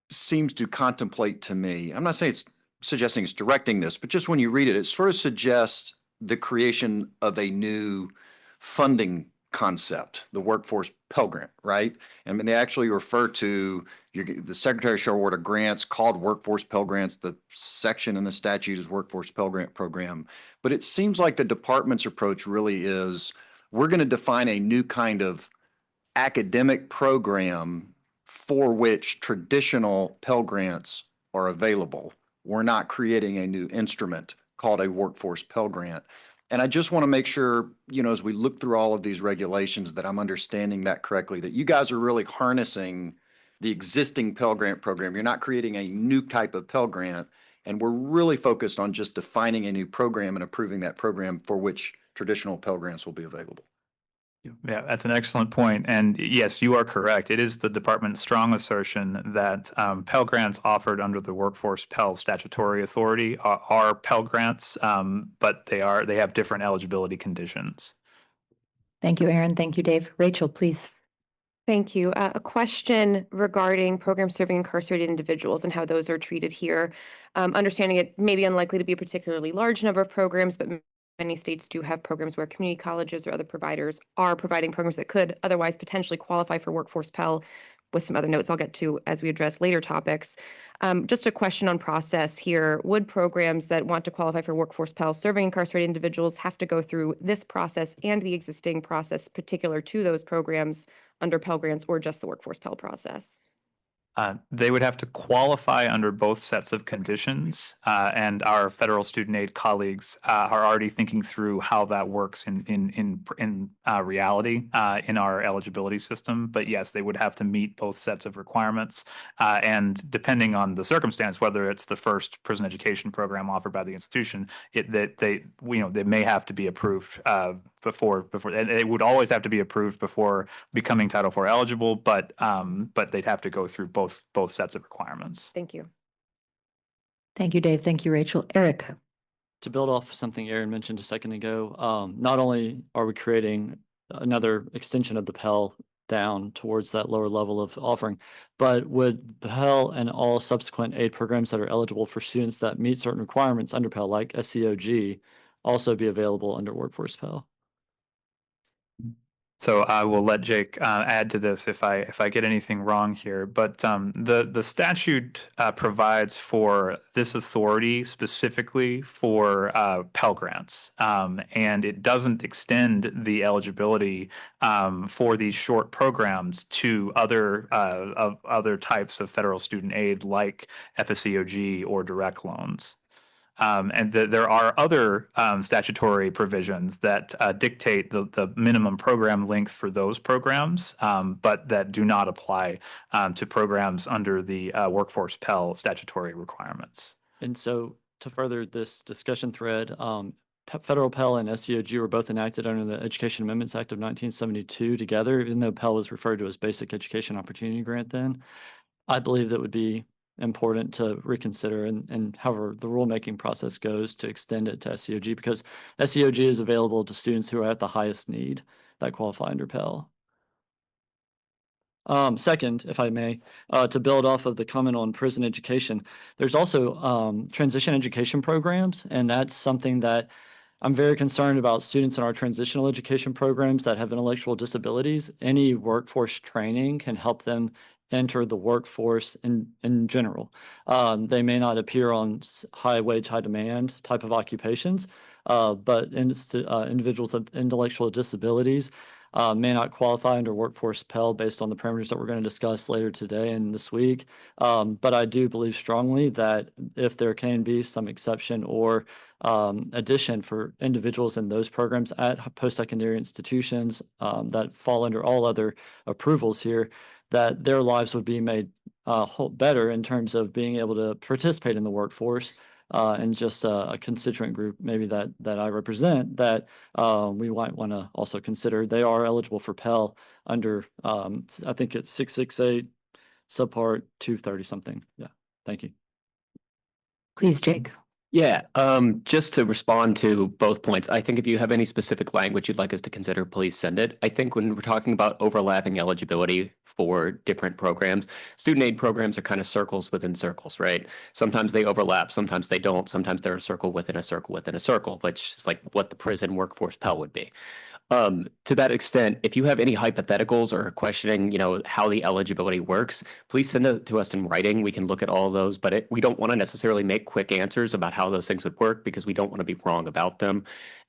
seems to contemplate to me, I'm not saying it's suggesting it's directing this, but just when you read it, it sort of suggests the creation of a new funding concept, the Workforce Pell Grant, right? I mean, they actually refer to the Secretary shall award a grants called Workforce Pell Grants. The section in the statute is Workforce Pell Grant Program. But it seems like the department's approach really is we're going to define a new kind of academic program for which traditional Pell Grants are available. We're not creating a new instrument called a Workforce Pell Grant. And I just want to make sure, as we look through all of these regulations, that I'm understanding that correctly, that you guys are really harnessing the existing Pell Grant program. You're not creating a new type of Pell Grant, and we're really focused on just defining a new program and approving that program for which traditional Pell Grants will be available. Yeah, that's an excellent point. And yes, you are correct. It is the department's strong assertion that Pell Grants offered under the Workforce Pell Statutory Authority are Pell Grants, but they have different eligibility conditions. Thank you, Aaron. Thank you, Dave. Rachel, please. Thank you. A question regarding programs serving incarcerated individuals and how those are treated here. Understanding it may be unlikely to be a particularly large number of programs, but many states do have programs where community colleges or other providers are providing programs that could otherwise potentially qualify for Workforce Pell, with some other notes I'll get to as we address later topics. Just a question on process here. Would programs that want to qualify for Workforce Pell serving incarcerated individuals have to go through this process and the existing process particular to those programs under Pell Grants, or just the Workforce Pell process? They would have to qualify under both sets of conditions, and our federal student aid colleagues are already thinking through how that works in reality in our eligibility system. But yes, they would have to meet both sets of requirements, and depending on the circumstance, whether it's the first prison education program offered by the institution, they may have to be approved before, and it would always have to be approved before becoming Title IV eligible, but they'd have to go through both sets of requirements. Thank you. Thank you, Dave. Thank you, Rachel. Eric. To build off something Aaron mentioned a second ago, not only are we creating another extension of the Pell down towards that lower level of offering, but would Pell and all subsequent aid programs that are eligible for students that meet certain requirements under Pell, like SCOG, also be available under Workforce Pell? So I will let Jake add to this if I get anything wrong here. But the statute provides for this authority specifically for Pell Grants, and it doesn't extend the eligibility for these short programs to other types of federal student aid like FSCOG or direct loans. And there are other statutory provisions that dictate the minimum program length for those programs, but that do not apply to programs under the Workforce Pell statutory requirements. And so to further this discussion thread, Federal Pell and SEOG were both enacted under the Education Amendments Act of 1972 together, even though Pell was referred to as Basic Education Opportunity Grant then. I believe that would be important to reconsider and however the rulemaking process goes to extend it to SEOG, because SEOG is available to students who are at the highest need that qualify under Pell. Second, if I may, to build off of the comment on prison education, there's also transition education programs, and that's something that I'm very concerned about students in our transitional education programs that have intellectual disabilities. Any workforce training can help them enter the workforce in general. They may not appear on high wage, high demand type of occupations, but individuals with intellectual disabilities may not qualify under workforce Pell based on the parameters that we're going to discuss later today and this week. But I do believe strongly that if there can be some exception or addition for individuals in those programs at post-secondary institutions that fall under all other approvals here, that their lives would be made better in terms of being able to participate in the workforce. And just a constituent group maybe that I represent that we might want to also consider. They are eligible for Pell under, I think it's 668 subpart 230 something. Yeah, thank you. Please, Jake. Yeah, just to respond to both points, I think if you have any specific language you'd like us to consider, please send it. I think when we're talking about overlapping eligibility for different programs, student aid programs are kind of circles within circles, right? Sometimes they overlap, sometimes they don't. Sometimes they're a circle within a circle within a circle, which is like what the prison workforce Pell would be. To that extent, if you have any hypotheticals or questioning, how the eligibility works, please send it to us in writing. We can look at all of those, but we don't want to necessarily make quick answers about how those things would work because we don't want to be wrong about them.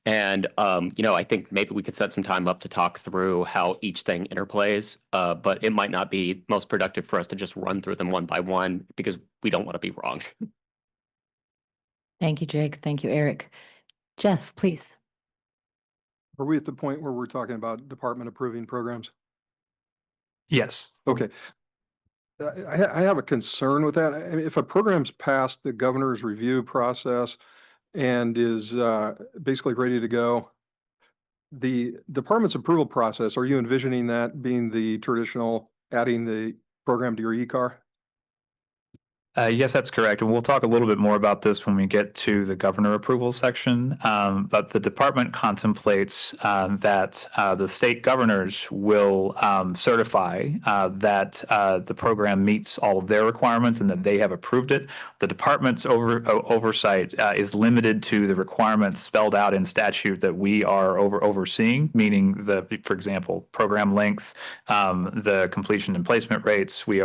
And, I think maybe we could set some time up to talk through how each thing interplays, but it might not be most productive for us to just run through them one by one because we don't want to be wrong. Thank you, Jake. Thank you, Eric. Jeff, please. Are we at the point where we're talking about department approving programs? Yes. Okay. I have a concern with that. I mean, if a program's passed the governor's review process and is basically ready to go, the department's approval process, are you envisioning that being the traditional adding the program to your e-car? Yes, that's correct. And we'll talk a little bit more about this when we get to the governor approval section. But the department contemplates that the state governors will certify that the program meets all of their requirements and that they have approved it. The department's oversight is limited to the requirements spelled out in statute that we are overseeing, meaning for example, program length, the completion and placement rates. We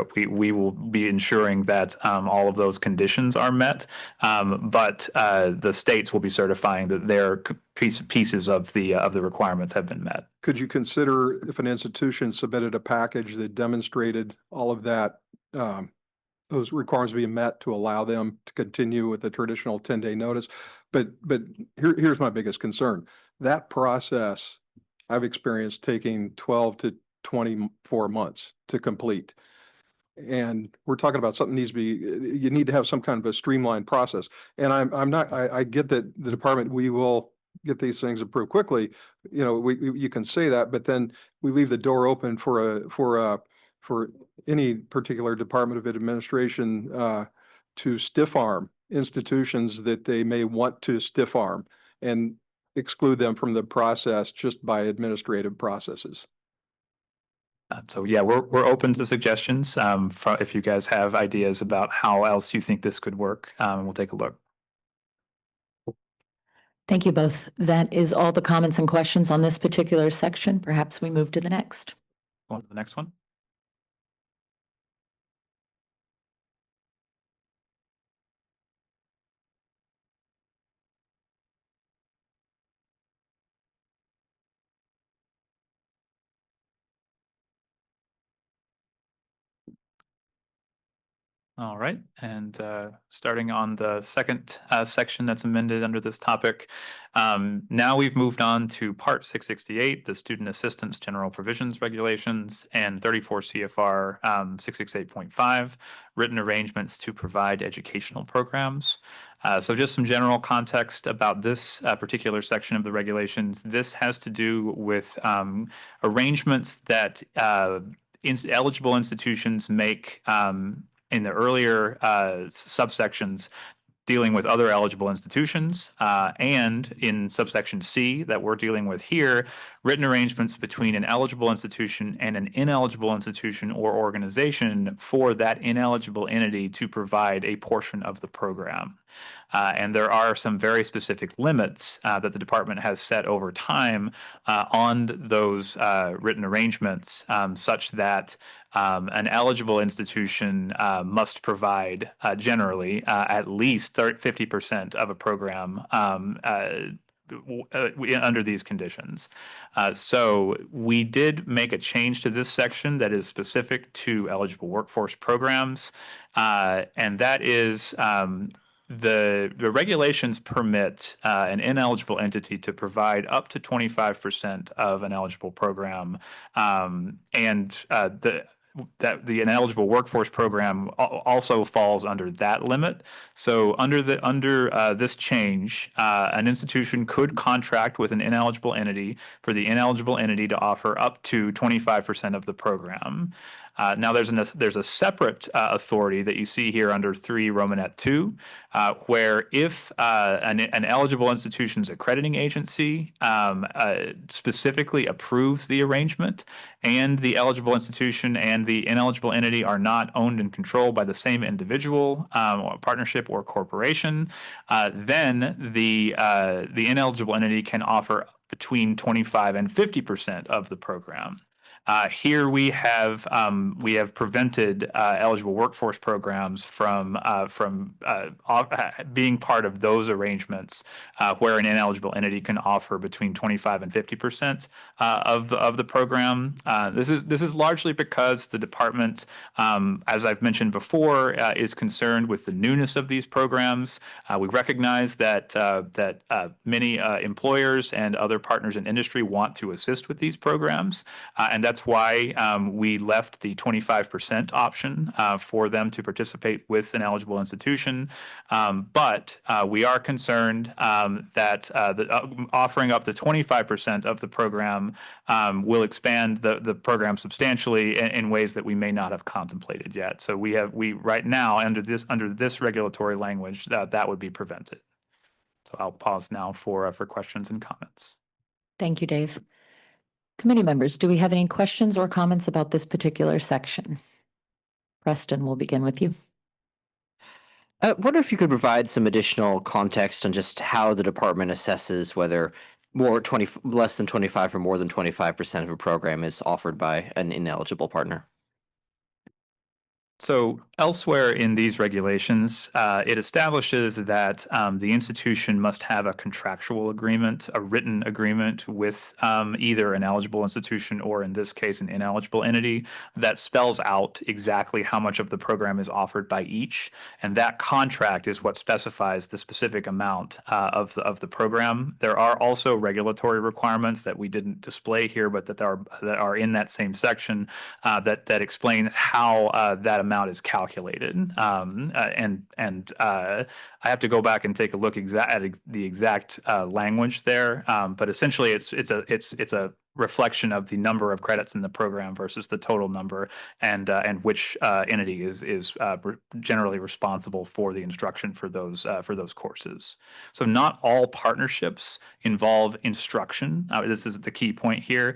will be ensuring that all of those conditions are met, but the states will be certifying that their pieces of the requirements have been met. Could you consider if an institution submitted a package that demonstrated all of that, those requirements being met to allow them to continue with the traditional 10-day notice? But here's my biggest concern. That process I've experienced taking 12 to 24 months to complete. And we're talking about something needs to be, you need to have some kind of a streamlined process. And I get that the department, we will get these things approved quickly. You can say that, but then we leave the door open for any particular department of administration to stiff arm institutions that they may want to stiff arm and exclude them from the process just by administrative processes. So yeah, we're open to suggestions. If you guys have ideas about how else you think this could work, we'll take a look. Thank you both. That is all the comments and questions on this particular section. Perhaps we move to the next. On to the next one. All right, and starting on the second section that's amended under this topic, now we've moved on to Part 668, the Student Assistance General Provisions Regulations, and 34 CFR 668.5, written arrangements to provide educational programs. So just some general context about this particular section of the regulations. This has to do with arrangements that eligible institutions make in the earlier subsections dealing with other eligible institutions, and in subsection C that we're dealing with here, written arrangements between an eligible institution and an ineligible institution or organization for that ineligible entity to provide a portion of the program. And there are some very specific limits that the department has set over time on those written arrangements, such that an eligible institution must provide generally at least 50% of a program under these conditions. So we did make a change to this section that is specific to eligible workforce programs, and that is the regulations permit an ineligible entity to provide up to 25% of an eligible program, and that the ineligible workforce program also falls under that limit. So under this change, an institution could contract with an ineligible entity for the ineligible entity to offer up to 25% of the program. Now there's a separate authority that you see here under 3 Romanet 2, where if an eligible institution's accrediting agency specifically approves the arrangement, and the eligible institution and the ineligible entity are not owned and controlled by the same individual, or partnership or corporation, then the ineligible entity can offer between 25 and 50% of the program. Here we have prevented eligible workforce programs from being part of those arrangements where an ineligible entity can offer between 25 and 50% of the program. This is largely because the department, as I've mentioned before, is concerned with the newness of these programs. We recognize that many employers and other partners in industry want to assist with these programs, and that's why we left the 25% option for them to participate with an eligible institution. But we are concerned that offering up to 25% of the program will expand the program substantially in ways that we may not have contemplated yet. So we right now under this regulatory language that would be prevented. So I'll pause now for questions and comments. Thank you, Dave. Committee members, do we have any questions or comments about this particular section? Preston, we'll begin with you. I wonder if you could provide some additional context on just how the department assesses whether less than 25 or more than 25% of a program is offered by an ineligible partner. So elsewhere in these regulations, it establishes that the institution must have a contractual agreement, a written agreement with either an eligible institution or, in this case, an ineligible entity that spells out exactly how much of the program is offered by each. And that contract is what specifies the specific amount of the program. There are also regulatory requirements that we didn't display here, but that are in that same section that explain how that amount is calculated. I have to go back and take a look at the exact language there, but essentially it's a reflection of the number of credits in the program versus the total number, and which entity is generally responsible for the instruction for those courses. So not all partnerships involve instruction. This is the key point here.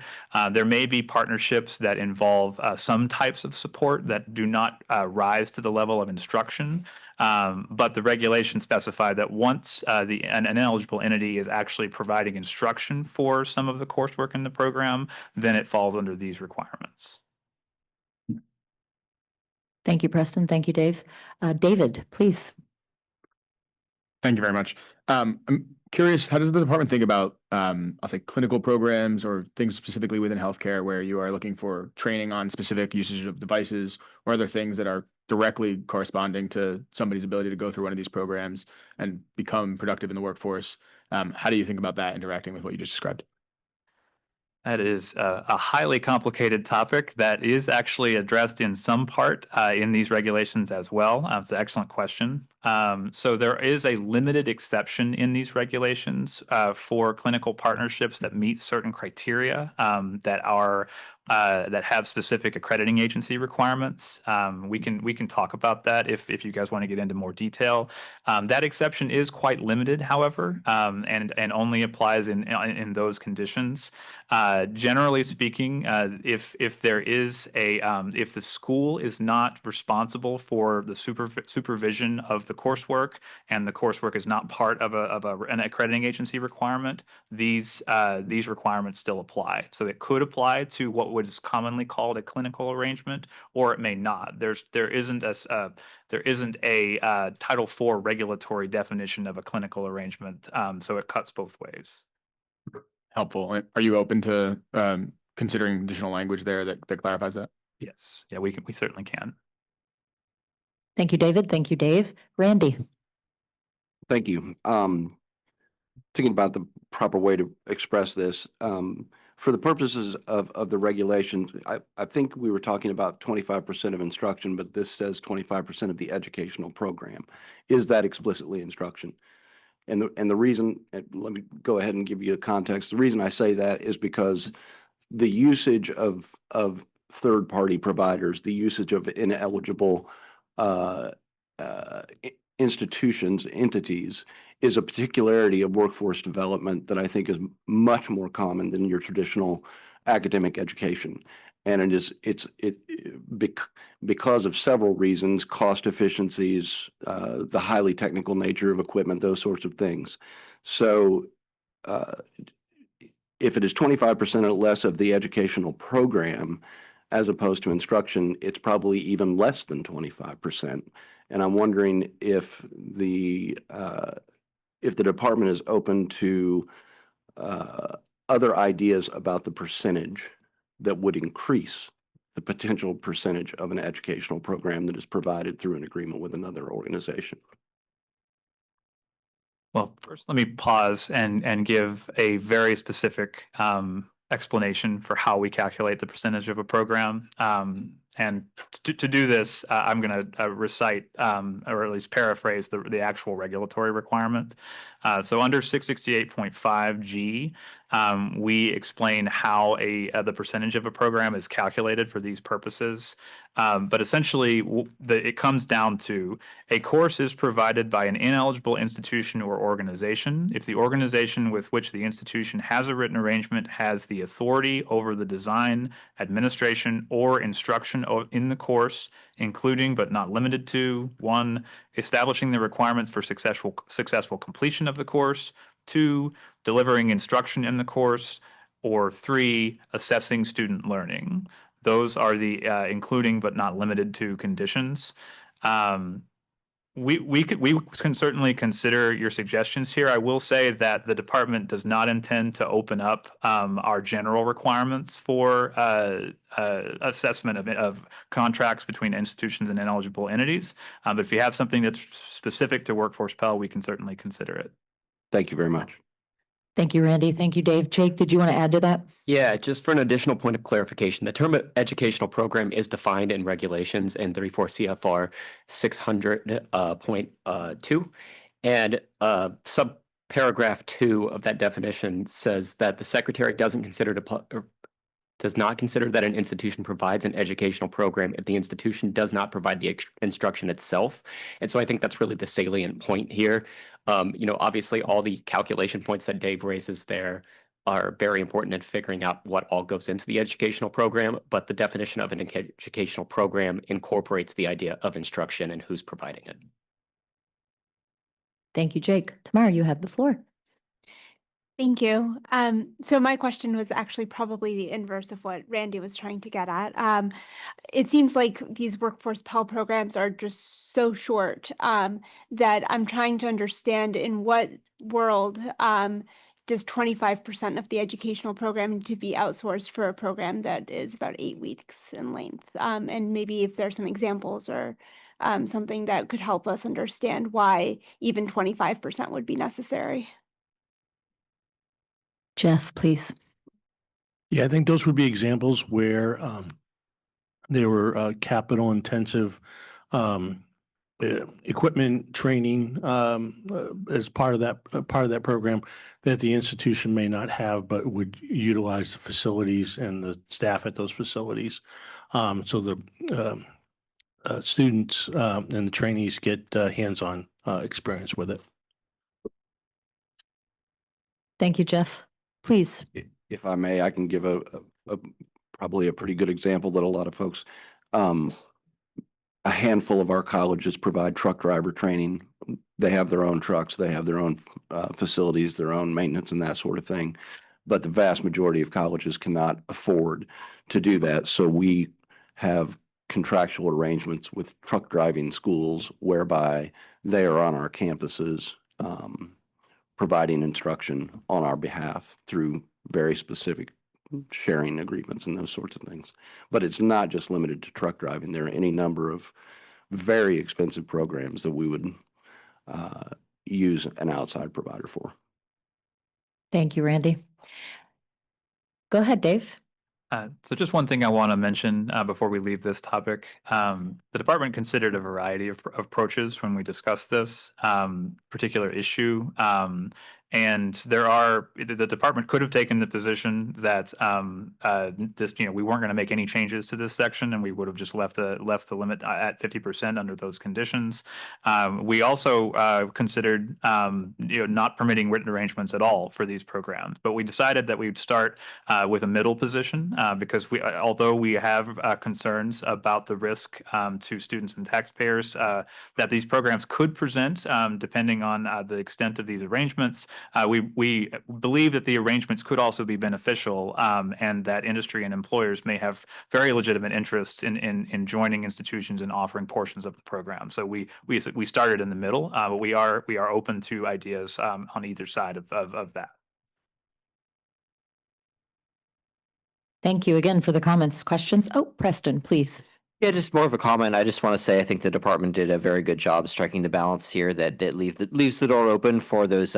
There may be partnerships that involve some types of support that do not rise to the level of instruction. But the regulations specify that once an ineligible entity is actually providing instruction for some of the coursework in the program, then it falls under these requirements. Thank you, Preston. Thank you, Dave. David, please. Thank you very much. I'm curious, how does the department think about, I'll say, clinical programs or things specifically within healthcare where you are looking for training on specific usage of devices or other things that are directly corresponding to somebody's ability to go through one of these programs and become productive in the workforce? How do you think about that interacting with what you just described? That is a highly complicated topic that is actually addressed in some part in these regulations as well. It's an excellent question. So there is a limited exception in these regulations for clinical partnerships that meet certain criteria that have specific accrediting agency requirements. We can talk about that if you guys want to get into more detail. That exception is quite limited, however, and only applies in those conditions. Generally speaking, if the school is not responsible for the supervision of the coursework and the coursework is not part of an accrediting agency requirement, these requirements still apply. So it could apply to what is commonly called a clinical arrangement, or it may not. There isn't a Title IV regulatory definition of a clinical arrangement, so it cuts both ways. Helpful. And are you open to considering additional language there that clarifies that? Yes. Yeah, we certainly can. Thank you, David. Thank you, Dave. Randy. Thank you. Thinking about the proper way to express this, for the purposes of the regulations, I think we were talking about 25% of instruction, but this says 25% of the educational program. Is that explicitly instruction? And the reason, let me go ahead and give you a context. The reason I say that is because the usage of third-party providers, the usage of ineligible institutions, entities, is a particularity of workforce development that I think is much more common than your traditional academic education. And because of several reasons, cost efficiencies, the highly technical nature of equipment, those sorts of things. So if it is 25% or less of the educational program, as opposed to instruction, it's probably even less than 25%. And I'm wondering if the department is open to other ideas about the percentage that would increase the potential percentage of an educational program that is provided through an agreement with another organization. Well, first, let me pause and give a very specific explanation for how we calculate the percentage of a program. And to do this, I'm going to recite or at least paraphrase the actual regulatory requirement. So under 668.5G, we explain how the percentage of a program is calculated for these purposes. But essentially, it comes down to a course is provided by an ineligible institution or organization if the organization with which the institution has a written arrangement has the authority over the design, administration, or instruction in the course, including but not limited to 1, establishing the requirements for successful completion of the course, 2, delivering instruction in the course, or 3, assessing student learning. Those are the including but not limited to conditions. We can certainly consider your suggestions here. I will say that the department does not intend to open up our general requirements for assessment of contracts between institutions and ineligible entities. But if you have something that's specific to Workforce Pell, we can certainly consider it. Thank you very much. Thank you, Randy. Thank you, Dave. Jake, did you want to add to that? Yeah, just for an additional point of clarification, the term educational program is defined in regulations in 34 CFR 600.2, and subparagraph 2 of that definition says that the secretary does not consider that an institution provides an educational program if the institution does not provide the instruction itself. And so I think that's really the salient point here. Obviously all the calculation points that Dave raises there are very important in figuring out what all goes into the educational program, but the definition of an educational program incorporates the idea of instruction and who's providing it. Thank you, Jake. Tamara, you have the floor. Thank you. So my question was actually probably the inverse of what Randy was trying to get at. It seems like these Workforce Pell programs are just so short that I'm trying to understand in what world does 25% of the educational program need to be outsourced for a program that is about 8 weeks in length? And maybe if there's some examples or something that could help us understand why even 25% would be necessary. Jeff, please. Yeah, I think those would be examples where they were capital intensive equipment training as part of that program that the institution may not have, but would utilize the facilities and the staff at those facilities. So the students and the trainees get hands-on experience with it. Thank you, Jeff. Please. If I may, I can give a probably a pretty good example that a lot of folks, a handful of our colleges provide truck driver training. They have their own trucks, they have their own facilities, their own maintenance and that sort of thing. But the vast majority of colleges cannot afford to do that. So we have contractual arrangements with truck driving schools whereby they are on our campuses providing instruction on our behalf through very specific sharing agreements and those sorts of things. But it's not just limited to truck driving. There are any number of very expensive programs that we would use an outside provider for. Thank you, Randy. Go ahead, Dave. So just one thing I want to mention before we leave this topic. The department considered a variety of approaches when we discussed this particular issue. And the department could have taken the position that we weren't going to make any changes to this section, and we would have just left the limit at 50% under those conditions. We also considered not permitting written arrangements at all for these programs, but we decided that we would start with a middle position because although we have concerns about the risk to students and taxpayers that these programs could present depending on the extent of these arrangements. We believe that the arrangements could also be beneficial and that industry and employers may have very legitimate interest in joining institutions and offering portions of the program. So we started in the middle, but we are open to ideas on either side of that. Thank you again for the comments. Questions? Oh, Preston, please. Yeah, just more of a comment. I just want to say I think the department did a very good job striking the balance here that leaves the door open for those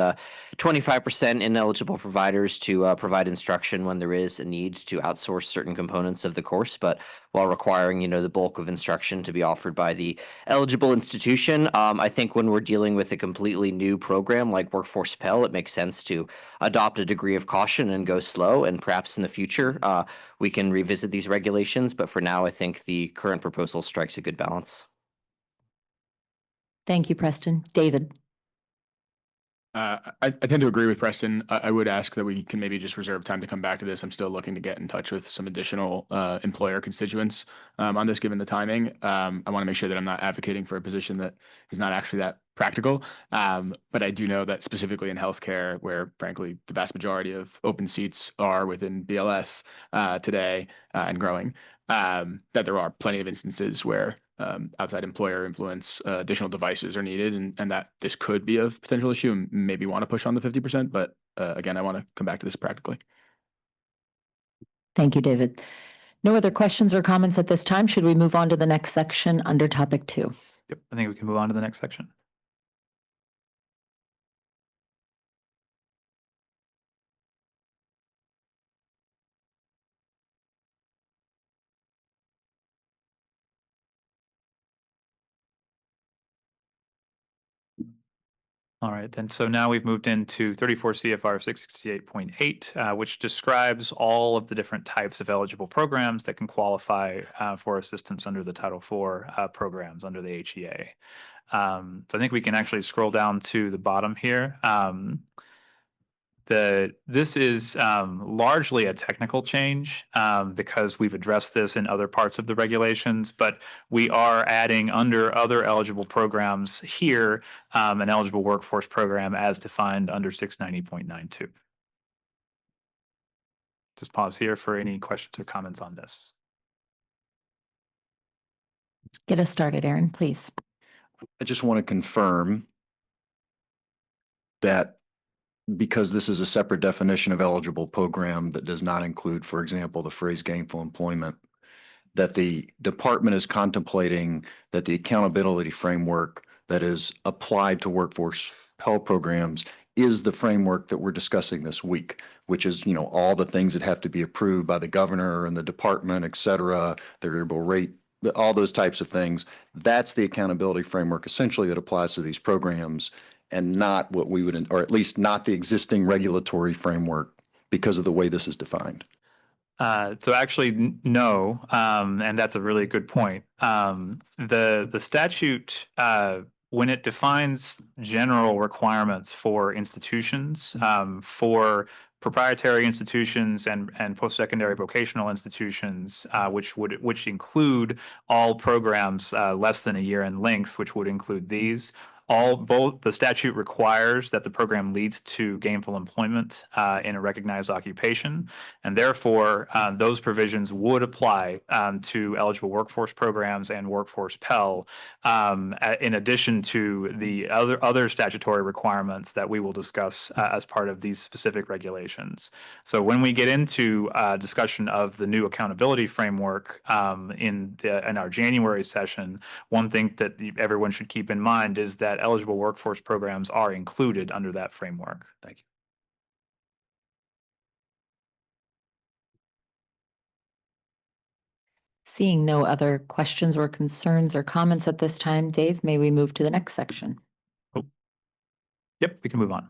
25% ineligible providers to provide instruction when there is a need to outsource certain components of the course, but while requiring, the bulk of instruction to be offered by the eligible institution. I think when we're dealing with a completely new program like Workforce Pell, it makes sense to adopt a degree of caution and go slow, and perhaps in the future we can revisit these regulations. But for now, I think the current proposal strikes a good balance. Thank you, Preston. David. I tend to agree with Preston. I would ask that we can maybe just reserve time to come back to this. I'm still looking to get in touch with some additional employer constituents on this, given the timing. I want to make sure that I'm not advocating for a position that is not actually that practical. But I do know that specifically in healthcare, where frankly the vast majority of open seats are within BLS today and growing, that there are plenty of instances where outside employer influence, additional devices are needed, and that this could be a potential issue and maybe want to push on the 50%. But again, I want to come back to this practically. Thank you, David. No other questions or comments at this time. Should we move on to the next section under topic 2? Yep, I think we can move on to the next section. All right, then. So now we've moved into 34 CFR 668.8, which describes all of the different types of eligible programs that can qualify for assistance under the Title IV programs under the HEA. So I think we can actually scroll down to the bottom here. This is largely a technical change because we've addressed this in other parts of the regulations, but we are adding under other eligible programs here an eligible workforce program as defined under 690.92. Just pause here for any questions or comments on this. Get us started, Aaron, please. I just want to confirm that because this is a separate definition of eligible program that does not include, for example, the phrase gainful employment, that the department is contemplating that the accountability framework that is applied to workforce Pell programs is the framework that we're discussing this week, which is, all the things that have to be approved by the governor and the department, et cetera, the variable rate all those types of things. That's the accountability framework essentially that applies to these programs, and not what we would, or at least not the existing regulatory framework because of the way this is defined. So actually, no, and that's a really good point. The statute, when it defines general requirements for institutions, for proprietary institutions and post-secondary vocational institutions, which include all programs less than a year in length, which would include these. Both the statute requires that the program leads to gainful employment in a recognized occupation, and therefore those provisions would apply to eligible workforce programs and workforce Pell, in addition to the other statutory requirements that we will discuss as part of these specific regulations. So when we get into discussion of the new accountability framework in our January session, one thing that everyone should keep in mind is that eligible workforce programs are included under that framework. Thank you. Seeing no other questions or concerns or comments at this time, Dave, may we move to the next section? Yep, we can move on.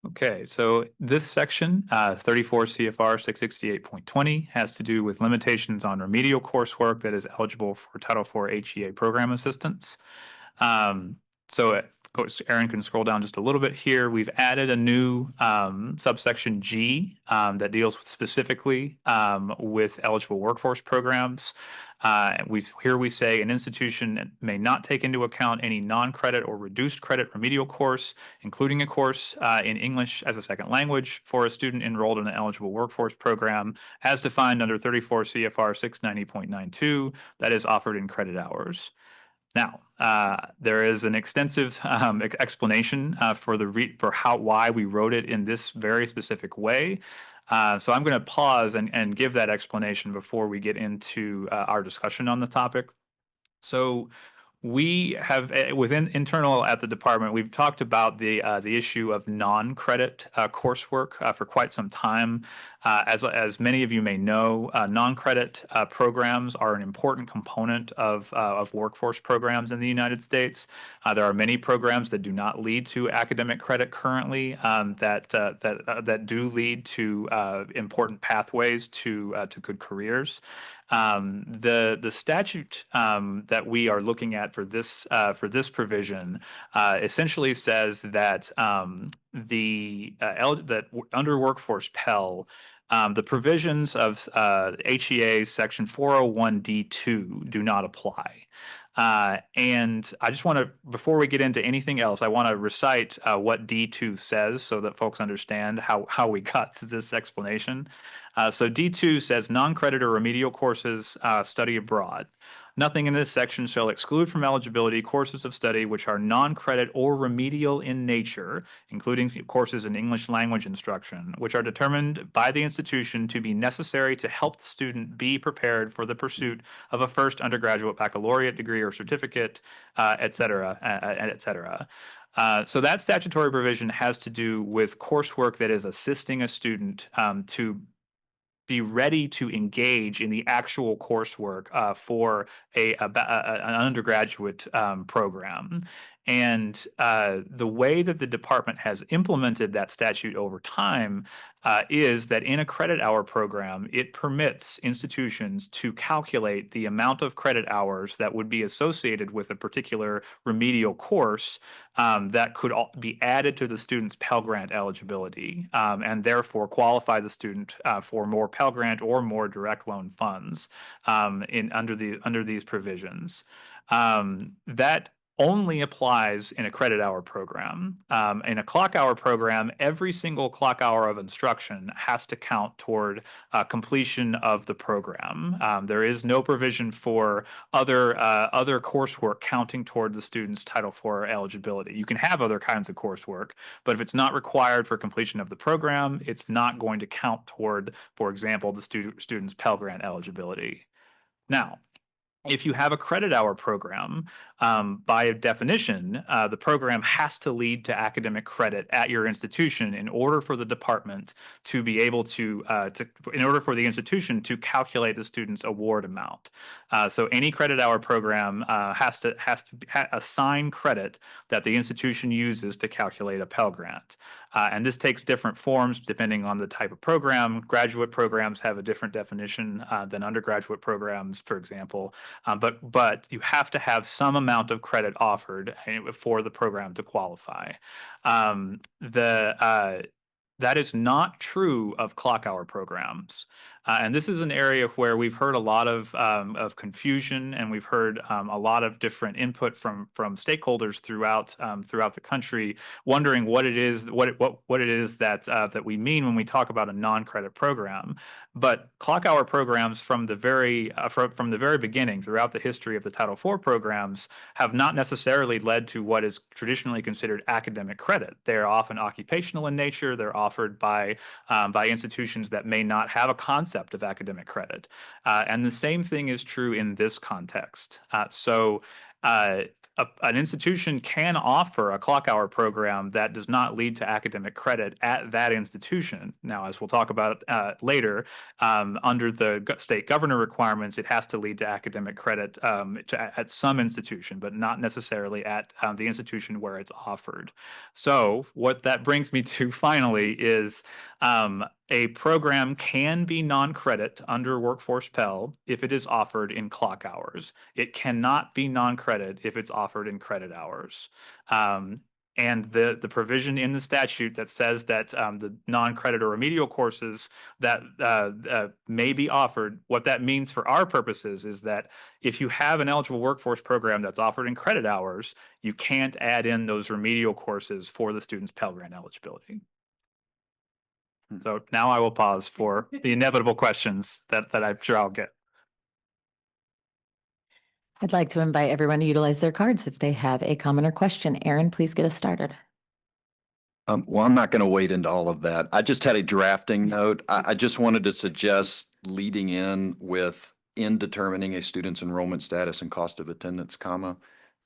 Okay, so this section, 34 CFR 668.20, has to do with limitations on remedial coursework that is eligible for Title IV HEA program assistance. Of course, Aaron can scroll down just a little bit here. We've added a new subsection G that deals specifically with eligible workforce programs. Here we say an institution may not take into account any non-credit or reduced credit remedial course, including a course in English as a second language for a student enrolled in an eligible workforce program as defined under 34 CFR 690.92 that is offered in credit hours. Now, there is an extensive explanation for why we wrote it in this very specific way. So I'm going to pause and give that explanation before we get into our discussion on the topic. So we have within internal at the department, we've talked about the issue of non-credit coursework for quite some time. As many of you may know, non-credit programs are an important component of workforce programs in the United States. There are many programs that do not lead to academic credit currently that do lead to important pathways to good careers. The statute that we are looking at for this provision essentially says that that under workforce Pell, the provisions of HEA section 401(d)(2) do not apply. And I just want to, before we get into anything else, I want to recite what D2 says so that folks understand how we got to this explanation. So D2 says non-credit or remedial courses study abroad. Nothing in this section shall exclude from eligibility courses of study which are non-credit or remedial in nature, including courses in English language instruction, which are determined by the institution to be necessary to help the student be prepared for the pursuit of a first undergraduate baccalaureate degree or certificate, et cetera, et cetera. So that statutory provision has to do with coursework that is assisting a student to be ready to engage in the actual coursework for an undergraduate program. And the way that the department has implemented that statute over time is that in a credit hour program, it permits institutions to calculate the amount of credit hours that would be associated with a particular remedial course that could be added to the student's Pell Grant eligibility, and therefore qualify the student for more Pell Grant or more direct loan funds under these provisions. That only applies in a credit hour program. In a clock hour program, every single clock hour of instruction has to count toward completion of the program. There is no provision for other coursework counting toward the student's Title IV eligibility. You can have other kinds of coursework, but if it's not required for completion of the program, it's not going to count toward, for example, the student's Pell Grant eligibility. Now, If you have a credit hour program, by definition, the program has to lead to academic credit at your institution in order for the department to be able to in order for the institution to calculate the student's award amount. So any credit hour program has to assign credit that the institution uses to calculate a Pell Grant. And this takes different forms depending on the type of program. Graduate programs have a different definition than undergraduate programs, for example. But you have to have some amount of credit offered for the program to qualify. That is not true of clock hour programs. And this is an area where we've heard a lot of confusion, and we've heard a lot of different input from stakeholders throughout the country, wondering what it is that we mean when we talk about a non-credit program. But clock hour programs from the very beginning, throughout the history of the Title IV programs, have not necessarily led to what is traditionally considered academic credit. They are often occupational in nature. They're offered by institutions that may not have a concept of academic credit. And the same thing is true in this context. An institution can offer a clock hour program that does not lead to academic credit at that institution. Now, as we'll talk about later, under the state governor requirements, it has to lead to academic credit at some institution, but not necessarily at the institution where it's offered. So what that brings me to finally is a program can be non-credit under Workforce Pell if it is offered in clock hours. It cannot be non-credit if it's offered in credit hours. And the provision in the statute that says that the non-credit or remedial courses that may be offered, what that means for our purposes is that if you have an eligible workforce program that's offered in credit hours, you can't add in those remedial courses for the student's Pell Grant eligibility. So now I will pause for the inevitable questions that I'm sure I'll get. I'd like to invite everyone to utilize their cards if they have a comment or question. Aaron, please get us started. Well, I'm not going to wade into all of that. I just had a drafting note. I just wanted to suggest leading in determining a student's enrollment status and cost of attendance, comma,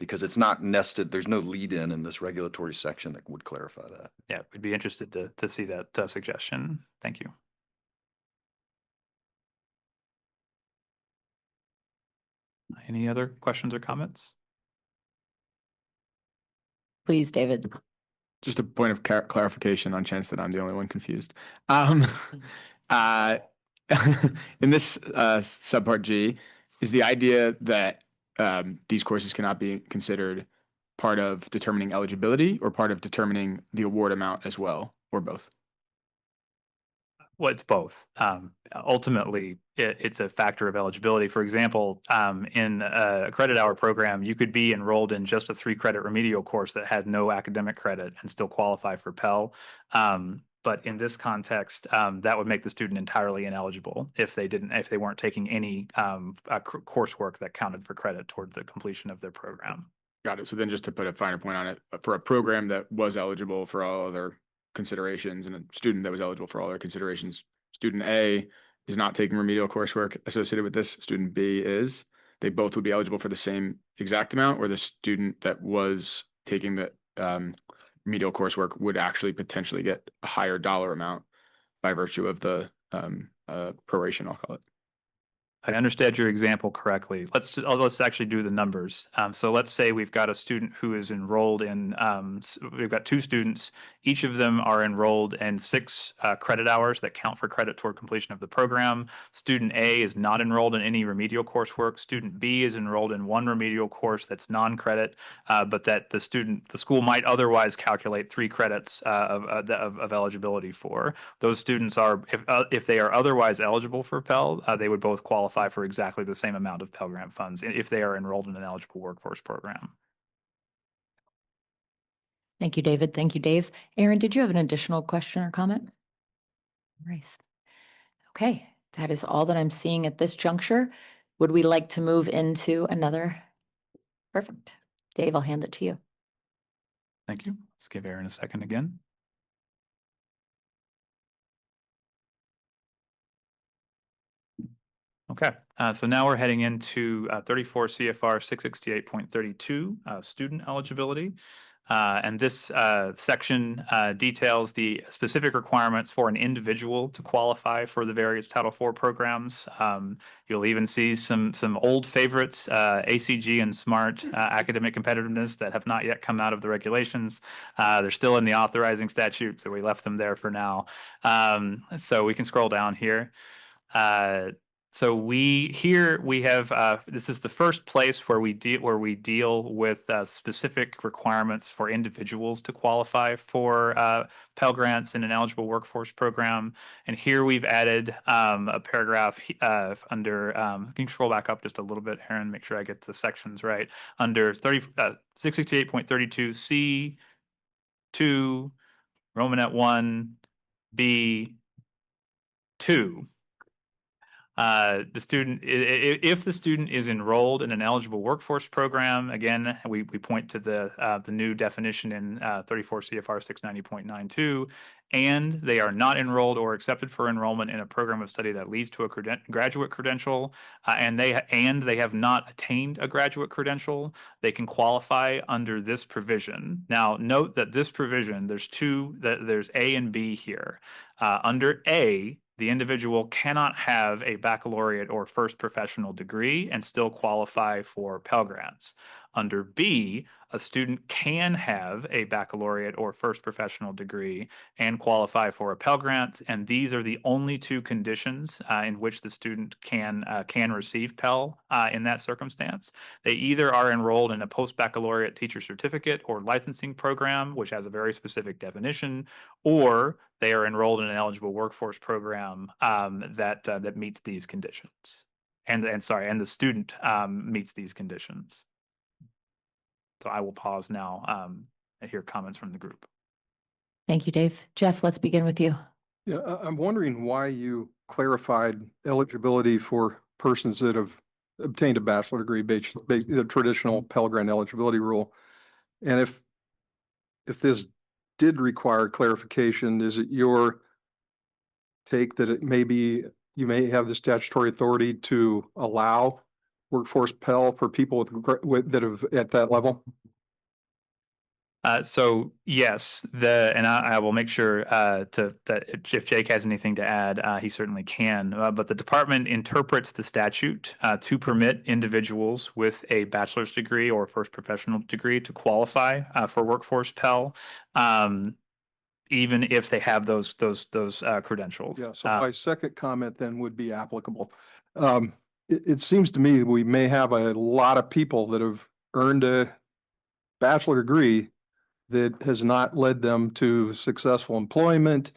because it's not nested. There's no lead in this regulatory section that would clarify that. Yeah, we'd be interested to see that suggestion. Thank you. Any other questions or comments? Please, David. Just a point of clarification on chance that I'm the only one confused. In this subpart G, is the idea that these courses cannot be considered part of determining eligibility or part of determining the award amount as well, or both? Well, it's both. Ultimately, it's a factor of eligibility. For example, in a credit hour program, you could be enrolled in just a 3-credit remedial course that had no academic credit and still qualify for Pell. But in this context, that would make the student entirely ineligible if they weren't taking any coursework that counted for credit toward the completion of their program. Got it. So then just to put a finer point on it, for a program that was eligible for all other considerations and a student that was eligible for all other considerations, student A is not taking remedial coursework associated with this, student B is, they both would be eligible for the same exact amount, or the student that was taking the remedial coursework would actually potentially get a higher dollar amount by virtue of the proration, I'll call it. I understand your example correctly. Let's actually do the numbers. So let's say we've got a student who is enrolled in, we've got 2 students. Each of them are enrolled in 6 credit hours that count for credit toward completion of the program. Student A is not enrolled in any remedial coursework. Student B is enrolled in 1 remedial course that's non-credit, but that the school might otherwise calculate 3 credits of eligibility for. Those students are, if they are otherwise eligible for Pell, they would both qualify for exactly the same amount of Pell Grant funds if they are enrolled in an eligible workforce program. Thank you, David. Thank you, Dave. Aaron, did you have an additional question or comment? Nice. Okay, that is all that I'm seeing at this juncture. Would we like to move into another? Perfect. Dave, I'll hand it to you. Thank you. Let's give Aaron a second again. Okay. So now we're heading into 34 CFR 668.32, student eligibility. And this section details the specific requirements for an individual to qualify for the various Title IV programs. You'll even see some old favorites, ACG and SMART, academic competitiveness, that have not yet come out of the regulations. They're still in the authorizing statute, so we left them there for now. So we can scroll down here. So we have this is the first place where we deal with specific requirements for individuals to qualify for Pell Grants in an eligible workforce program. And here we've added a paragraph under. Can you scroll back up just a little bit, Aaron? Make sure I get the sections right. Under 668.32 C2 Romanet 1 B2. The student, if the student is enrolled in an eligible workforce program, again, we point to the new definition in 34 CFR 690.92, and they are not enrolled or accepted for enrollment in a program of study that leads to a graduate credential, and they have not attained a graduate credential, they can qualify under this provision. Now, note that this provision, there's A and B here. Under A, the individual cannot have a baccalaureate or first professional degree and still qualify for Pell Grants. Under B, a student can have a baccalaureate or first professional degree and qualify for a Pell Grant, and these are the only two conditions in which the student can receive Pell in that circumstance. They either are enrolled in a post-baccalaureate teacher certificate or licensing program, which has a very specific definition, or they are enrolled in an eligible workforce program that meets these conditions. And the student meets these conditions. So I will pause now and hear comments from the group. Thank you, Dave. Jeff, let's begin with you. Yeah, I'm wondering why you clarified eligibility for persons that have obtained a bachelor degree based the traditional Pell Grant eligibility rule. And if this did require clarification, is it your take that it you may have the statutory authority to allow workforce Pell for people that have at that level? So yes, I will make sure that if Jake has anything to add, he certainly can. But the department interprets the statute to permit individuals with a bachelor's degree or first professional degree to qualify for workforce Pell, even if they have those credentials. Yeah. So my second comment then would be applicable. It seems to me we may have a lot of people that have earned a bachelor degree that has not led them to successful employment,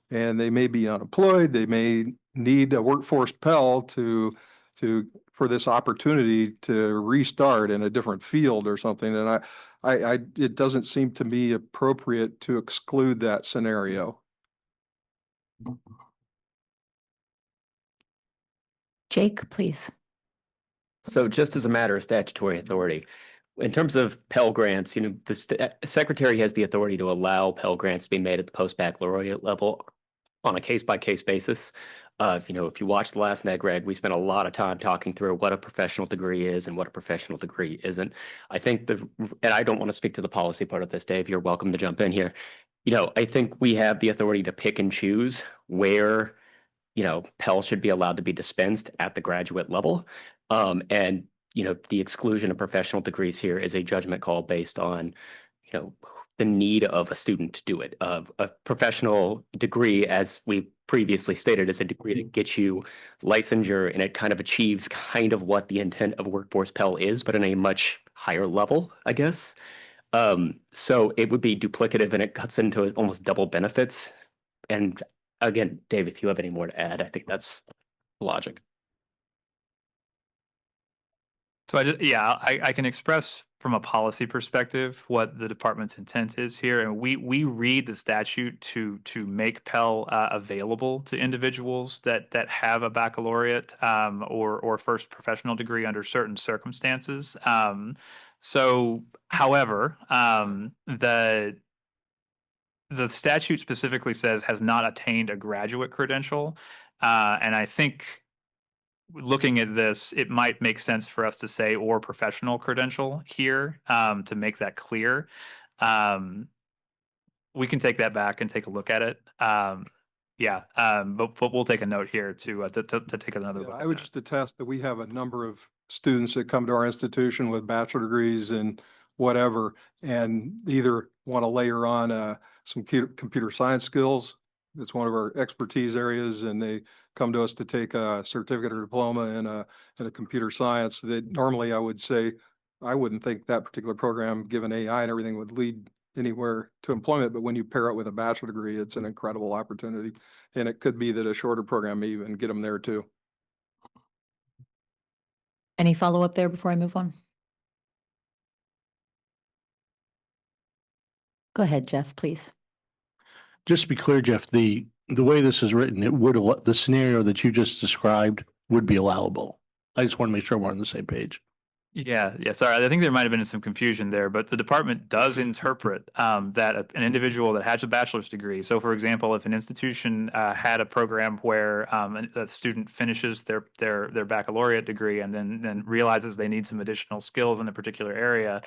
and they may be unemployed. They may need a workforce Pell for this opportunity to restart in a different field or something. And it doesn't seem to me appropriate to exclude that scenario. Jake, please. So just as a matter of statutory authority, in terms of Pell Grants, the Secretary has the authority to allow Pell Grants to be made at the post-baccalaureate level on a case-by-case basis. If you watch the last NEGREG, we spent a lot of time talking through what a professional degree is and what a professional degree isn't. I think and I don't want to speak to the policy part of this, Dave. You're welcome to jump in here. I think we have the authority to pick and choose where, Pell should be allowed to be dispensed at the graduate level. And the exclusion of professional degrees here is a judgment call based on, the need of a student to do it. A professional degree, as we previously stated, is a degree that gets you licensure, and it kind of achieves kind of what the intent of workforce Pell is, but in a much higher level, I guess. So it would be duplicative, and it cuts into almost double benefits. And again, Dave, if you have any more to add, I think that's logic. So I can express from a policy perspective what the department's intent is here, and we read the statute to make Pell available to individuals that have a baccalaureate or first professional degree under certain circumstances. However, the statute specifically says has not attained a graduate credential, and I think looking at this, it might make sense for us to say or professional credential here to make that clear. We can take that back and take a look at it. But we'll take a note here to take another look. I would just attest that we have a number of students that come to our institution with bachelor degrees and whatever, and either want to layer on some computer science skills. It's one of our expertise areas, and they come to us to take a certificate or diploma in a computer science that normally I would say, I wouldn't think that particular program, given AI and everything, would lead anywhere to employment. But when you pair it with a bachelor degree, it's an incredible opportunity. And it could be that a shorter program may even get them there too. Any follow-up there before I move on? Go ahead, Jeff, please. Just to be clear, Jeff, the way this is written, it would, the scenario that you just described would be allowable. I just want to make sure we're on the same page. Yeah. Sorry, I think there might have been some confusion there, but the department does interpret that an individual that has a bachelor's degree. So, for example, if an institution had a program where a student finishes their baccalaureate degree and then realizes they need some additional skills in a particular area,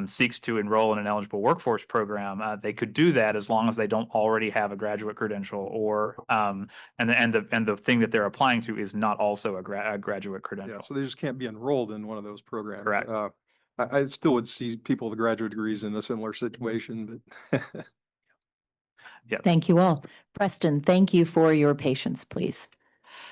seeks to enroll in an eligible workforce program, they could do that as long as they don't already have a graduate credential, or and the thing that they're applying to is not also a graduate credential. Yeah, so they just can't be enrolled in one of those programs. Correct. I still would see people with graduate degrees in a similar situation, but yeah. Thank you all. Preston, thank you for your patience, please.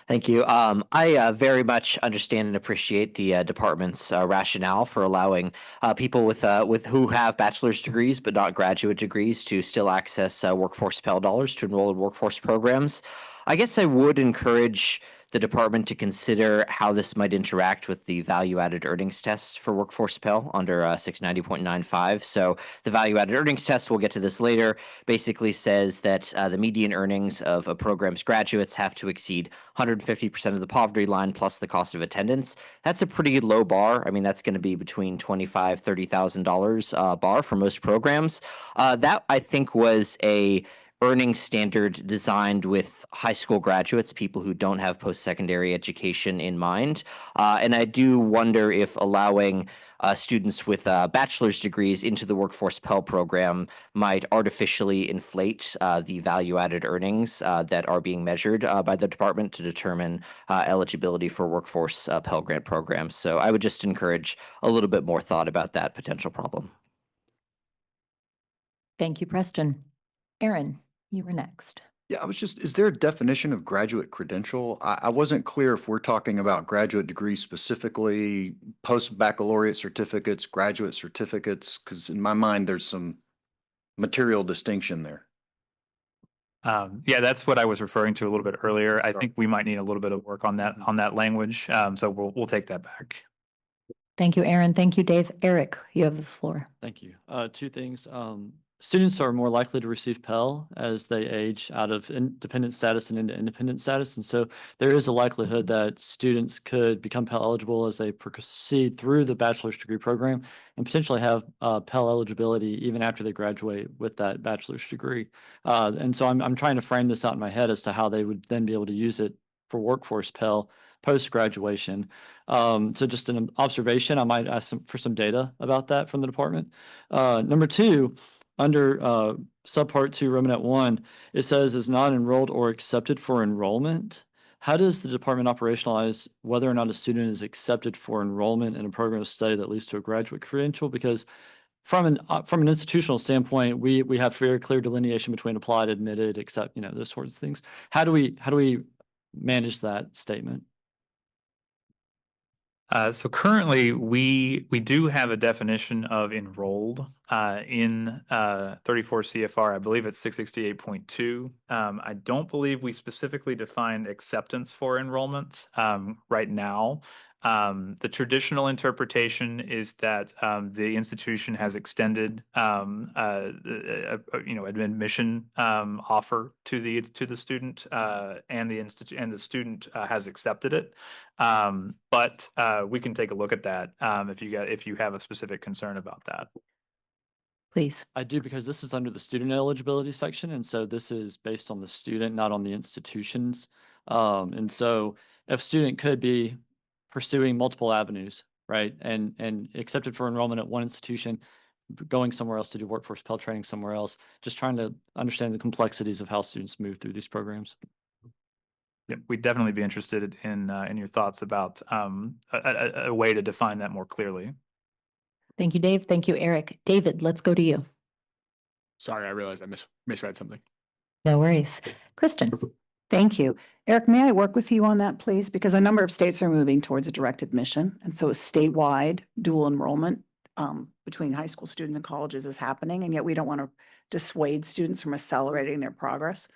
Thank you. I very much understand and appreciate the department's rationale for allowing people with who have bachelor's degrees but not graduate degrees to still access workforce Pell dollars to enroll in workforce programs. I guess I would encourage the department to consider how this might interact with the value-added earnings test for workforce Pell under 690.95. So the value-added earnings test, we'll get to this later, basically says that the median earnings of a program's graduates have to exceed 150% of the poverty line plus the cost of attendance. That's a pretty low bar. I mean, that's going to be between $25,000, $30,000 bar for most programs. That, I think, was a earning standard designed with high school graduates, people who don't have post-secondary education in mind. And I do wonder if allowing students with bachelor's degrees into the workforce Pell program might artificially inflate the value-added earnings that are being measured by the department to determine eligibility for workforce Pell Grant programs. So I would just encourage a little bit more thought about that potential problem. Thank you, Preston. Aaron, you were next. Yeah, is there a definition of graduate credential? I wasn't clear if we're talking about graduate degrees specifically, post-baccalaureate certificates, graduate certificates, because in my mind, there's some material distinction there. Yeah, that's what I was referring to a little bit earlier. I think we might need a little bit of work on that language. So we'll take that back. Thank you, Aaron. Thank you, Dave. Eric, you have the floor. Thank you. Two things. Students are more likely to receive Pell as they age out of dependent status and into independent status. And so there is a likelihood that students could become Pell eligible as they proceed through the bachelor's degree program and potentially have Pell eligibility even after they graduate with that bachelor's degree. And so I'm trying to frame this out in my head as to how they would then be able to use it for workforce Pell post-graduation. So just an observation, I might ask for some data about that from the department. Number two, under subpart 2, Romanet 1, it says is not enrolled or accepted for enrollment. How does the department operationalize whether or not a student is accepted for enrollment in a program of study that leads to a graduate credential? Because from an institutional standpoint, we have very clear delineation between applied, admitted, accept, those sorts of things. How do we manage that statement? So currently, we do have a definition of enrolled in 34 CFR. I believe it's 668.2. I don't believe we specifically define acceptance for enrollment right now. The traditional interpretation is that the institution has extended an admission offer to the student, and the student has accepted it. But we can take a look at that if you have a specific concern about that. Please. I do, because this is under the student eligibility section, and so this is based on the student, not on the institutions. And so if a student could be pursuing multiple avenues, right? And accepted for enrollment at one institution, going somewhere else to do workforce Pell training somewhere else, just trying to understand the complexities of how students move through these programs. Yeah, we'd definitely be interested in your thoughts about a way to define that more clearly. Thank you, Dave. Thank you, Eric. David, let's go to you. Sorry, I realized I misread something. No worries. Kristen. Thank you. Eric, may I work with you on that, please? Because a number of states are moving towards a direct admission. And so statewide dual enrollment between high school students and colleges is happening. And yet we don't want to dissuade students from accelerating their progress.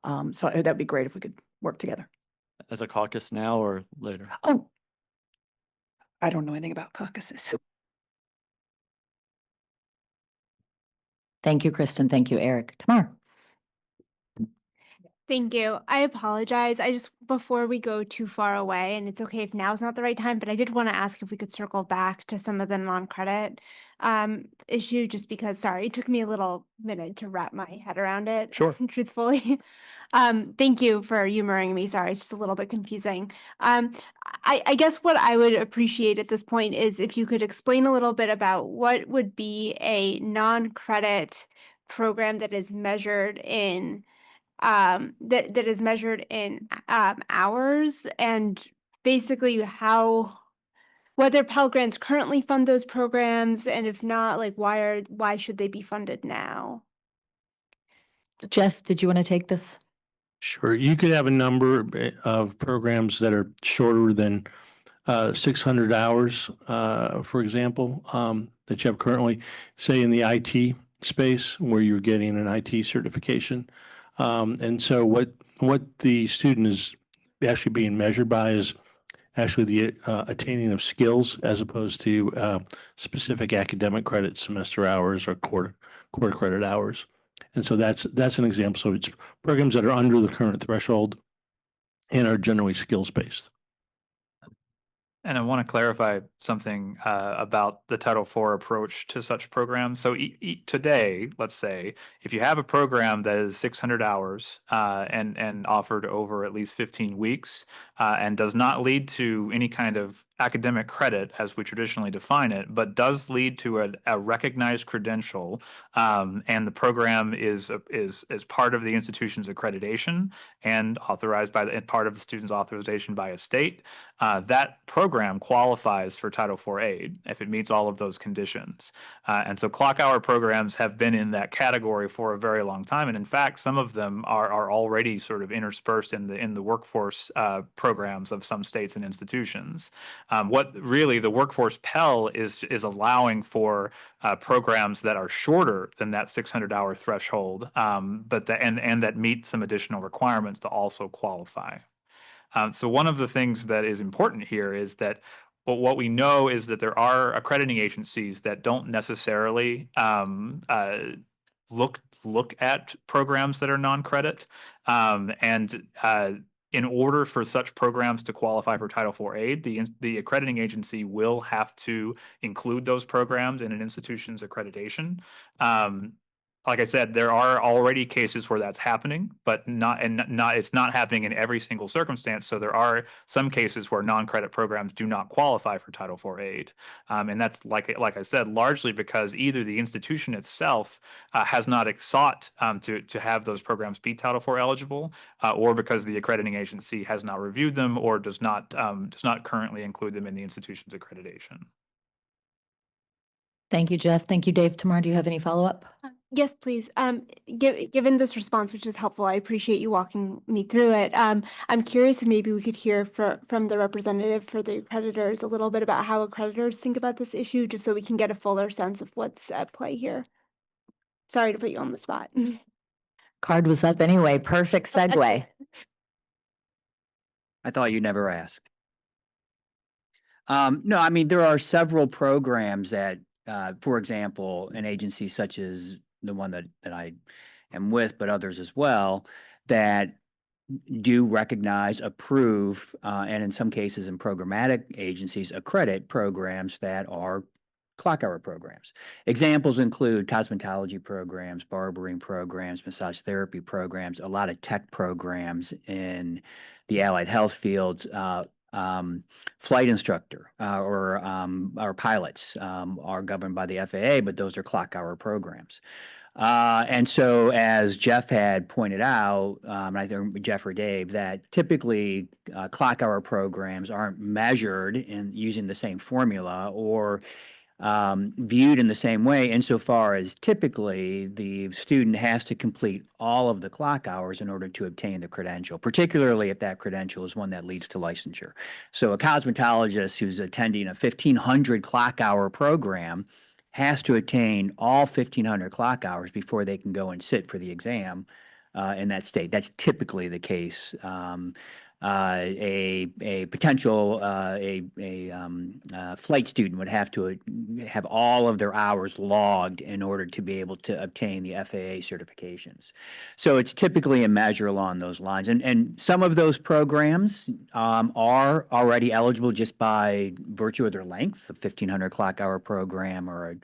So that'd be great if we could work together. As a caucus now or later? Oh, I don't know anything about caucuses. Thank you, Kristen. Thank you, Eric. Tamar. Thank you. I apologize. Before we go too far away, and it's okay if now's not the right time, but I did want to ask if we could circle back to some of the non-credit issue, just because, sorry, it took me a little minute to wrap my head around it. Sure. Truthfully. Thank you for humoring me. Sorry, it's just a little bit confusing. I guess what I would appreciate at this point is if you could explain a little bit about what would be a non-credit program that is measured in that is measured in hours, and basically whether Pell Grants currently fund those programs, and if not, like why should they be funded now? Jeff, did you want to take this? Sure. You could have a number of programs that are shorter than 600 hours, for example, that you have currently, say in the IT space where you're getting an IT certification. And so what the student is actually being measured by is actually the attaining of skills as opposed to specific academic credit, semester hours, or quarter credit hours. And so that's an example. So it's programs that are under the current threshold and are generally skills based. And I want to clarify something about the Title IV approach to such programs. So today, let's say, if you have a program that is 600 hours and offered over at least 15 weeks and does not lead to any kind of academic credit as we traditionally define it, but does lead to a recognized credential, and the program is part of the institution's accreditation and authorized by and part of the student's authorization by a state, that program qualifies for Title IV aid if it meets all of those conditions. And so clock hour programs have been in that category for a very long time. And in fact, some of them are already sort of interspersed in the workforce programs of some states and institutions. What really the workforce Pell is allowing for programs that are shorter than that 600-hour threshold, but that meet some additional requirements to also qualify. So one of the things that is important here is that what we know is that there are accrediting agencies that don't necessarily look at programs that are non-credit, in order for such programs to qualify for Title IV aid, the accrediting agency will have to include those programs in an institution's accreditation. Like I said, there are already cases where that's happening, but it's not happening in every single circumstance. So there are some cases where non-credit programs do not qualify for Title IV aid, and that's like I said, largely because either the institution itself has not sought to have those programs be Title IV eligible, or because the accrediting agency has not reviewed them or does not currently include them in the institution's accreditation. Thank you, Jeff. Thank you, Dave. Tamar, do you have any follow-up? Yes, please. Given this response, which is helpful, I appreciate you walking me through it. I'm curious if maybe we could hear from the representative for the accreditors a little bit about how accreditors think about this issue, just so we can get a fuller sense of what's at play here. Sorry to put you on the spot. Card was up anyway. Perfect segue. I thought you'd never ask. No, I mean, there are several programs that, for example, an agency such as the one that I am with, but others as well, that do recognize, approve, and in some cases in programmatic agencies, accredit programs that are clock hour programs. Examples include cosmetology programs, barbering programs, massage therapy programs, a lot of tech programs in the allied health fields. Flight instructor or pilots are governed by the FAA, but those are clock hour programs. And so, as Jeff had pointed out, and I think Jeff or Dave, that typically clock hour programs aren't measured in using the same formula or viewed in the same way, insofar as typically the student has to complete all of the clock hours in order to obtain the credential, particularly if that credential is one that leads to licensure. So a cosmetologist who's attending a 1,500 clock hour program has to attain all 1,500 clock hours before they can go and sit for the exam in that state. That's typically the case. A potential flight student would have to have all of their hours logged in order to be able to obtain the FAA certifications. So it's typically a measure along those lines. And some of those programs are already eligible just by virtue of their length, a 1,500 clock hour program or a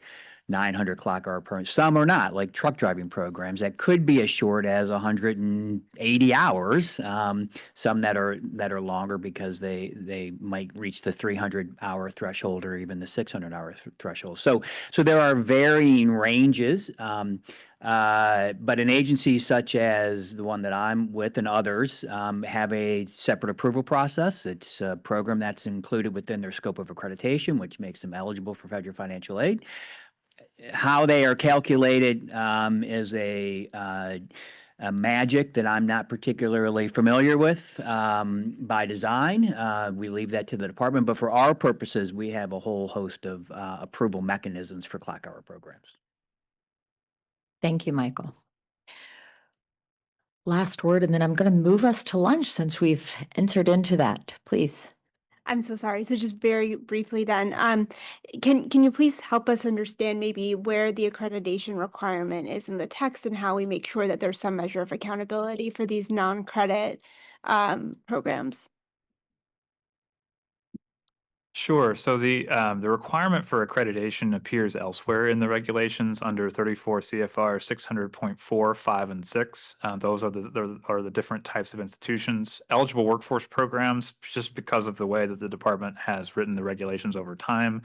900 clock hour program. Some are not, like truck driving programs that could be as short as 180 hours. Some that are longer because they might reach the 300-hour threshold or even the 600-hour threshold. So there are varying ranges. But an agency such as the one that I'm with and others have a separate approval process. It's a program that's included within their scope of accreditation, which makes them eligible for federal financial aid. How they are calculated is a magic that I'm not particularly familiar with by design. We leave that to the department, but for our purposes, we have a whole host of approval mechanisms for clock hour programs. Thank you, Michael. Last word, and then I'm going to move us to lunch since we've entered into that. Please. I'm so sorry. So just very briefly then, can you please help us understand maybe where the accreditation requirement is in the text and how we make sure that there's some measure of accountability for these non-credit programs? Sure. So the requirement for accreditation appears elsewhere in the regulations under 34 CFR 600.4, 5, and 6. Those are the different types of institutions. Eligible workforce programs, just because of the way that the department has written the regulations over time,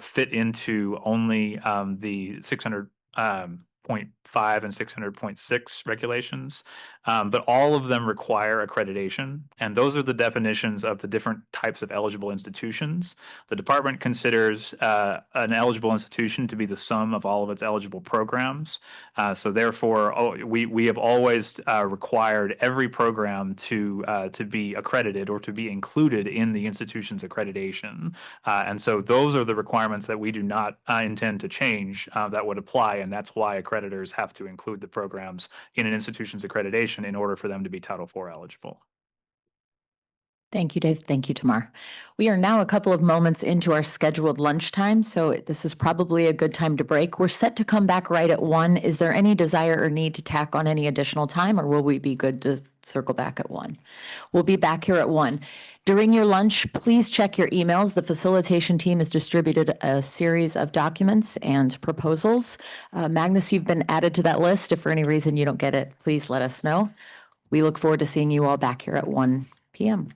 fit into only the 600.5 and 600.6 regulations, but all of them require accreditation, and those are the definitions of the different types of eligible institutions. The department considers an eligible institution to be the sum of all of its eligible programs. So therefore, we have always required every program to be accredited or to be included in the institution's accreditation. And so those are the requirements that we do not intend to change that would apply, and that's why accreditors have to include the programs in an institution's accreditation in order for them to be Title IV eligible. Thank you, Dave. Thank you, Tamar. We are now a couple of moments into our scheduled lunchtime, so this is probably a good time to break. We're set to come back right at 1. Is there any desire or need to tack on any additional time, or will we be good to circle back at 1? We'll be back here at 1. During your lunch, please check your emails. The facilitation team has distributed a series of documents and proposals. Magnus, you've been added to that list. If for any reason you don't get it, please let us know. We look forward to seeing you all back here at 1 p.m.